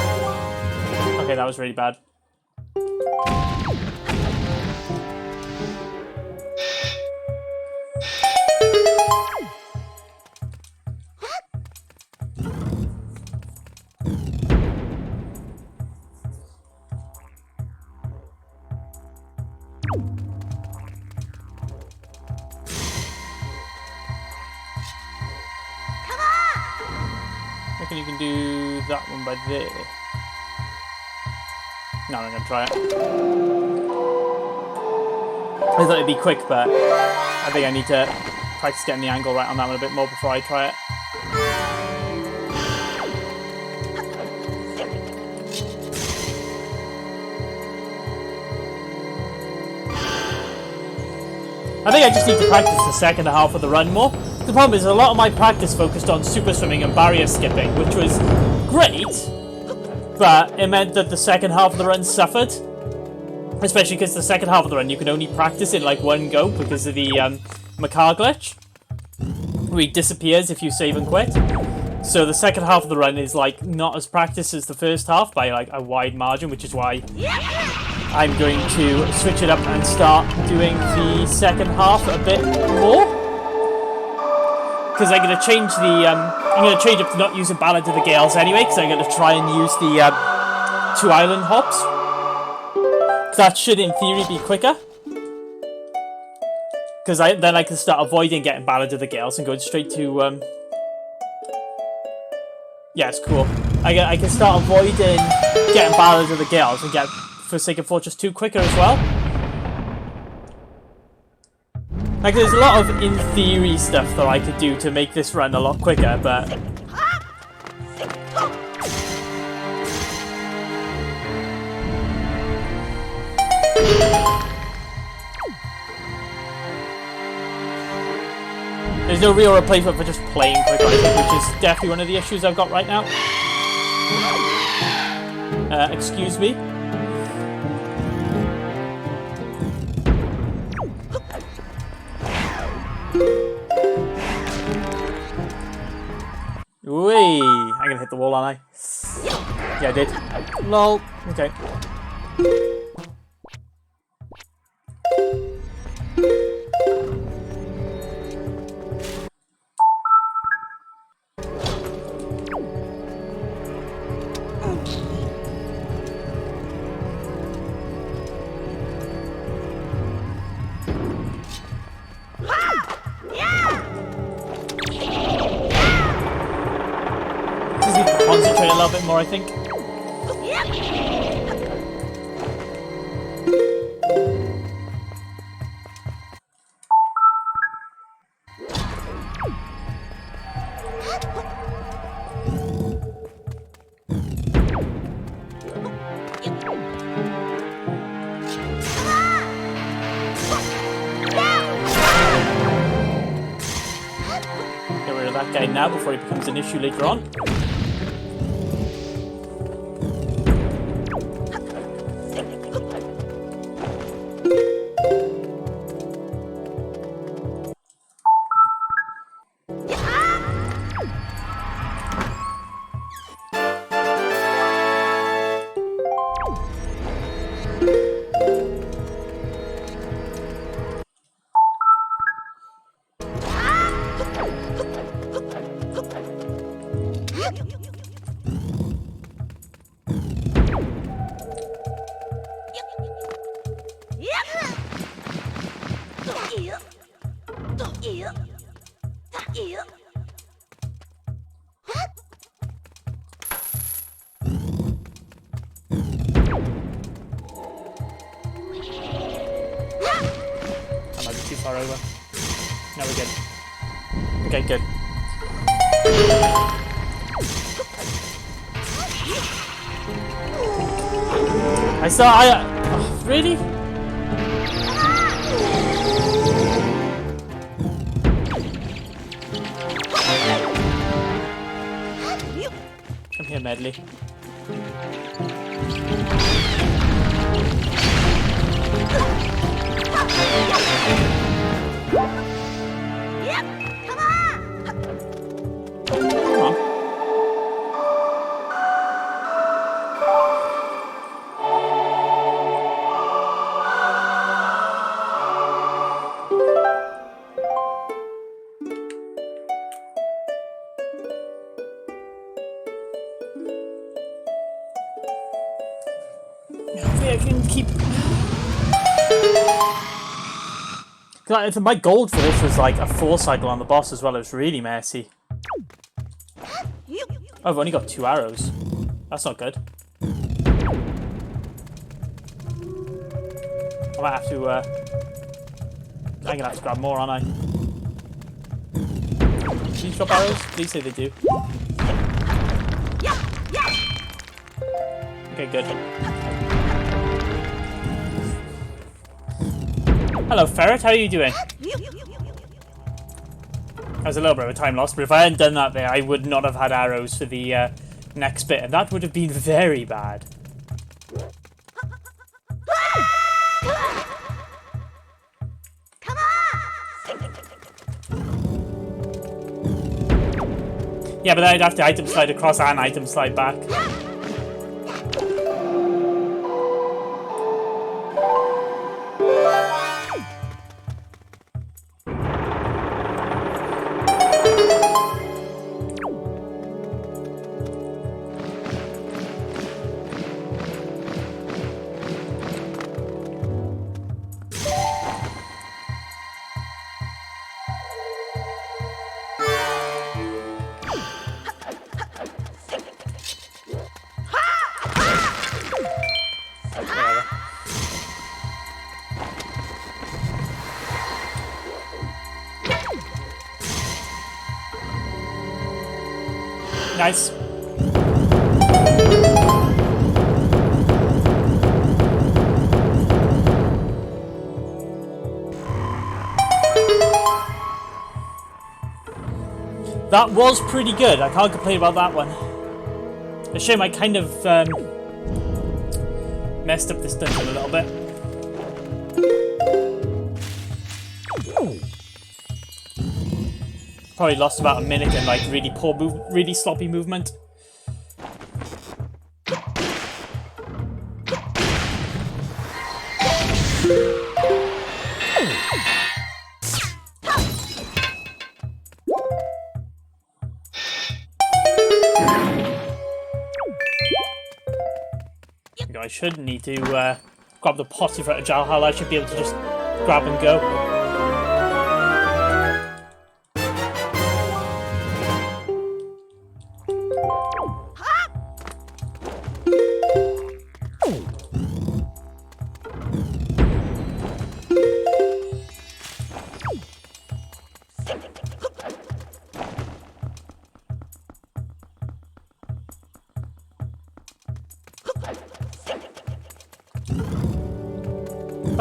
Okay, that was really bad. I reckon you can do that one by there. No, I'm gonna try it. I thought it'd be quick, but I think I need to practice getting the angle right on that one a bit more before I try it. I think I just need to practice the second half of the run more. The problem is a lot of my practice focused on super swimming and barrier skipping, which was great, but it meant that the second half of the run suffered. Especially because the second half of the run you can only practice in like one go because of the Makar glitch, where he disappears if you save and quit. So the second half of the run is like not as practiced as the first half by like a wide margin, which is why I'm going to switch it up and start doing the second half a bit more. Because I'm going to change the, I'm going to change up to not using Ballad of the Gales anyway, because I'm going to try and use the 2 island hops. That should, in theory, be quicker. Because then I can start avoiding getting Ballad of the Gales and going straight to, yeah, it's cool. I can start avoiding getting Ballad of the Gales and get Forsaken Fortress 2 quicker as well. Like, there's a lot of in-theory stuff that I could do to make this run a lot quicker, but... there's no real replacement for just playing quicker, I think, which is definitely one of the issues I've got right now. Excuse me. Whee! I'm gonna hit the wall, aren't I? Yeah, I did. Lol. Okay. concentrate a little bit more, I think. Get rid of that guy now before he becomes an issue later on. That might be too far over. No, we're good. Okay, good. Really? Come here, Medley. Come on. Hopefully I can keep... Cause my gold for this was like a 4 cycle on the boss as well. It was really messy. Oh, I've only got 2 arrows. That's not good. I might have to, I'm gonna have to grab more, aren't I? These drop arrows? Please say they do. Okay, good. Hello, Ferret. How are you doing? That was a little bit of a time loss, but if I hadn't done that there, I would not have had arrows for the next bit, and that would have been very bad. Yeah, but then I'd have to item slide across and item slide back. Nice. That was pretty good. I can't complain about that one. A shame I kind of messed up this dungeon a little bit. Probably lost about a minute in like really poor really sloppy movement. I should need to grab the pot in front of Jalhal. I should be able to just grab and go.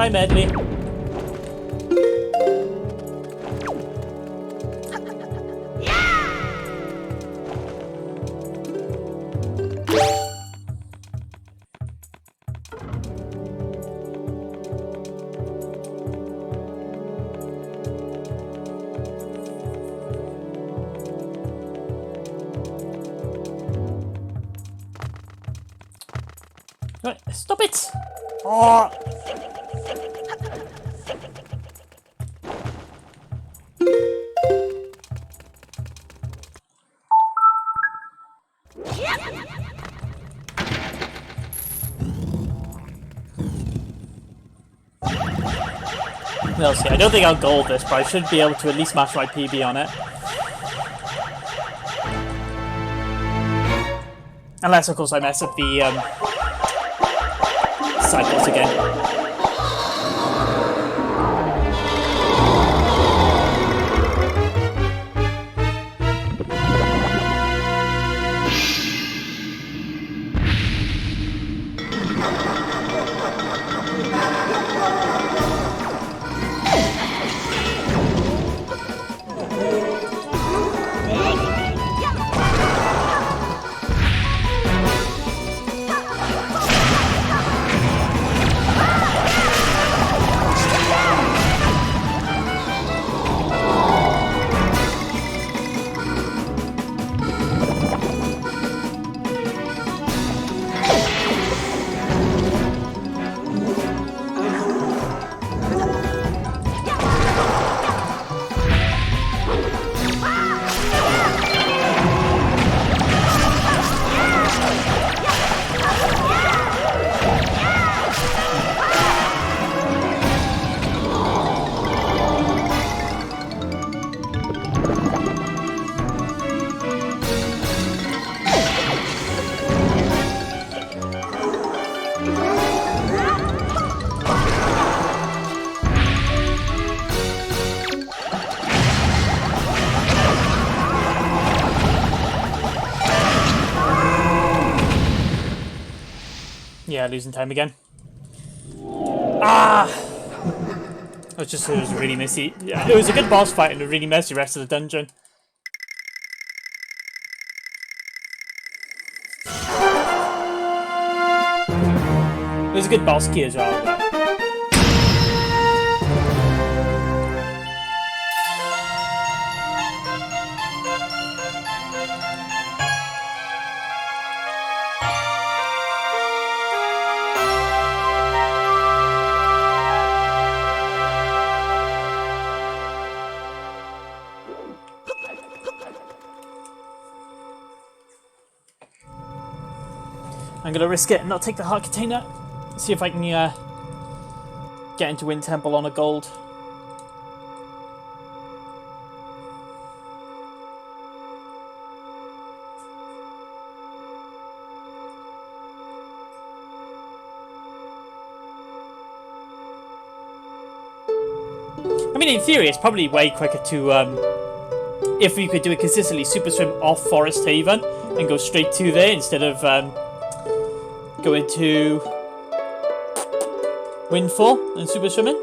Bye, Medley. Right, stop it! Oh. We'll see. I don't think I'll gold this, but I should be able to at least match my PB on it. Unless, of course, I mess up the cycles again. Yeah, losing time again. Ah! It was really messy. Yeah, it was a good boss fight and a really messy rest of the dungeon. It was a good boss key as well. But... I'm gonna risk it and not take the heart container. See if I can get into Wind Temple on a gold. I mean, in theory, it's probably way quicker to, if you could do it consistently, super swim off Forest Haven and go straight to there instead of going to Windfall and super swimming.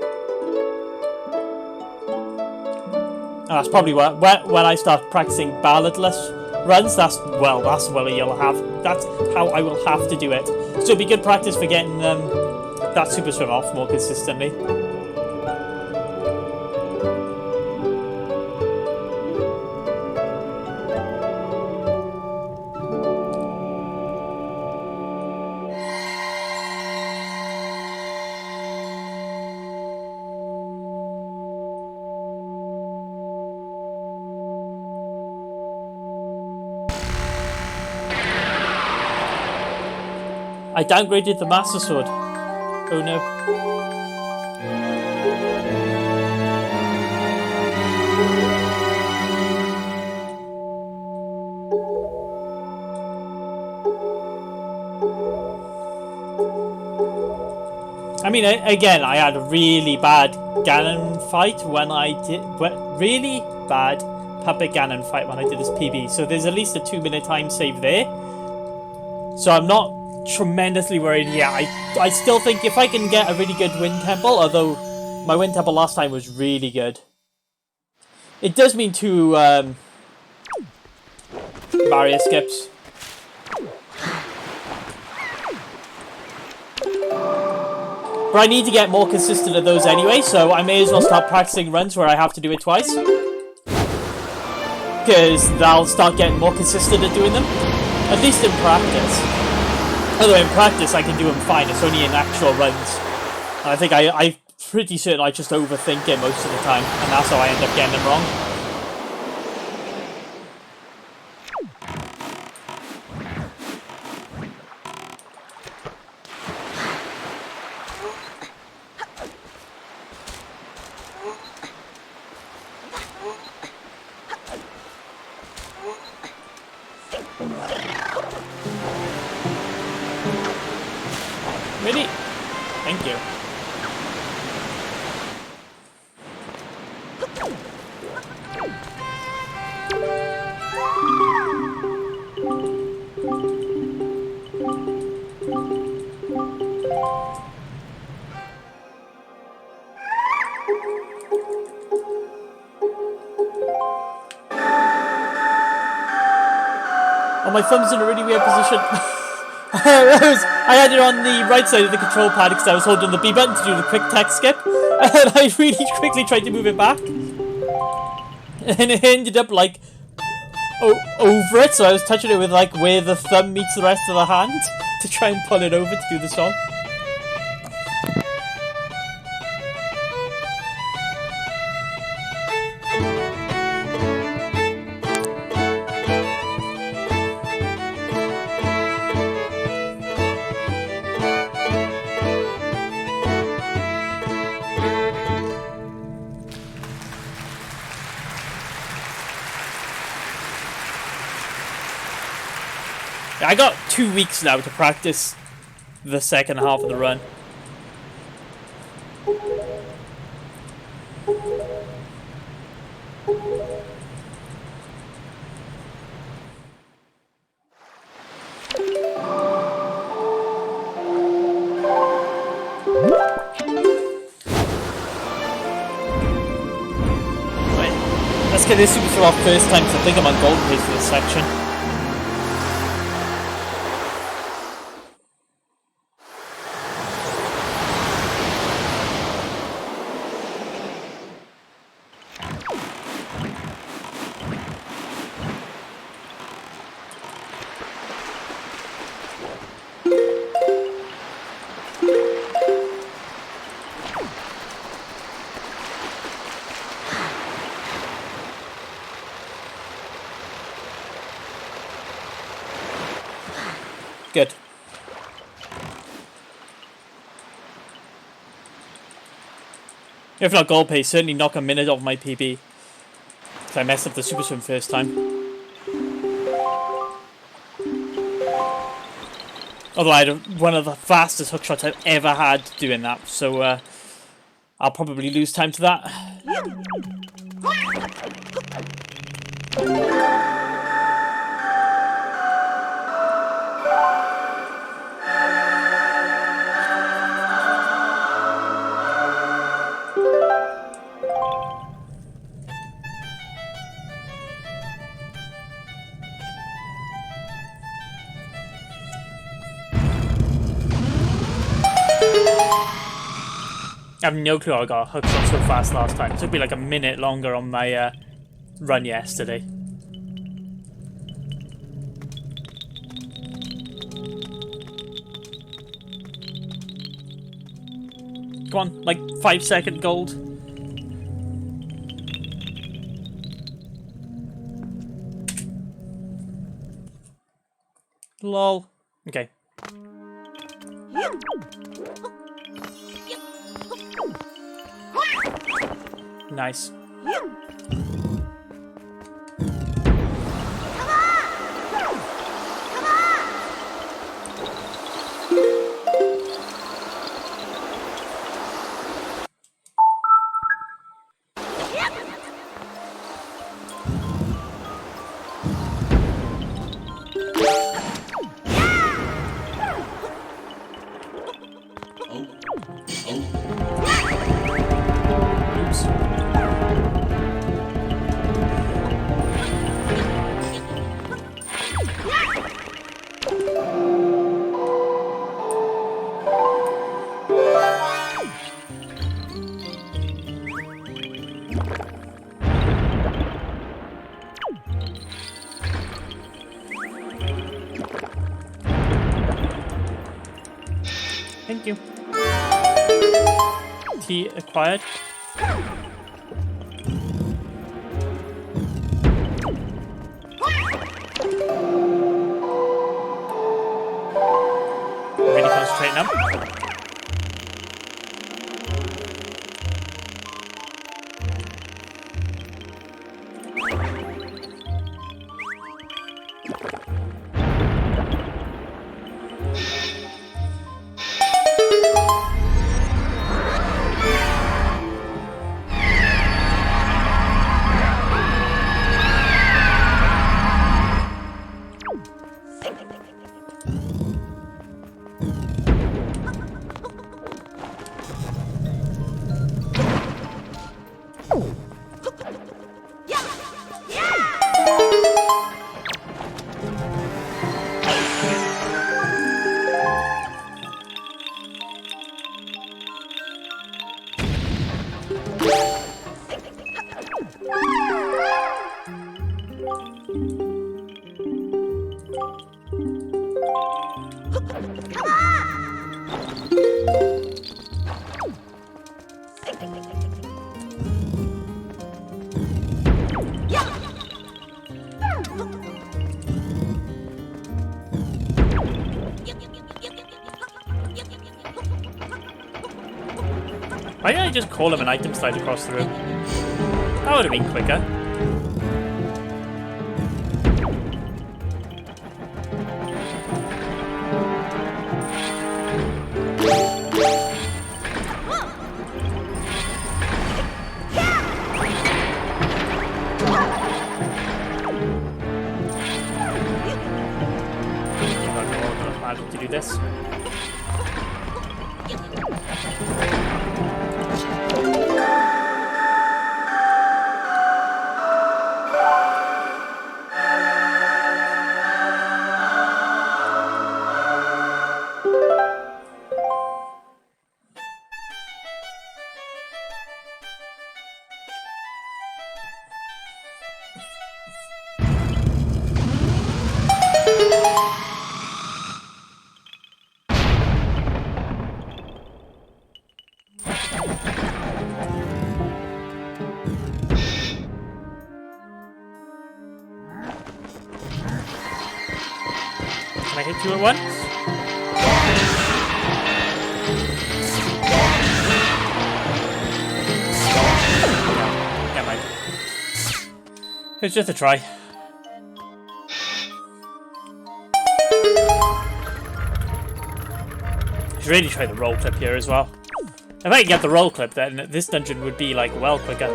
And that's probably when I start practicing balladless runs. That's what you'll have. That's how I will have to do it. So it'd be good practice for getting that super swim off more consistently. I downgraded the Master Sword. Oh no. I mean, again, I had a really bad Ganon fight when I did... Really bad Puppet Ganon fight when I did this PB. So there's at least a 2-minute time save there. So I'm not tremendously worried. Yeah, I still think if I can get a really good wind temple, although my wind temple last time was really good. It does mean 2 barrier skips. But I need to get more consistent at those anyway, so I may as well start practicing runs where I have to do it twice. Because I'll start getting more consistent at doing them. At least in practice. Although in practice I can do them fine, it's only in actual runs. And I think I'm pretty certain I just overthink it most of the time, and that's how I end up getting them wrong. Really? Thank you. Oh, my thumb's in a really weird position. I had it on the right side of the control pad because I was holding the B button to do the quick text skip, and I really quickly tried to move it back, and it ended up like over it. So I was touching it with like where the thumb meets the rest of the hand to try and pull it over to do the song. I got 2 weeks now to practice the second half of the run. Wait, let's get this super throw off first time because I think I'm on gold pace for this section. Good. If not gold pace, certainly knock a minute off my PB. Because I messed up the super swim first time. Although I had one of the fastest hook shots I've ever had doing that, so I'll probably lose time to that. I have no clue how I got hooked on so fast last time. It took me like a minute longer on my run yesterday. Come on, like 5-second gold. Lol. Okay. Nice. Thank you. Key acquired. Really concentrating now. Why didn't I just call him an item slide across the room? That would have been quicker. I'm not to do this. Can I hit you at once? Never mind. It's just a try. Should really try the roll clip here as well. If I can get the roll clip, then this dungeon would be like well quicker.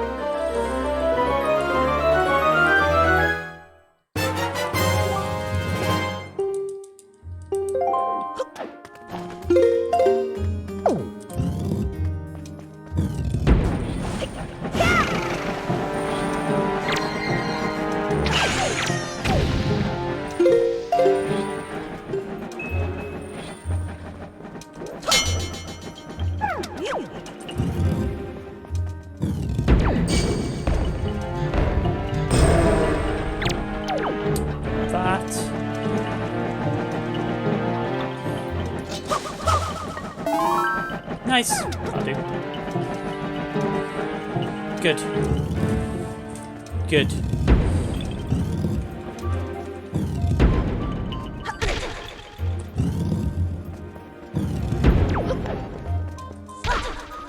Nice. That'll do. Good. Good.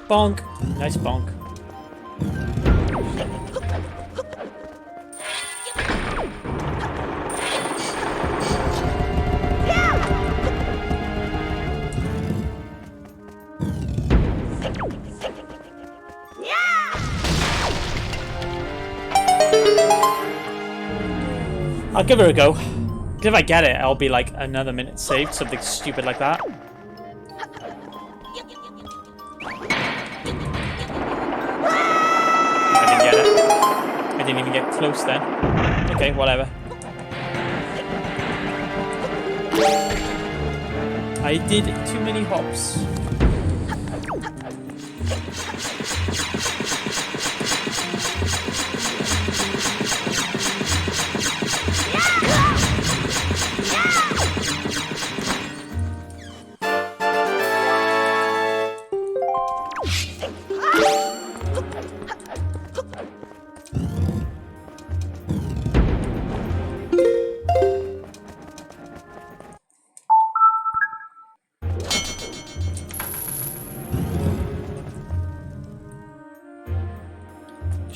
Bonk. Nice bonk. I'll give her a go. If I get it, I'll be like another minute saved, something stupid like that. I didn't get it. I didn't even get close then. Okay, whatever. I did too many hops.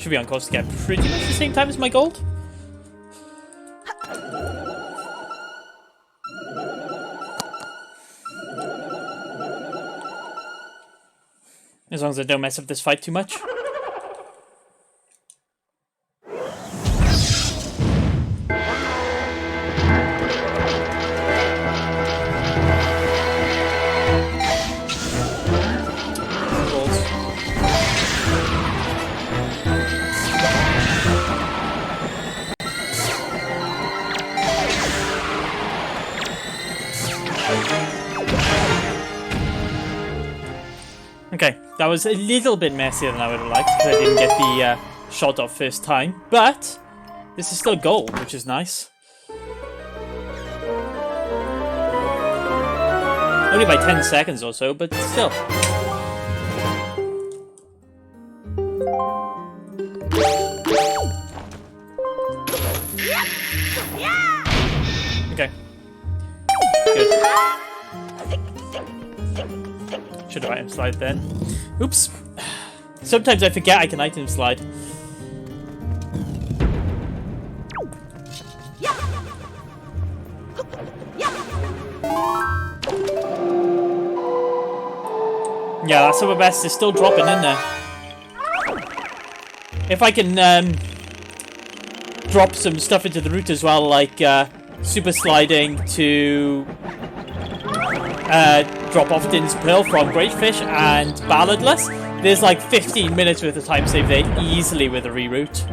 Should be on course to get pretty much the same time as my gold. As long as I don't mess up this fight too much. Okay, that was a little bit messier than I would have liked because I didn't get the shot off first time, but this is still gold, which is nice. Only by 10 seconds or so, but still. Okay. Good. Should have item slide then. Oops. Sometimes I forget I can item slide. Yeah, that's our best. It's still dropping in there. If I can drop some stuff into the route as well, like super sliding to drop off Din's Pearl from Great Fish and Balladless, there's like 15 minutes worth of time save there easily with a reroute.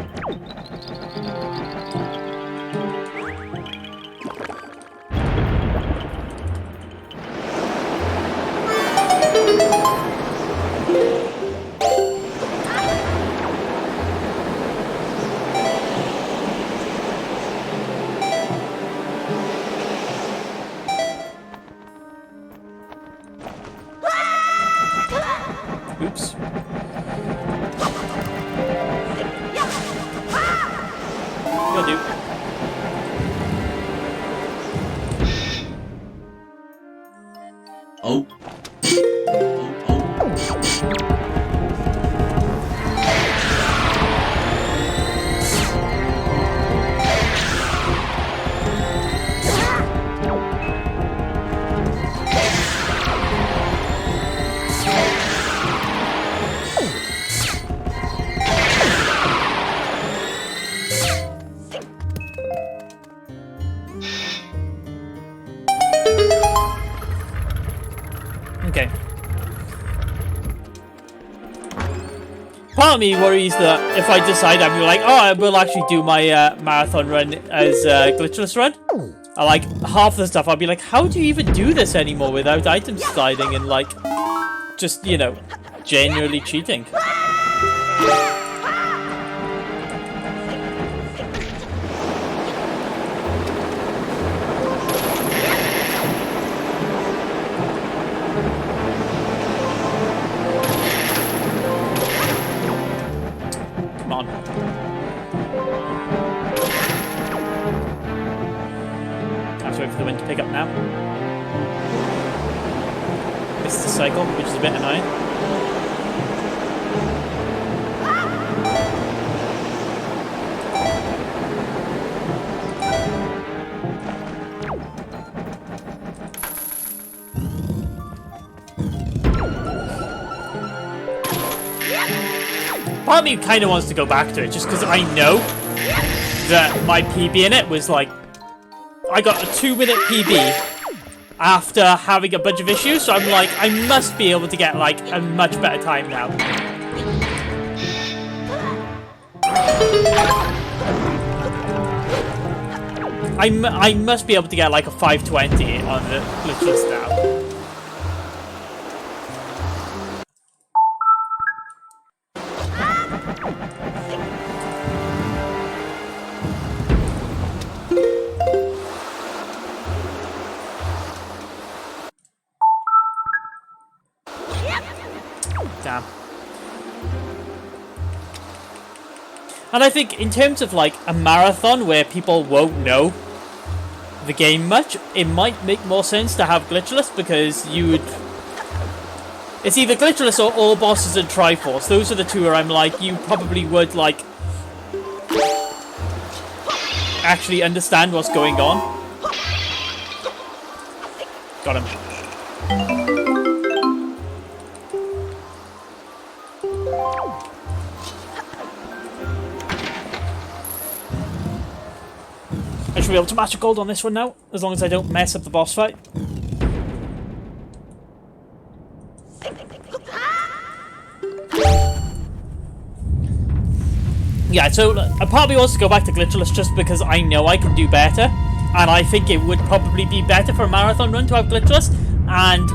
Oops. Will do. Oh. Okay. Part of me worries that if I decide I'm like, oh, I will actually do my marathon run as a glitchless run, like half the stuff I'll be like, how do you even do this anymore without item sliding and like just, you know, genuinely cheating? Come on. I have to wait for the wind to pick up now. Missed the cycle, which is a bit annoying. Part of me kind of wants to go back to it just because I know that my PB in it was like, I got a 2-minute PB after having a bunch of issues, so I'm like, I must be able to get like a much better time now. I must be able to get like a 520 on the glitchless now. Damn. And I think in terms of like a marathon where people won't know the game much, it might make more sense to have glitchless because you would It's either Glitchless or all bosses in Triforce. Those are the two where I'm like, you probably would, like, actually understand what's going on. Got him. I should be able to match a gold on this one now, as long as I don't mess up the boss fight. Yeah, so I probably wants to go back to Glitchless just because I know I can do better, and I think it would probably be better for a marathon run to have Glitchless, and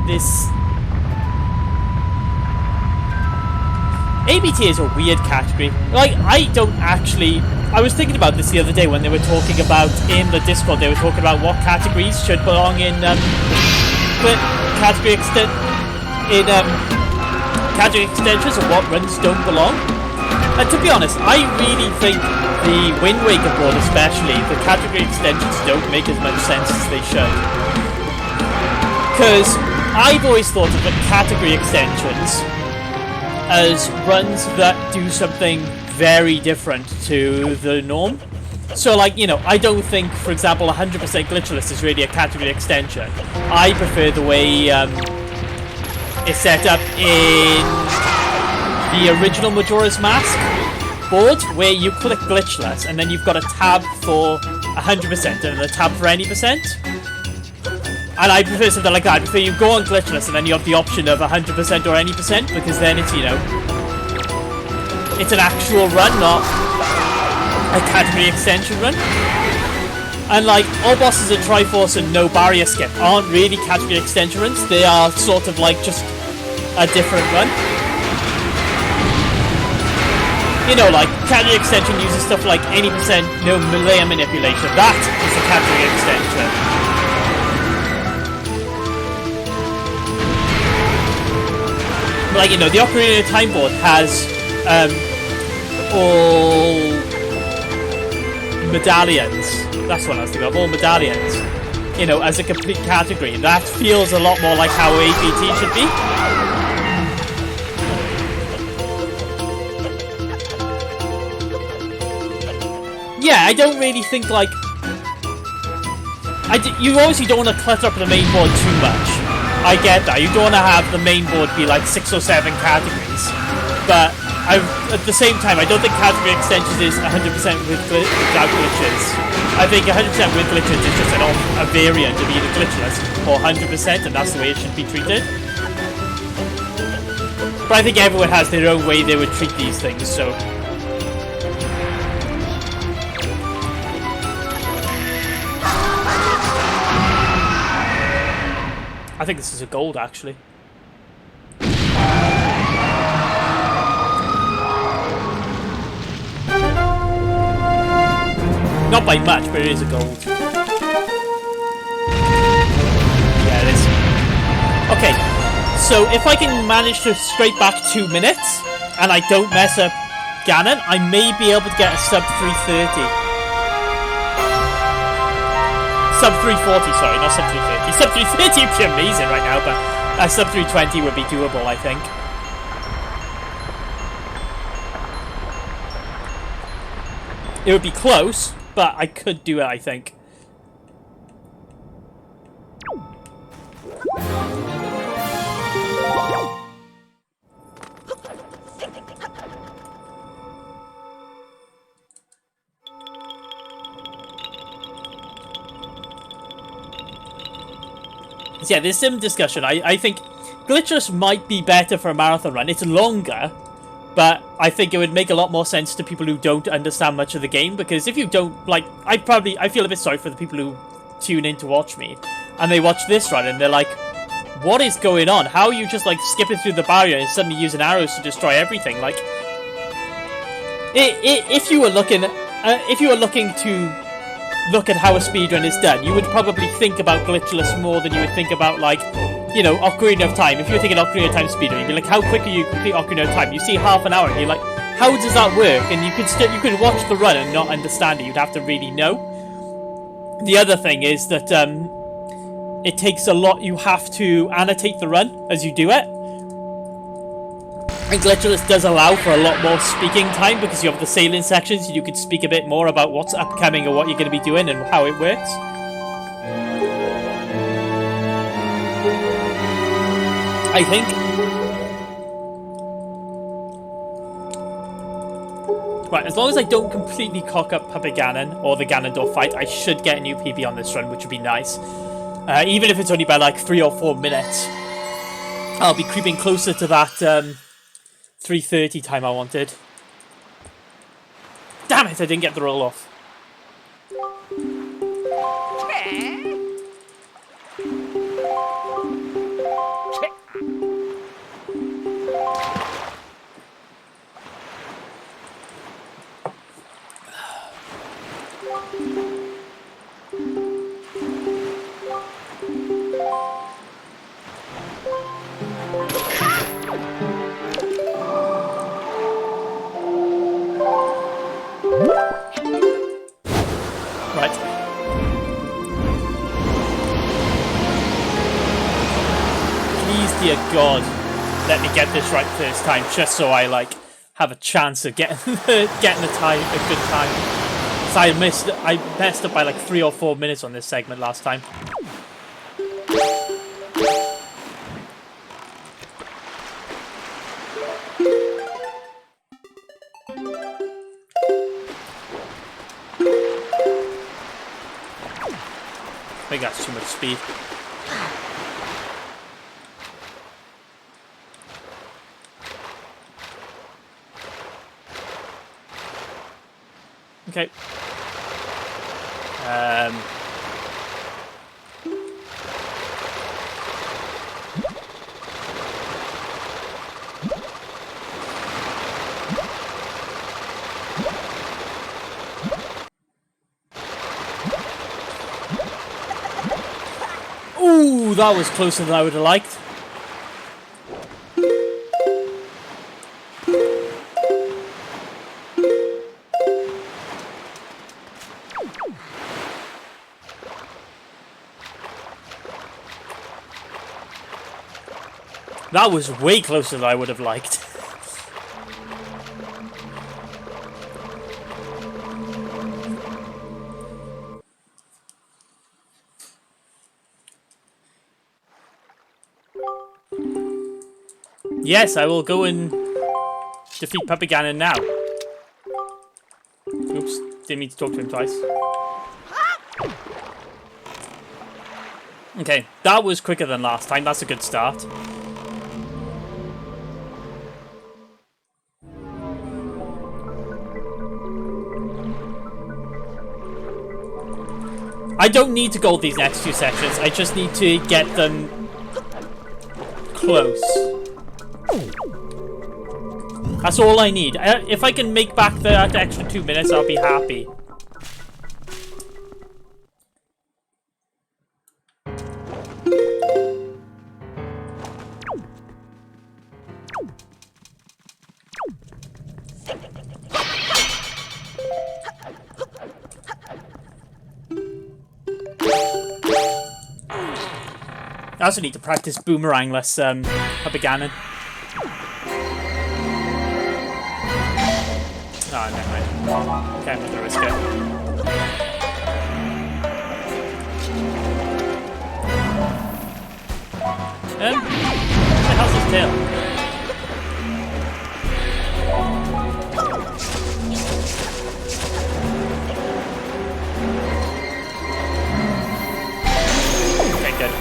this... ABT is a weird category. Like, I don't actually... I was thinking about this the other day when they were talking about, in the Discord, they were talking about what categories should belong in, category extensions and what runs don't belong. And to be honest, I really think the Wind Waker board especially, the category extensions don't make as much sense as they should. Because I've always thought of the category extensions as runs that do something very different to the norm. So, like, you know, I don't think, for example, 100% Glitchless is really a category extension. I prefer the way it's set up in the original Majora's Mask board, where you click Glitchless and then you've got a tab for 100% and a tab for any percent. And I prefer something like that. I prefer you go on Glitchless and then you have the option of 100% or any percent, because then it's, you know, it's an actual run, not a category extension run. And like, all bosses at Triforce and no barrier skip aren't really category extension runs. They are sort of like just a different run. You know, like, category extension uses stuff like any percent, no layer manipulation. That is a category extension. Like, you know, the Ocarina of Time board has all medallions. That's what I was thinking of, all medallions. You know, as a complete category. That feels a lot more like how ABT should be. Yeah, I don't really think, like... you obviously don't want to clutter up the main board too much. I get that. You don't want to have the main board be like 6 or 7 categories. But at the same time, I don't think category extensions is 100% without glitches. I think 100% with glitches is just a variant of either glitchless or 100%, and that's the way it should be treated. But I think everyone has their own way they would treat these things, so... I think this is a gold, actually. Not by much, but it is a gold. Yeah, it is. Okay, so if I can manage to scrape back 2 minutes, and I don't mess up Ganon, I may be able to get a sub 330. Sub 340, sorry, not sub 330. Sub 330 would be amazing right now, but sub 320 would be doable, I think. It would be close, but I could do it, I think. Yeah, there's some discussion. I think Glitchless might be better for a marathon run. It's longer, but I think it would make a lot more sense to people who don't understand much of the game, because if you don't, like, I feel a bit sorry for the people who tune in to watch me, and they watch this run, and they're like, what is going on? How are you just, like, skipping through the barrier and suddenly using arrows to destroy everything? Like, if you were looking to look at how a speedrun is done, you would probably think about Glitchless more than you would think about, like, you know, Ocarina of Time. If you were thinking Ocarina of Time speedrun, you'd be like, how quick are you complete Ocarina of Time? You see half an hour and you're like, how does that work? And you could watch the run and not understand it. You'd have to really know. The other thing is that it takes a lot. You have to annotate the run as you do it. And Glitchless does allow for a lot more speaking time because you have the sailing sections. You can speak a bit more about what's upcoming or what you're going to be doing and how it works. I think. Right, as long as I don't completely cock up Puppet Ganon or the Ganondorf fight, I should get a new PB on this run, which would be nice. Even if it's only by like 3 or 4 minutes. I'll be creeping closer to that 3:30 time I wanted. Damn it, I didn't get the roll off. Dear God, let me get this right first time, just so I like have a chance of getting a good time. So I messed up by like 3 or 4 minutes on this segment last time. I think that's too much speed. Okay. Ooh, that was closer than I would have liked. That was way closer than I would have liked. Yes, I will go and defeat Puppet Ganon now. Oops, didn't mean to talk to him twice. Okay, that was quicker than last time. That's a good start. I don't need to gold these next 2 sections. I just need to get them close. That's all I need. If I can make back that extra 2 minutes, I'll be happy. I also need to practice boomerangless Puppet Ganon. Oh, never mind. Okay, I'm not gonna risk it. What the hell's his tail? Okay, good.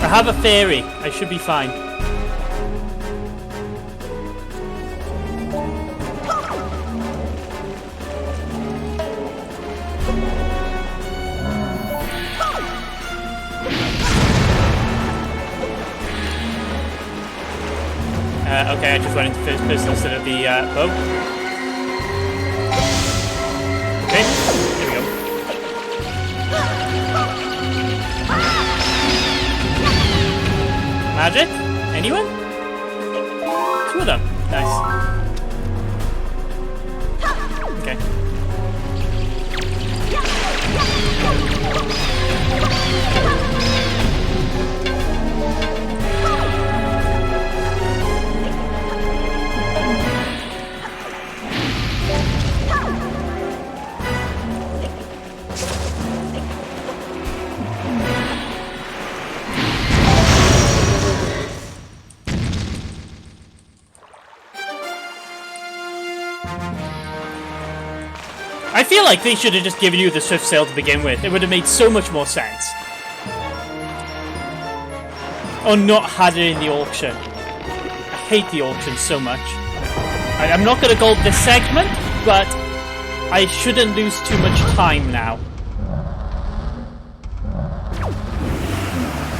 I have a fairy. I should be fine. Okay, I just went into first person instead of the boat. Okay, here we go. Magic? Anyone? 2 of them. Nice. Okay. I feel like they should have just given you the Swift Sail to begin with. It would have made so much more sense. Or not had it in the auction. I hate the auction so much. I'm not going to gold this segment, but I shouldn't lose too much time now.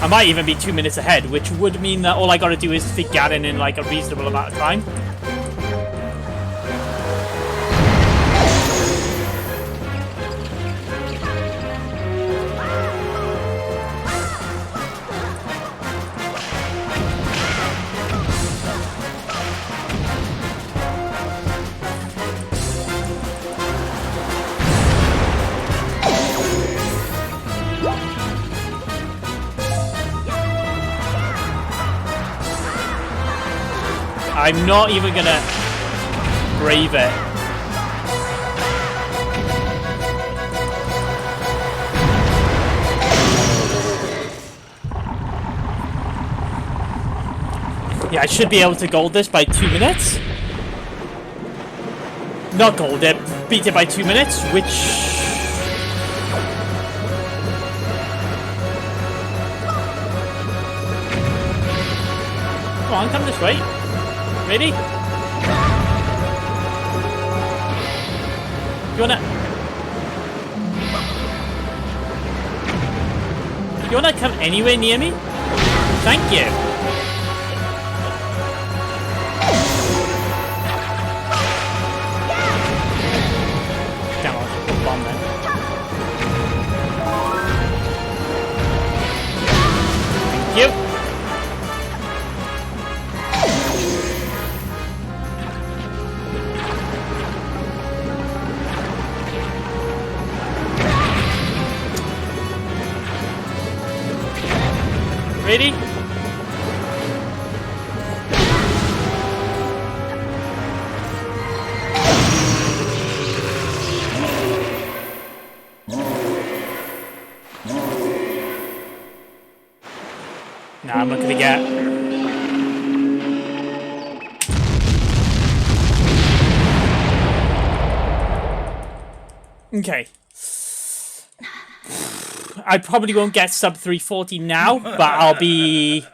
I might even be 2 minutes ahead, which would mean that all I got to do is defeat Ganon in like a reasonable amount of time. I'm not even gonna brave it. Yeah, I should be able to gold this by 2 minutes. Not gold it, beat it by 2 minutes, which... Come on, come this way. Ready? You wanna come anywhere near me? Thank you. Come on, bomb then. Thank you. Ready? Nah, I'm not gonna get. Okay. I probably won't get sub 340 now, but I'll be...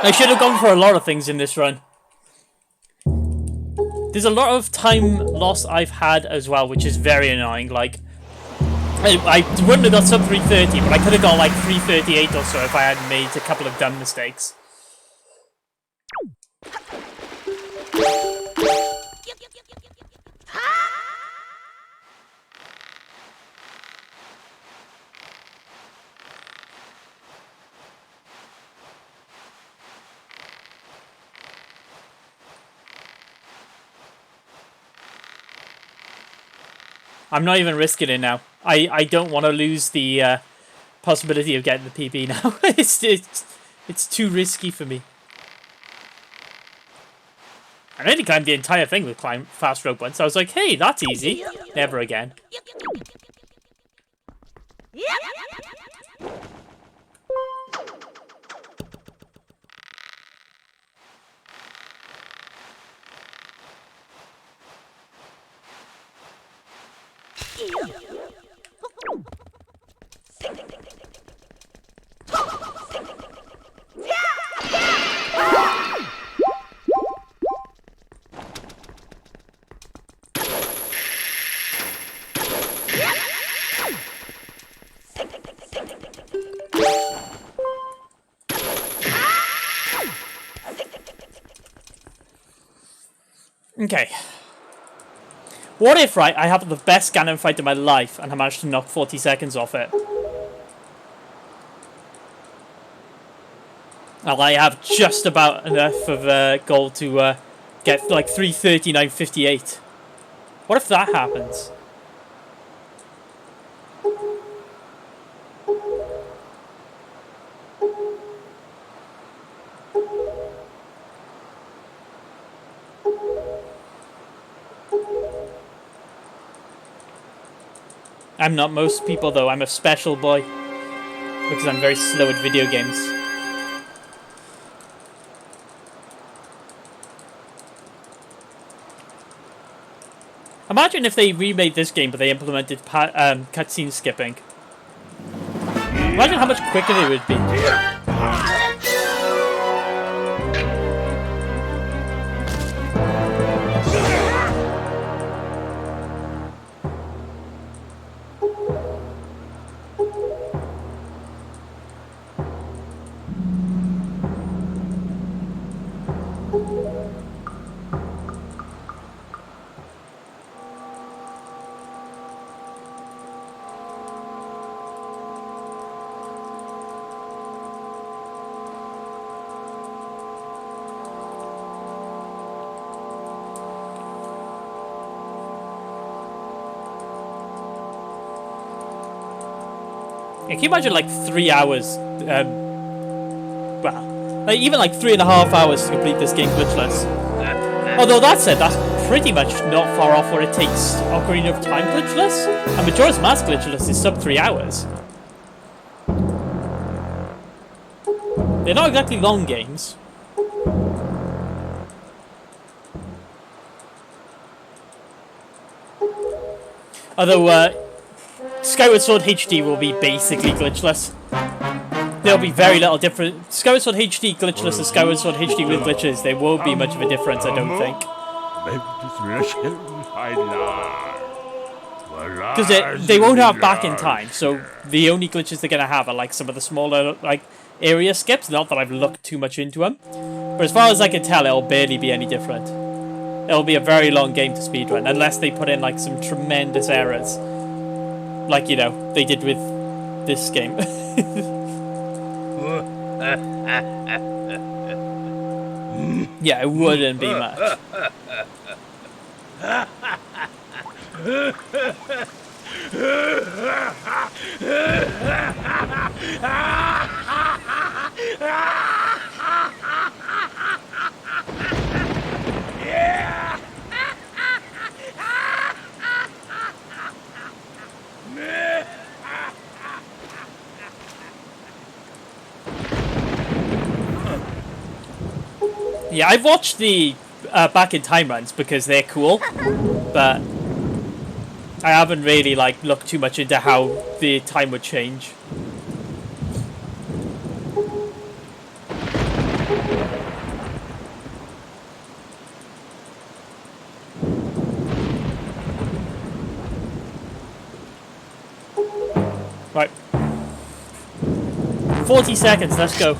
I should have gone for a lot of things in this run. There's a lot of time loss I've had as well, which is very annoying. Like, I wouldn't have got sub 330, but I could have got like 338 or so if I had made a couple of dumb mistakes. I'm not even risking it now. I don't want to lose the possibility of getting the PB now. it's too risky for me. I nearly climbed the entire thing with fast rope once. I was like, hey, that's easy. Never again. Okay. What if, right, I have the best Ganon fight of my life and I managed to knock 40 seconds off it? And I have just about enough of gold to get like 339.58. What if that happens? I'm not most people, though. I'm a special boy. Because I'm very slow at video games. Imagine if they remade this game, but they implemented cutscene skipping. Imagine how much quicker they would be. Can you imagine like 3 hours? Well, like even like 3.5 hours to complete this game glitchless. Although that said, that's pretty much not far off what it takes Ocarina of Time glitchless. And Majora's Mask glitchless is sub 3 hours. They're not exactly long games. Although, Skyward Sword HD will be basically glitchless. There'll be very little difference. Skyward Sword HD glitchless and Skyward Sword HD with glitches, there won't be much of a difference, I don't think. Because they won't have back in time, so the only glitches they're going to have are like some of the smaller like area skips. Not that I've looked too much into them. But as far as I can tell, it'll barely be any different. It'll be a very long game to speedrun, unless they put in like some tremendous errors. Like, you know, they did with this game. Yeah, it wouldn't be much. Yeah, I've watched the back in time runs because they're cool, but I haven't really like looked too much into how the time would change. Right. 40 seconds, let's go.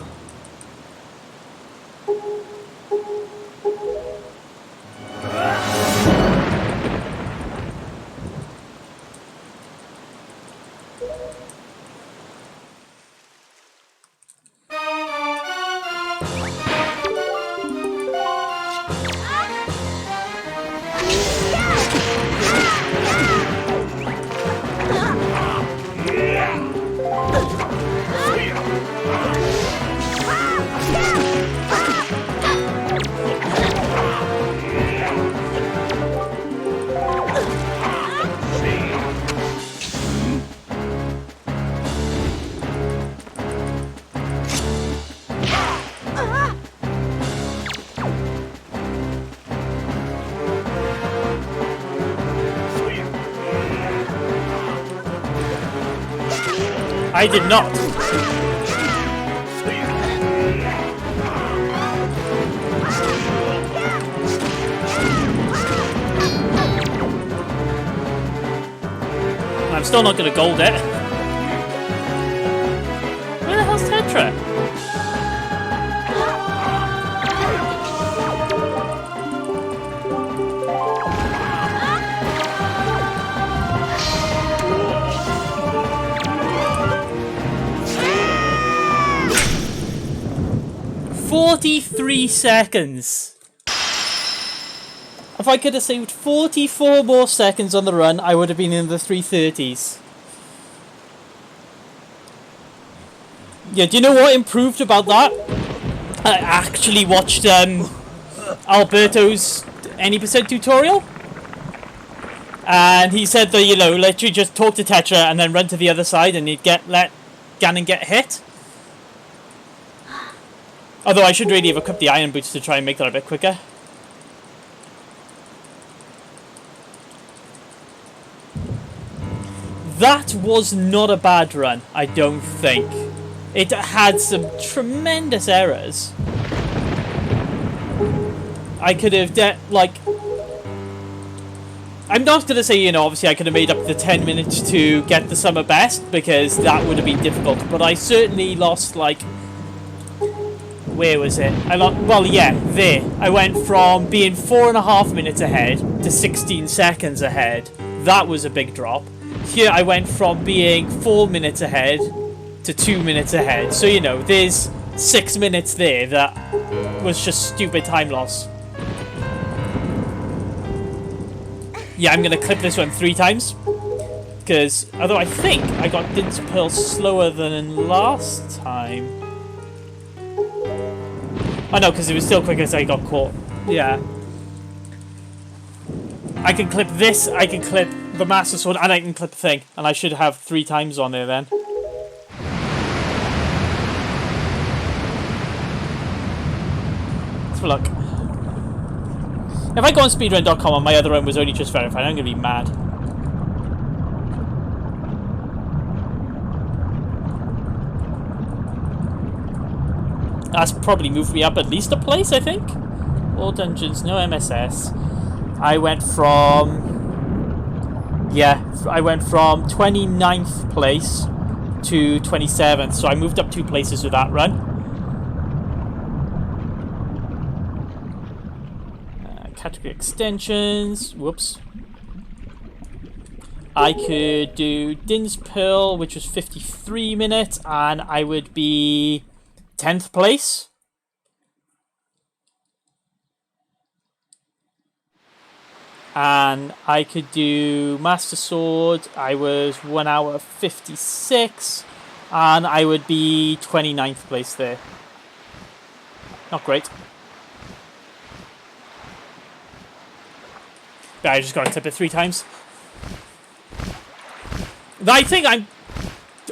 I did not. I'm still not gonna gold it. Where the hell's Tetra? ...43 seconds. If I could have saved 44 more seconds on the run, I would have been in the 3:30s. Yeah, do you know what improved about that? I actually watched Alberto's any percent tutorial. And he said that, you know, literally just talk to Tetra and then run to the other side and he'd let Ganon get hit. Although I should really have equipped the iron boots to try and make that a bit quicker. That was not a bad run, I don't think. It had some tremendous errors. I could have, I'm not going to say, you know, obviously I could have made up the 10 minutes to get the summer best, because that would have been difficult. But I certainly lost, like... Where was it? Well, yeah, there. I went from being 4.5 minutes ahead to 16 seconds ahead. That was a big drop. Here I went from being 4 minutes ahead to 2 minutes ahead. So, you know, there's 6 minutes there that was just stupid time loss. Yeah, I'm going to clip this one 3 times. Because, although I think I got Din's Pearl slower than last time. Oh no, because it was still quicker as I got caught. Yeah. I can clip this, I can clip the Master Sword, and I can clip the thing. And I should have 3 times on there then. Let's have a look. If I go on speedrun.com and my other one was only just verified, I'm going to be mad. That's probably moved me up at least a place, I think. All dungeons, no MSS. I went from... Yeah, I went from 29th place to 27th, so I moved up 2 places with that run. Category extensions. Whoops. I could do Din's Pearl, which was 53 minutes, and I would be 10th place. And I could do Master Sword. I was 1 hour 56, and I would be 29th place there. Not great. I just got to tip it 3 times. I think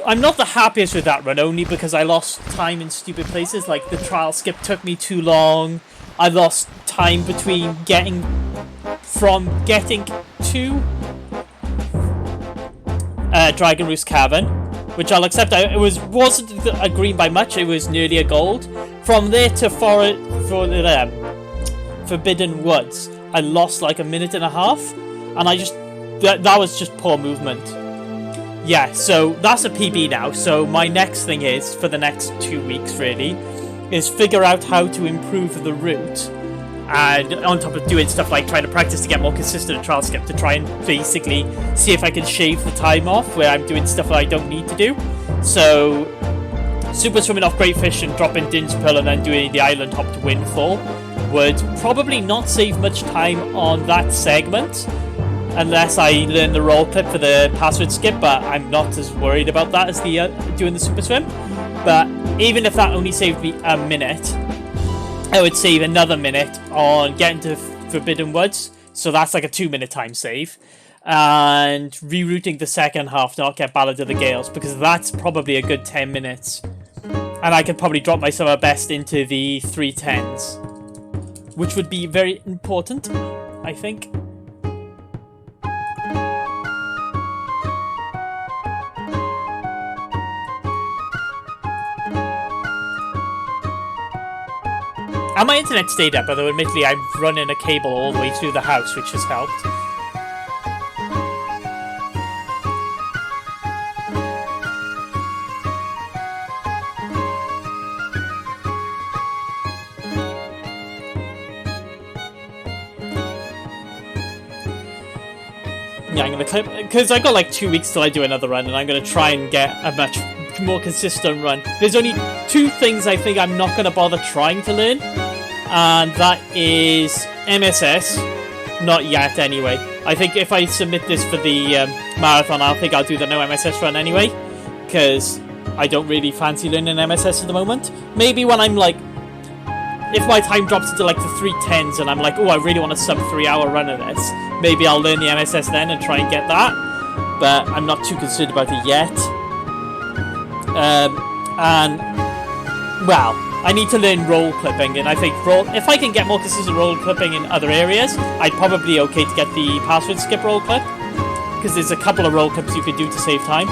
I'm not the happiest with that run, only because I lost time in stupid places. Like the trial skip took me too long. I lost time between getting to Dragon Roost Cavern, which I'll accept. It wasn't a green by much. It was nearly a gold. From there to Forbidden Woods, I lost like 1.5 minutes, and I just that was just poor movement. Yeah, so that's a PB now. So my next thing is, for the next 2 weeks really, is figure out how to improve the route, and on top of doing stuff like trying to practice to get more consistent at trial skip, to try and basically see if I can shave the time off where I'm doing stuff that I don't need to do. So super swimming off Great Fish and dropping Din's Pearl and then doing the island hop to Windfall would probably not save much time on that segment, unless I learn the roll clip for the password skip, but I'm not as worried about that as the doing the super swim. But even if that only saved me 1 minute, I would save another minute on getting to Forbidden Woods, so that's like a 2-minute time save, and rerouting the second half to not get Ballad of the Gales, because that's probably a good 10 minutes, and I could probably drop my summer best into the 3:10s, which would be very important, I think. And my internet stayed up, although admittedly I'm running a cable all the way through the house, which has helped. Yeah, I'm going to clip, because I got like 2 weeks till I do another run, and I'm going to try and get a much more consistent run. There's only 2 things I think I'm not going to bother trying to learn, and that is MSS Not yet, anyway. I think if I submit this for the marathon, I think I'll do the no MSS run anyway, because I don't really fancy learning MSS at the moment. Maybe when I'm like, if my time drops into like the 3:10s and I'm like, oh, I really want a sub 3-hour run of this, maybe I'll learn the MSS then and try and get that. But I'm not too concerned about it yet. And well, I need to learn roll clipping, and I think if I can get more consistent roll clipping in other areas, I'd probably be okay to get the password skip roll clip, because there's a couple of roll clips you could do to save time.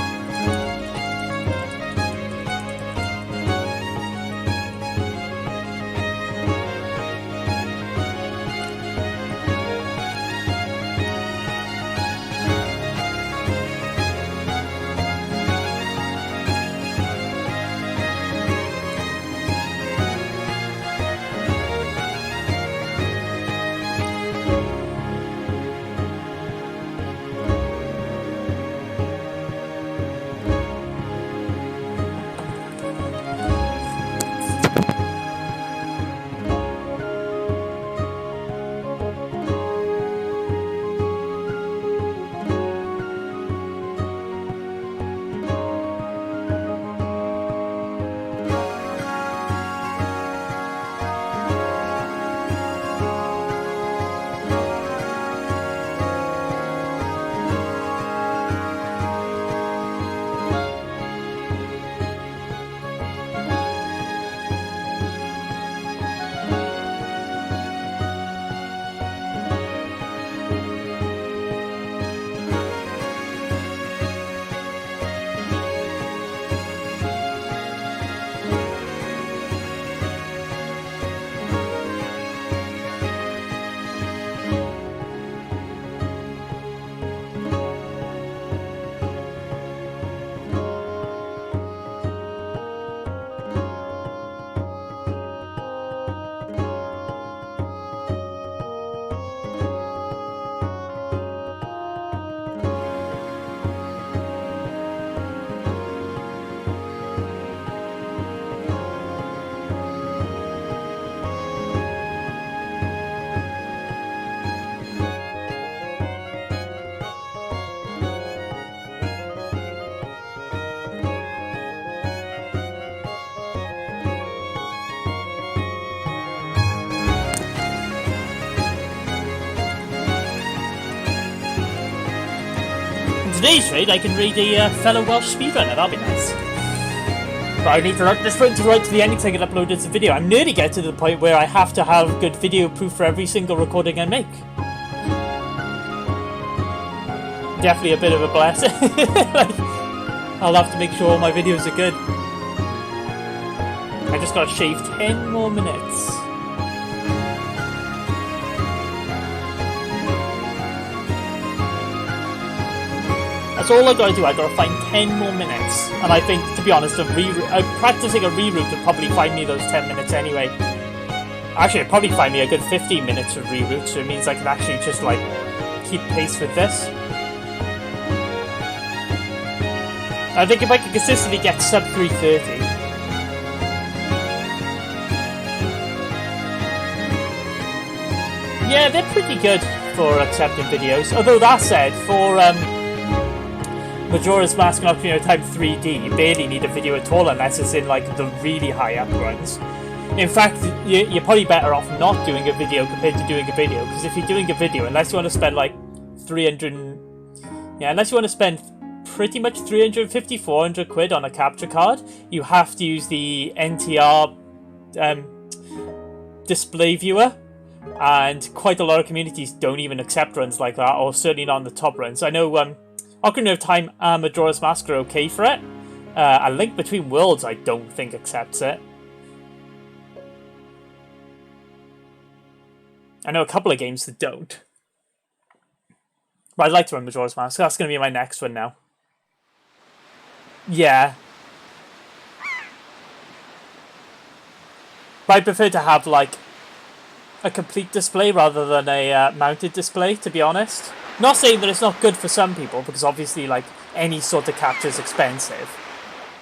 Today's raid, I can read a fellow Welsh speedrunner, that'll be nice. But I need to let this sprint to right to the end so I can upload this video. I'm nearly getting to the point where I have to have good video proof for every single recording I make. Definitely a bit of a blessing. Like, I'll have to make sure all my videos are good. I just gotta shave 10 more minutes. That's all I gotta do. I gotta find 10 more minutes, and I think, to be honest, practicing a reroute would probably find me those 10 minutes anyway. Actually, it'd probably find me a good 15 minutes of reroute, so it means I can actually just like keep pace with this. I think if I can consistently get sub 330. Yeah, they're pretty good for accepting videos. Although that said, for Majora's Mask and Ocarina of Time 3D, you barely need a video at all unless it's in like the really high up runs. In fact, you're probably better off not doing a video compared to doing a video, because if you're doing a video, unless you want to spend like 300, unless you want to spend pretty much 350, 400 quid on a capture card, you have to use the NTR display viewer, and quite a lot of communities don't even accept runs like that, or certainly not on the top runs. I know Ocarina of Time and Majora's Mask are okay for it. A Link Between Worlds I don't think accepts it. I know a couple of games that don't. But I'd like to run Majora's Mask. That's going to be my next one now. Yeah. But I prefer to have like a complete display rather than a mounted display, to be honest. Not saying that it's not good for some people, because obviously like any sort of capture is expensive.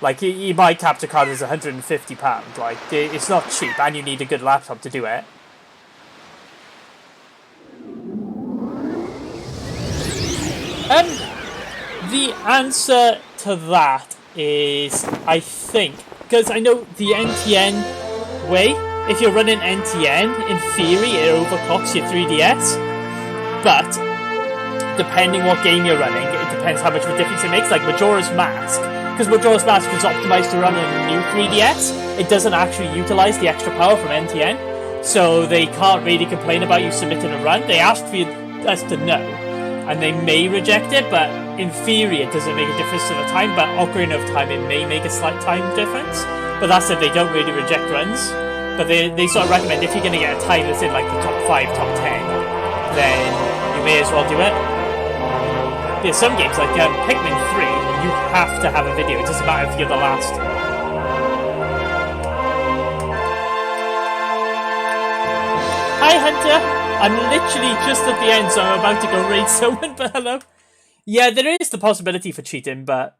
Like my capture card is £150, like it's not cheap, and you need a good laptop to do it. The answer to that is, I think, because I know the NTN way, if you're running NTN, in theory it overclocks your 3DS, but depending what game you're running, it depends how much of a difference it makes. Like Majora's Mask, because Majora's Mask was optimized to run on a new 3DS, it doesn't actually utilize the extra power from NTN, so they can't really complain about you submitting a run. They asked for us to know, and they may reject it, but in theory it doesn't make a difference to the time, but Ocarina of Time, it may make a slight time difference. But that's if they don't really reject runs. But they sort of recommend if you're going to get a time that's in like the top 5, top 10, then you may as well do it. There's some games like Pikmin 3, you have to have a video, it doesn't matter if you're the last. Hi Hunter! I'm literally just at the end, so I'm about to go raid someone, but hello. Yeah, there is the possibility for cheating, but